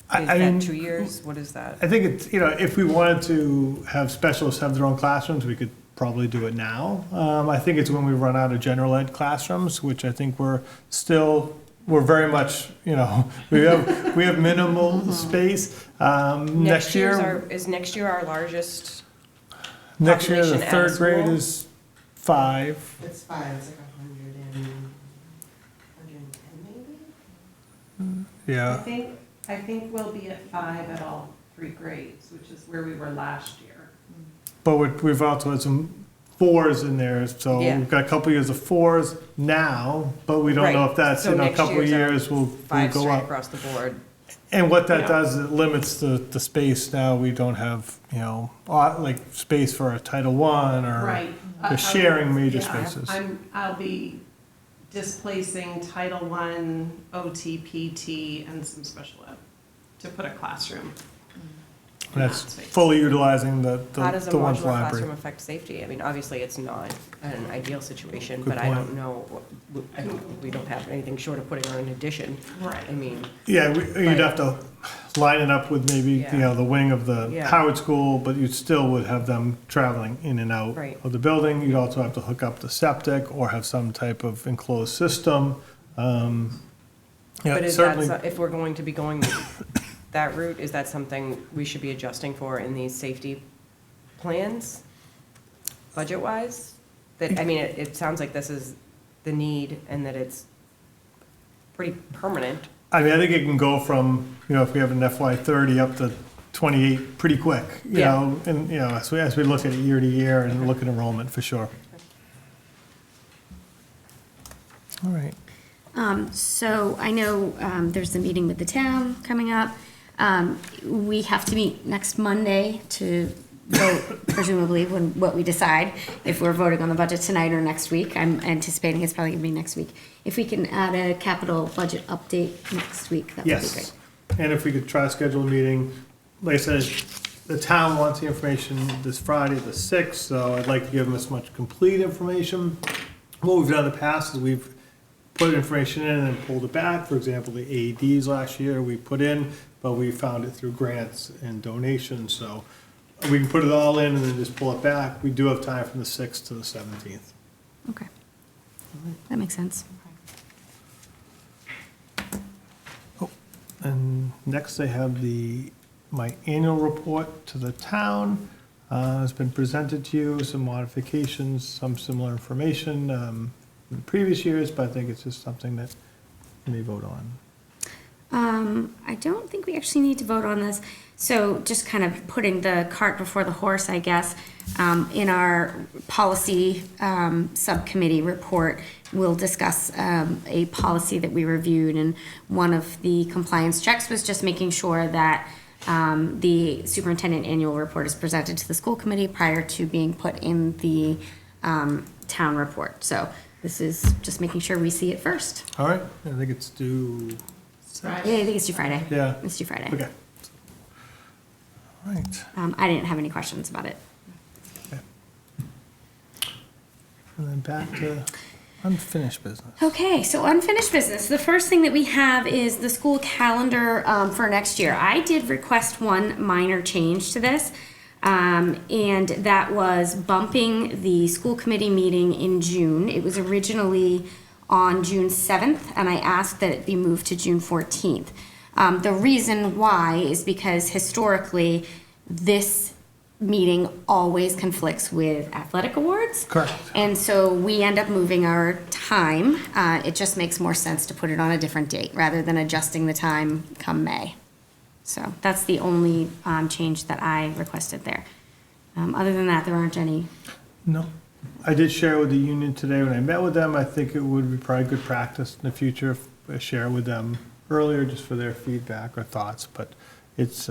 I mean, that 2 years? What is that? I think it's, you know, if we wanted to have specialists have their own classrooms, we could probably do it now. I think it's when we run out of general ed classrooms, which I think we're very much, you know, we have minimal space. Next year, Is next year our largest next year, the population at a third grade school? is 5. It's fine, it's like 110 maybe? Yeah, I think we'll be at 5 at all 3 grades, which is where we were last year. but we've also had some 4s in there, so Yeah. we've got a couple years of 4s now, but we don't know Right. if that's, So you know, a next couple of year's our years will 5 go straight up. across the board. And what that Yeah. does, is it limits the space now, we don't have, you know, like space for a Title I or Right. the sharing major Yeah, spaces. I'll be displacing Title I, OT, PT, and some special ed to put a classroom. in That's that space. fully utilizing the How does a one modular classroom library. affect safety? I mean, obviously, it's not an ideal situation, Good but I point. don't know, we don't have anything short of putting on an addition. Right. I mean, Yeah, you'd have to line it up with maybe, Yeah. you know, the wing of the Yeah. Howard School, but you still would have them traveling in and out Right. of the building. You'd also have to hook up the septic or have some type of enclosed system. Yeah, but is certainly. that, if we're going to be going that route, is that something we should be adjusting for in these safety plans, budget-wise? That, I mean, it sounds like this is the need and that it's pretty permanent. I mean, I think it can go from, if we have an FY30 up to 28 pretty quick, Yeah. and, as we look at it year to year and look at enrollment, for sure. All right. So I know there's the meeting with the town coming up. We have to meet next Monday to vote, presumably, what we decide, if we're voting on the budget tonight or next week. I'm anticipating it's probably gonna be next week. If we can add a capital budget update next week, that would be great. Yes. And if we could try to schedule a meeting, like I said, the town wants the information this Friday, the 6th, so I'd like to give them as much complete information. What we've done in the past is we've put information in and then pulled it back. For example, the AEDs last year, we put in, but we found it through grants and donations, so we can put it all in and then just pull it back. We do have time from the 6th to the 17th. Okay. That makes sense. And next I have my annual report to the town. It's been presented to you, some modifications, some similar information in previous years, but I think it's just something that you may vote on. I don't think we actually need to vote on this. So just kind of putting the cart before the horse, I guess. In our policy subcommittee report, we'll discuss a policy that we reviewed, and one of the compliance checks was just making sure that the superintendent annual report is presented to the school committee prior to being put in the town report. So this is just making sure we see it first. All right, I think it's due. Yeah, I think it's due Friday. Yeah. It's due Friday. Okay. All right. I didn't have any questions about it. Okay. And then back to unfinished business. Okay, so unfinished business. The first thing that we have is the school calendar for next year. I did request one minor change to this, and that was bumping the school committee meeting in June. It was originally on June 7th, and I asked that it be moved to June 14th. The reason why is because historically, this meeting always conflicts with athletic awards. Correct. And so we end up moving our time. It just makes more sense to put it on a different date rather than adjusting the time come May. So that's the only change that I requested there. Other than that, there aren't any. No. I did share with the union today when I met with them. I think it would be probably good practice in the future if I share with them earlier just for their feedback or thoughts. But it's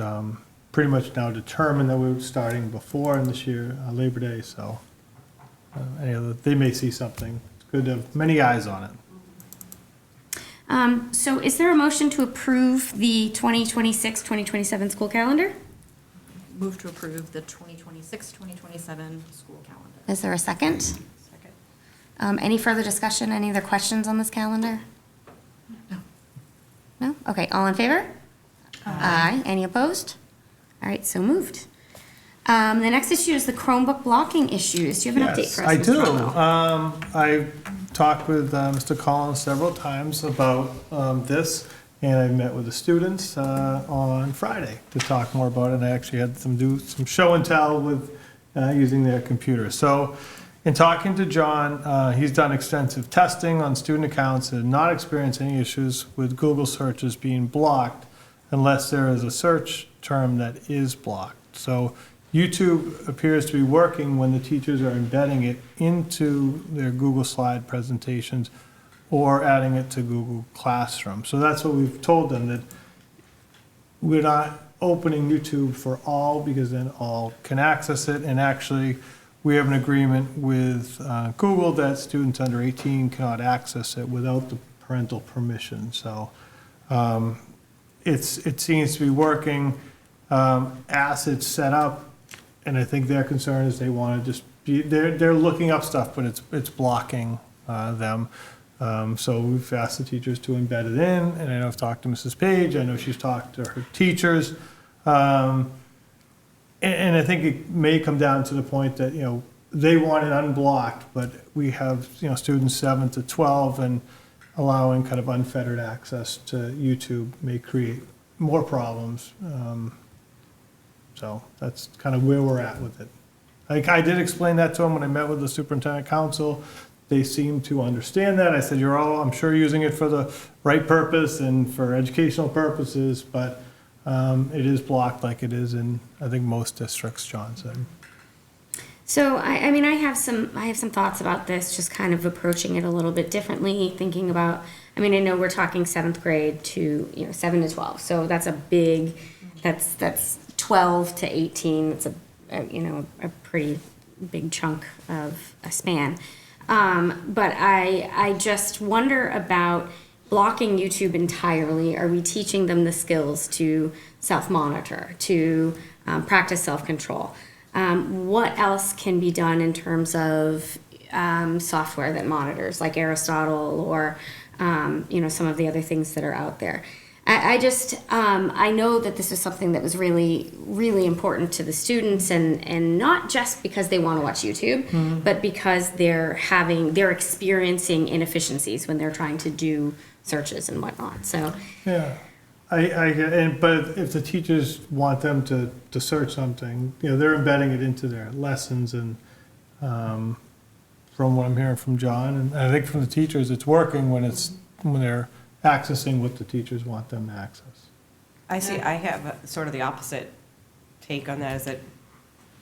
pretty much now determined that we were starting before in this year, Labor Day. So they may see something. It's good to have many eyes on it. So is there a motion to approve the 2026-2027 school calendar? Move to approve the 2026-2027 school calendar. Is there a second? Second. Any further discussion, any other questions on this calendar? No. No? Okay, all in favor? Aye. Any opposed? All right, so moved. The next issue is the Chromebook blocking issues. Do you have an update for us? I Mr. do. Cromwell? I talked with Mr. Collins several times about this, and I met with the students on Friday to talk more about it. And I actually had them do some show and tell with using their computers. So in talking to John, he's done extensive testing on student accounts and not experienced any issues with Google searches being blocked unless there is a search term that is blocked. So YouTube appears to be working when the teachers are embedding it into their Google Slide presentations or adding it to Google Classroom. So that's what we've told them, that we're not opening YouTube for all because then all can access it. And actually, we have an agreement with Google that students under 18 cannot access it without the parental permission. So it seems to be working as it's set up. And I think their concern is they want to just be, they're looking up stuff, but it's blocking them. So we've asked the teachers to embed it in, and I know I've talked to Mrs. Page, I know she's talked to her teachers. And I think it may come down to the point that, they want it unblocked, but we have, students 7 to 12, and allowing kind of unfettered access to YouTube may create more problems. So that's kind of where we're at with it. Like, I did explain that to them when I met with the superintendent council. They seem to understand that. I said, you're all, I'm sure, using it for the right purpose and for educational purposes, but it is blocked like it is in, I think, most districts, John said. So I mean, I have some thoughts about this, just kind of approaching it a little bit differently, thinking about, I mean, I know we're talking 7th grade to, 7 to 12. So that's a big, that's 12 to 18. It's a pretty big chunk of a span. But I just wonder about blocking YouTube entirely. Are we teaching them the skills to self-monitor, to practice self-control? What else can be done in terms of software that monitors, like Aristotle or some of the other things that are out there? I know that this is something that was really, really important to the students, and not just because they want to watch YouTube, but because they're experiencing inefficiencies when they're trying to do searches and whatnot. So Yeah. But if the teachers want them to search something, they're embedding it into their lessons, and from what I'm hearing from John, and I think from the teachers, it's working when they're accessing what the teachers want them to access. I have sort of the opposite take on that, is that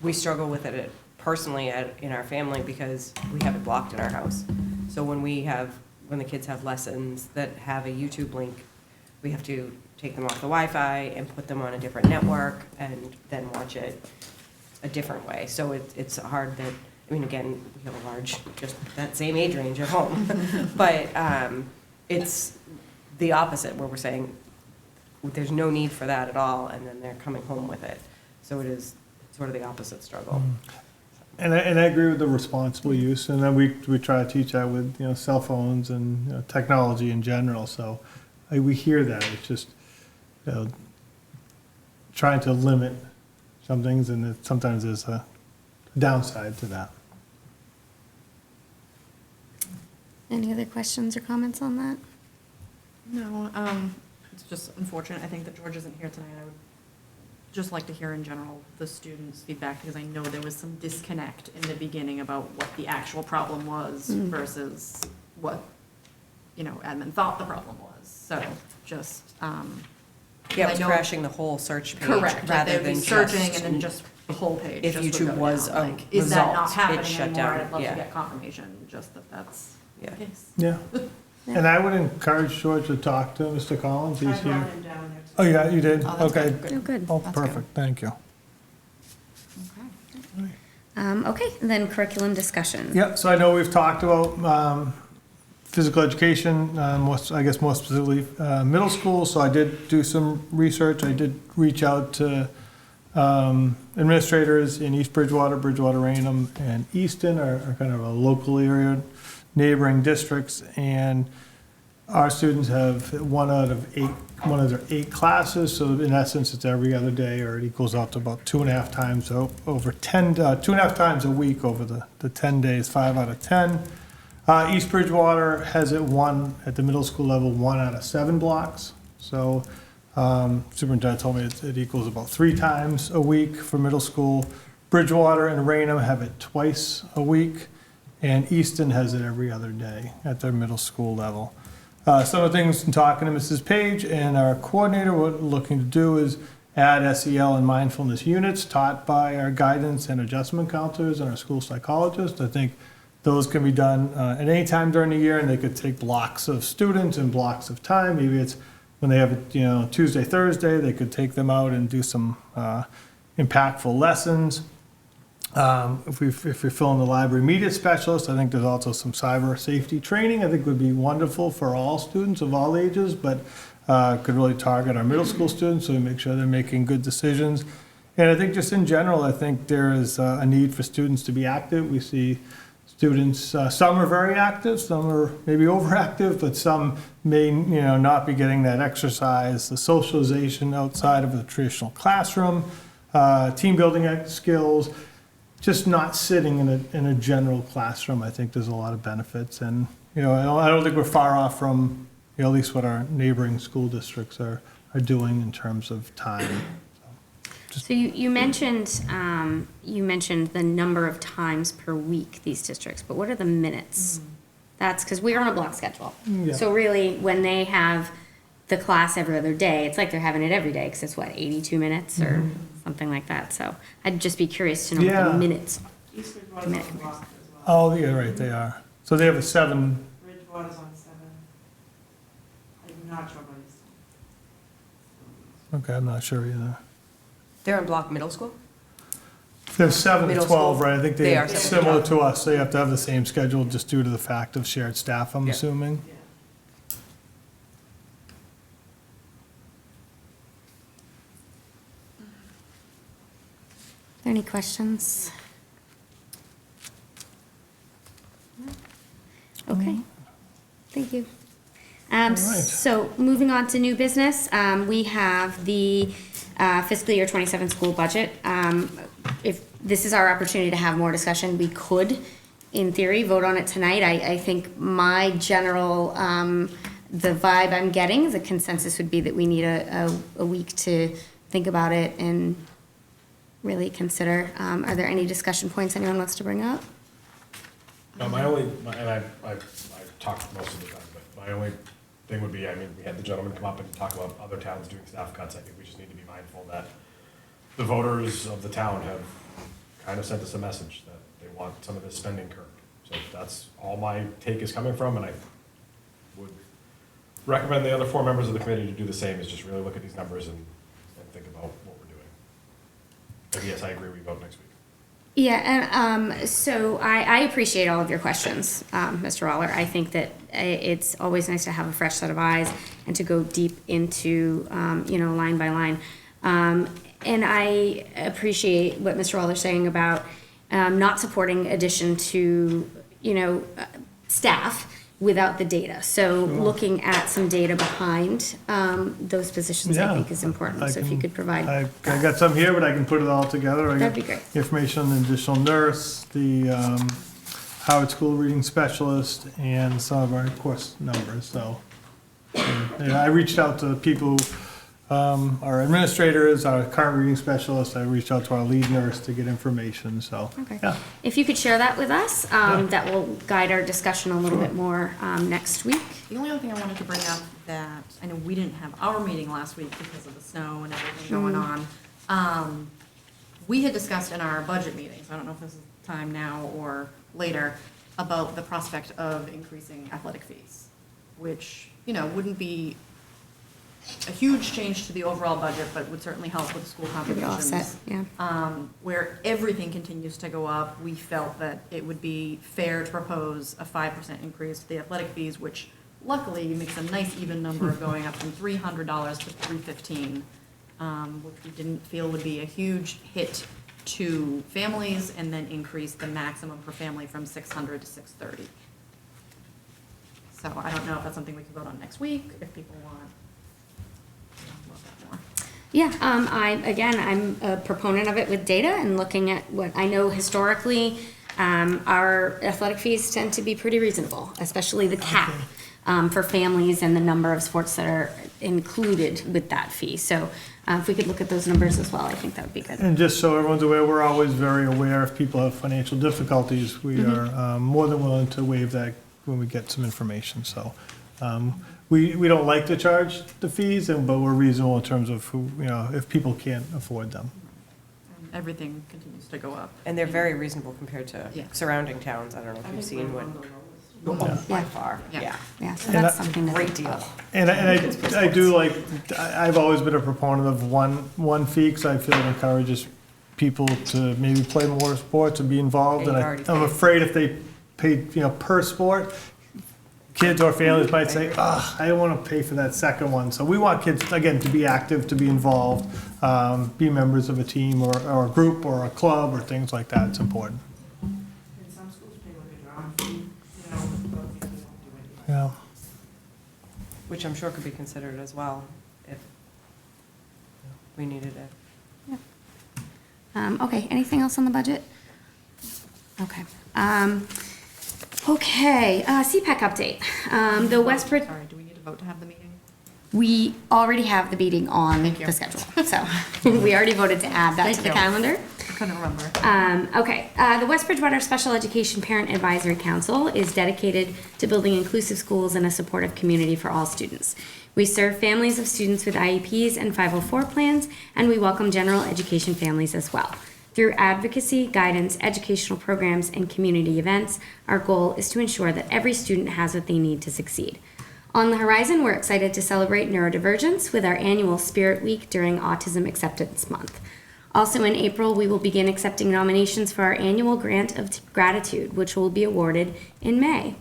we struggle with it personally in our family because we have it blocked in our house. So when the kids have lessons that have a YouTube link, we have to take them off the Wi-Fi and put them on a different network and then watch it a different way. So it's hard that, I mean, again, we have a large, just that same age range at home. But it's the opposite, where we're saying there's no need for that at all, and then they're coming home with it. So it is sort of the opposite struggle. And I agree with the responsible use, and then we try to teach that with cell phones and technology in general. So we hear that. It's just trying to limit some things, and sometimes there's a downside to that. any other questions or comments on that? No, it's just unfortunate. I think that George isn't here tonight. I would just like to hear in general the students' feedback, because I know there was some disconnect in the beginning about what the actual problem was versus what, admin thought the problem was. So just, Yeah, it was I know- crashing the whole search page correct, rather they'd be than searching just. and then just the whole page. If just would YouTube go was down. a Like, is that not result, it happening shut anymore? down. I'd love to Yeah. get confirmation, just that that's the Yeah. case. Yeah. And I would encourage George to talk to Mr. Collins. He's I here. brought him down there. Oh, yeah, you did? Oh, that's Okay. good. Oh, good. Oh, That's good. perfect. Thank you. Okay, then curriculum discussion. Yeah, so I know we've talked about physical education, more specifically middle school, so I did do some research. I did reach out to administrators in East Bridgewater, Bridgewater, Rainham, and Easton are kind of a local area, neighboring districts, and our students have one out of their 8 classes, so in essence, it's every other day, or it equals out to about 2.5 times, so over 2.5 times a week over the 10 days, 5 out of 10. East Bridgewater has it at the middle school level, 1 out of 7 blocks. So superintendent told me it equals about 3 times a week for middle school. Bridgewater and Rainham have it twice a week, and Easton has it every other day at their middle school level. Some of the things in talking to Mrs. Page and our coordinator, what we're looking to do is add SEL and mindfulness units taught by our guidance and adjustment counselors and our school psychologists. I think those can be done at any time during the year, and they could take blocks of students and blocks of time. Maybe it's when they have it, Tuesday, Thursday, they could take them out and do some impactful lessons. If you're filling the library media specialist, I think there's also some cyber safety training. I think would be wonderful for all students of all ages, but could really target our middle school students so we make sure they're making good decisions. And I think just in general, I think there is a need for students to be active. We see students, some are very active, some are maybe overactive, but some may not be getting that exercise, the socialization outside of the traditional classroom, team building skills. Just not sitting in a general classroom. I think there's a lot of benefits, and I don't think we're far off from at least what our neighboring school districts are doing in terms of time. just, So you mentioned, the number of times per week these districts, but what are the minutes? That's, because we're on a block schedule. Yeah. So really, when they have the class every other day, it's like they're having it every day, because it's what, 82 minutes or something like that. So I'd just be curious to know what Yeah. the minutes are. East Bridgewater's on the block as well. oh, yeah, right, they are. So they have a 7, Bridgewater's on 7. I'm not sure about East. okay, I'm not sure either. They're in Block Middle School? They're 7 to Middle 12, school. right? I think They they're are 7 to similar 12. to us. They have to have the same schedule just due to the fact of shared staff, I'm Yeah. assuming. Yeah. Are there any questions? Okay, thank you. right. So moving on to new business, we have the fiscal year 27 school budget. If this is our opportunity to have more discussion, we could, in theory, vote on it tonight. I think my general, the vibe I'm getting, the consensus would be that we need a week to think about it and really consider. Are there any discussion points anyone wants to bring up? No, and I've talked most of the time, but my only thing would be, I mean, we had the gentleman come up and talk about other towns doing staff cuts. I think we just need to be mindful that the voters of the town have kind of sent us a message that they want some of this spending curbed. So that's all my take is coming from, and I would recommend the other 4 members of the committee to do the same, is just really look at these numbers and think about what we're doing. But yes, I agree, we vote next week. Yeah, and so I appreciate all of your questions, Mr. Waller. I think that it's always nice to have a fresh set of eyes and to go deep into, line by line. And I appreciate what Mr. Waller's saying about not supporting addition to, staff without the data. So looking at some data behind those positions, I Yeah. think, is important. So if you could provide. I got some here, but I can put it all together. I That'd got be great. information on the additional nurse, the Howard School reading specialist, and some of our course numbers, so. Yeah, I reached out to people, our administrators, our current reading specialists, I reached out to our lead nurse to get information, so. Okay. Yeah. If you could share that with us, that will guide our discussion a little bit more next week. The only other thing I wanted to bring up that, I know we didn't have our meeting last week because of the snow and everything going on. We had discussed in our budget meetings, I don't know if this is time now or later, about the prospect of increasing athletic fees, which, wouldn't be a huge change to the overall budget, but would certainly help with school Give it offset, competitions. yeah. Where everything continues to go up, we felt that it would be fair to propose a 5% increase to the athletic fees, which luckily makes a nice even number of going up from $300 to $315, which we didn't feel would be a huge hit to families, and then increase the maximum per family from $600 to $630. So I don't know if that's something we could vote on next week, if people want a little bit more. Yeah, I'm a proponent of it with data and looking at what I know historically, our athletic fees tend to be pretty reasonable, especially the cap for families and the number of sports that are included with that fee. So if we could look at those numbers as well, I think that would be good. And just so everyone's aware, we're always very aware if people have financial difficulties, we are more than willing to waive that when we get some information, so. We don't like to charge the fees, but we're reasonable in terms of who, if people can't afford them. And everything continues to go up. And they're very reasonable compared to Yeah. surrounding towns. I don't know if you've seen what, by far, Yeah. yeah. Yeah, so And that's something to Great think deal. about. And I do like, I've always been a proponent of one fee, because I feel it encourages people to maybe play more sports and be involved. And And you already I'm paid. afraid if they pay, per sport, kids or families might say, I don't want to pay for that second one. So we want kids, again, to be active, to be involved, be members of a team or a group or a club or things like that. It's important. And some schools pay like a drama fee, but people don't do it. Yeah. Which I'm sure could be considered as well if we needed it. Okay, anything else on the budget? Okay. Okay, CPAC update. The Westbridge, Sorry, do we need to vote to have the meeting? We already have the meeting on the schedule, so we already voted to add that to the calendar. Couldn't remember. Okay, the West Bridgewater Special Education Parent Advisory Council is dedicated to building inclusive schools and a supportive community for all students. We serve families of students with IEPs and 504 plans, and we welcome general education families as well. Through advocacy, guidance, educational programs, and community events, our goal is to ensure that every student has what they need to succeed. On the horizon, we're excited to celebrate neurodivergence with our annual Spirit Week during Autism Acceptance Month. Also in April, we will begin accepting nominations for our annual Grant of Gratitude, which will be awarded in May.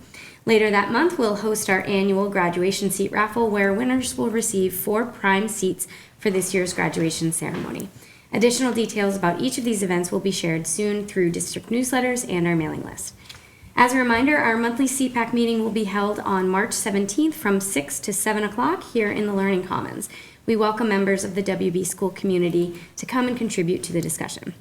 Later that month, we'll host our annual graduation seat raffle where winners will receive 4 prime seats for this year's graduation ceremony. Additional details about each of these events will be shared soon through district newsletters and our mailing list. As a reminder, our monthly CPAC meeting will be held on March 17th from 6 to 7 o'clock here in the Learning Commons. We welcome members of the WB school community to come and contribute to the discussion.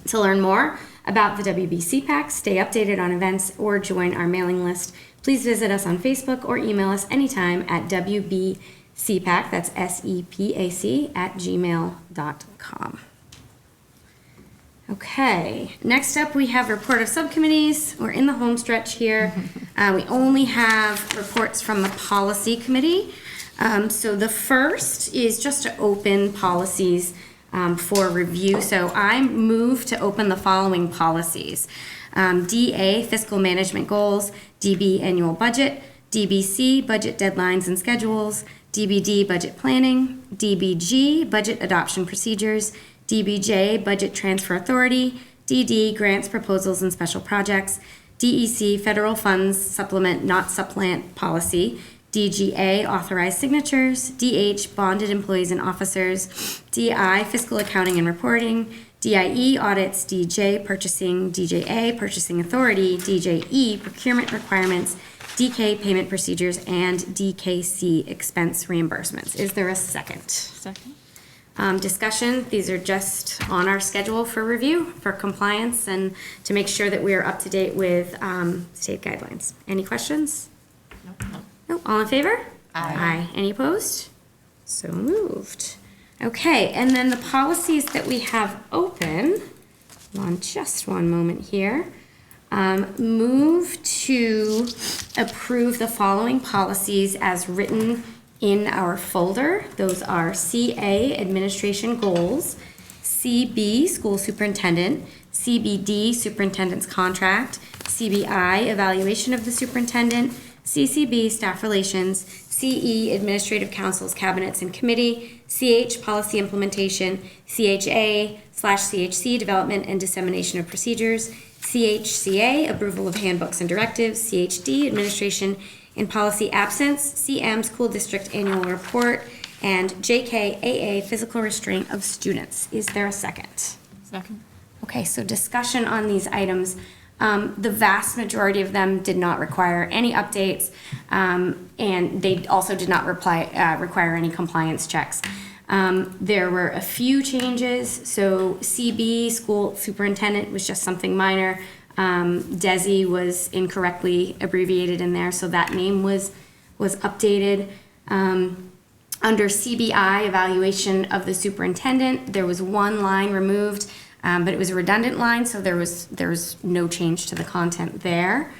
To learn more about the WB CPAC, stay updated on events, or join our mailing list, please visit us on Facebook or email us anytime at WBCPAC, that's SEPAC, @gmail.com. Okay, next up we have report of subcommittees. We're in the home stretch here. We only have reports from the policy committee. So the first is just to open policies for review. So I move to open the following policies. DA, fiscal management goals, DB, annual budget, DBC, budget deadlines and schedules, DBD, budget planning, DBG, budget adoption procedures, DBJ, budget transfer authority, DD, grants, proposals, and special projects, DEC, federal funds supplement, not supplant policy, DGA, authorized signatures, DH, bonded employees and officers, DI, fiscal accounting and reporting, DIE, audits, DJ, purchasing, DJA, purchasing authority, DJE, procurement requirements, DK, payment procedures, and DKC, expense reimbursements. Is there a second? Second. Discussion, these are just on our schedule for review, for compliance, and to make sure that we are up to date with state guidelines. Any questions? No. All in favor? Aye. Any opposed? So moved. Okay, and then the policies that we have open, hold on just one moment here. Move to approve the following policies as written in our folder. Those are CA, administration goals, CB, school superintendent, CBD, superintendent's contract, CBI, evaluation of the superintendent, CCB, staff relations, CE, administrative councils, cabinets, and committee, CH, policy implementation, CHA/CHC, development and dissemination of procedures, CHCA, approval of handbooks and directives, CHD, administration and policy absence, CM, school district annual report, and JKAA, physical restraint of students. Is there a second? Second. Okay, so discussion on these items. The vast majority of them did not require any updates, and they also did not require any compliance checks. There were a few changes. So CB, school superintendent, was just something minor. DESI was incorrectly abbreviated in there, so that name was updated. Under CBI, evaluation of the superintendent, there was one line removed, but it was a redundant line, so there was no change to the content there.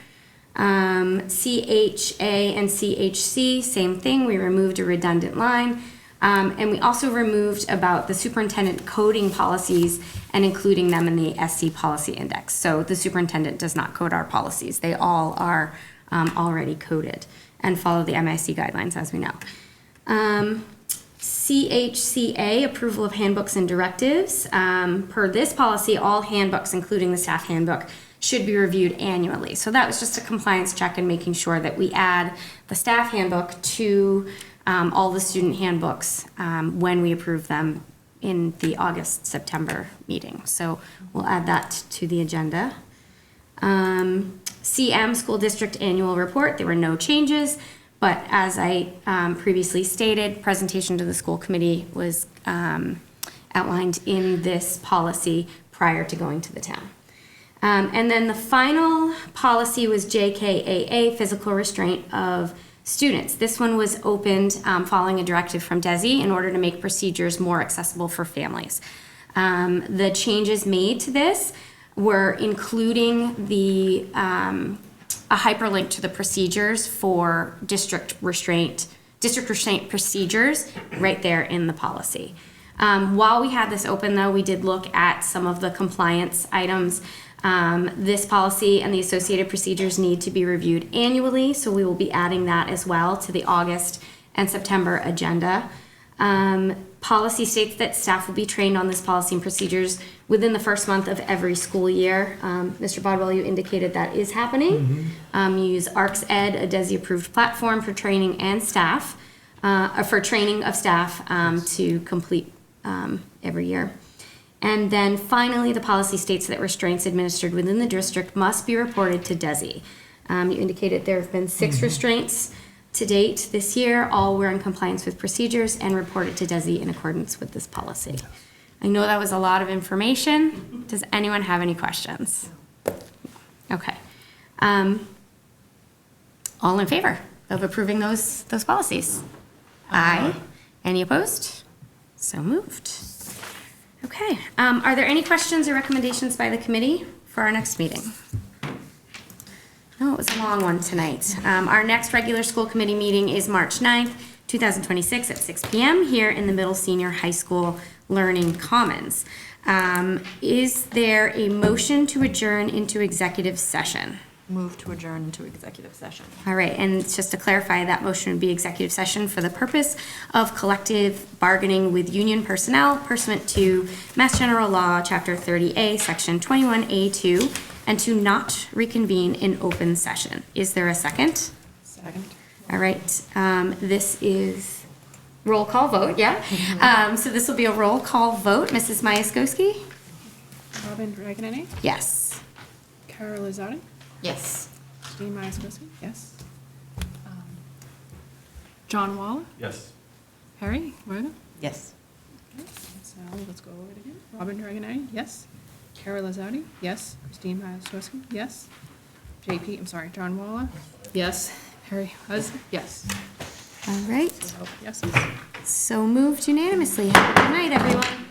CHA and CHC, same thing, we removed a redundant line. And we also removed about the superintendent coding policies and including them in the SC policy index. So the superintendent does not code our policies. They all are already coded and follow the MIC guidelines, as we know. CHCA, approval of handbooks and directives. Per this policy, all handbooks, including the staff handbook, should be reviewed annually. So that was just a compliance check and making sure that we add the staff handbook to all the student handbooks when we approve them in the August-September meeting. So we'll add that to the agenda. CM, school district annual report, there were no changes, but as I previously stated, presentation to the school committee was outlined in this policy prior to going to the town. And then the final policy was JKAA, physical restraint of students. This one was opened following a directive from DESE in order to make procedures more accessible for families. The changes made to this were including a hyperlink to the procedures for district restraint procedures right there in the policy. While we had this open, though, we did look at some of the compliance items. This policy and the associated procedures need to be reviewed annually, so we will be adding that as well to the August and September agenda. Policy states that staff will be trained on this policy and procedures within the first month of every school year. Mr. Bodwell, you indicated that is happening. You use ArcsEd, a DESE-approved platform for training and staff, for training of staff to complete every year. And then finally, the policy states that restraints administered within the district must be reported to DESE. You indicated there have been 6 restraints to date this year. All were in compliance with procedures and reported to DESE in accordance with this policy. I know that was a lot of information. Does anyone have any questions? Okay. All in favor of approving those policies? Aye. Any opposed? So moved. Okay. Are there any questions or recommendations by the committee for our next meeting? No, it was a long one tonight. Our next regular school committee meeting is March 9th, 2026 at 6 p.m. here in the Middle Senior High School Learning Commons. Is there a motion to adjourn into executive session? Move to adjourn into executive session. All right, and just to clarify, that motion would be executive session for the purpose of collective bargaining with union personnel pursuant to Mass General Law, Chapter 30A, Section 21A2, and to not reconvene in open session. Is there a second? Second. All right, this is roll call vote, yeah? So this will be a roll call vote. Mrs. Myaskowski? Robin Dragonini? Yes. Carol Izzotti? Yes. Jean Myaskowski? Yes. John Waller? Yes. Harry Rhoda? Yes. Okay, so let's go over it again. Robin Dragonini? Yes. Carol Izzotti? Yes. Christine Myaskowski? Yes. John Waller? Yes. Harry Huzz? Yes. All right, Yes. so moved unanimously. Have a good night, everyone.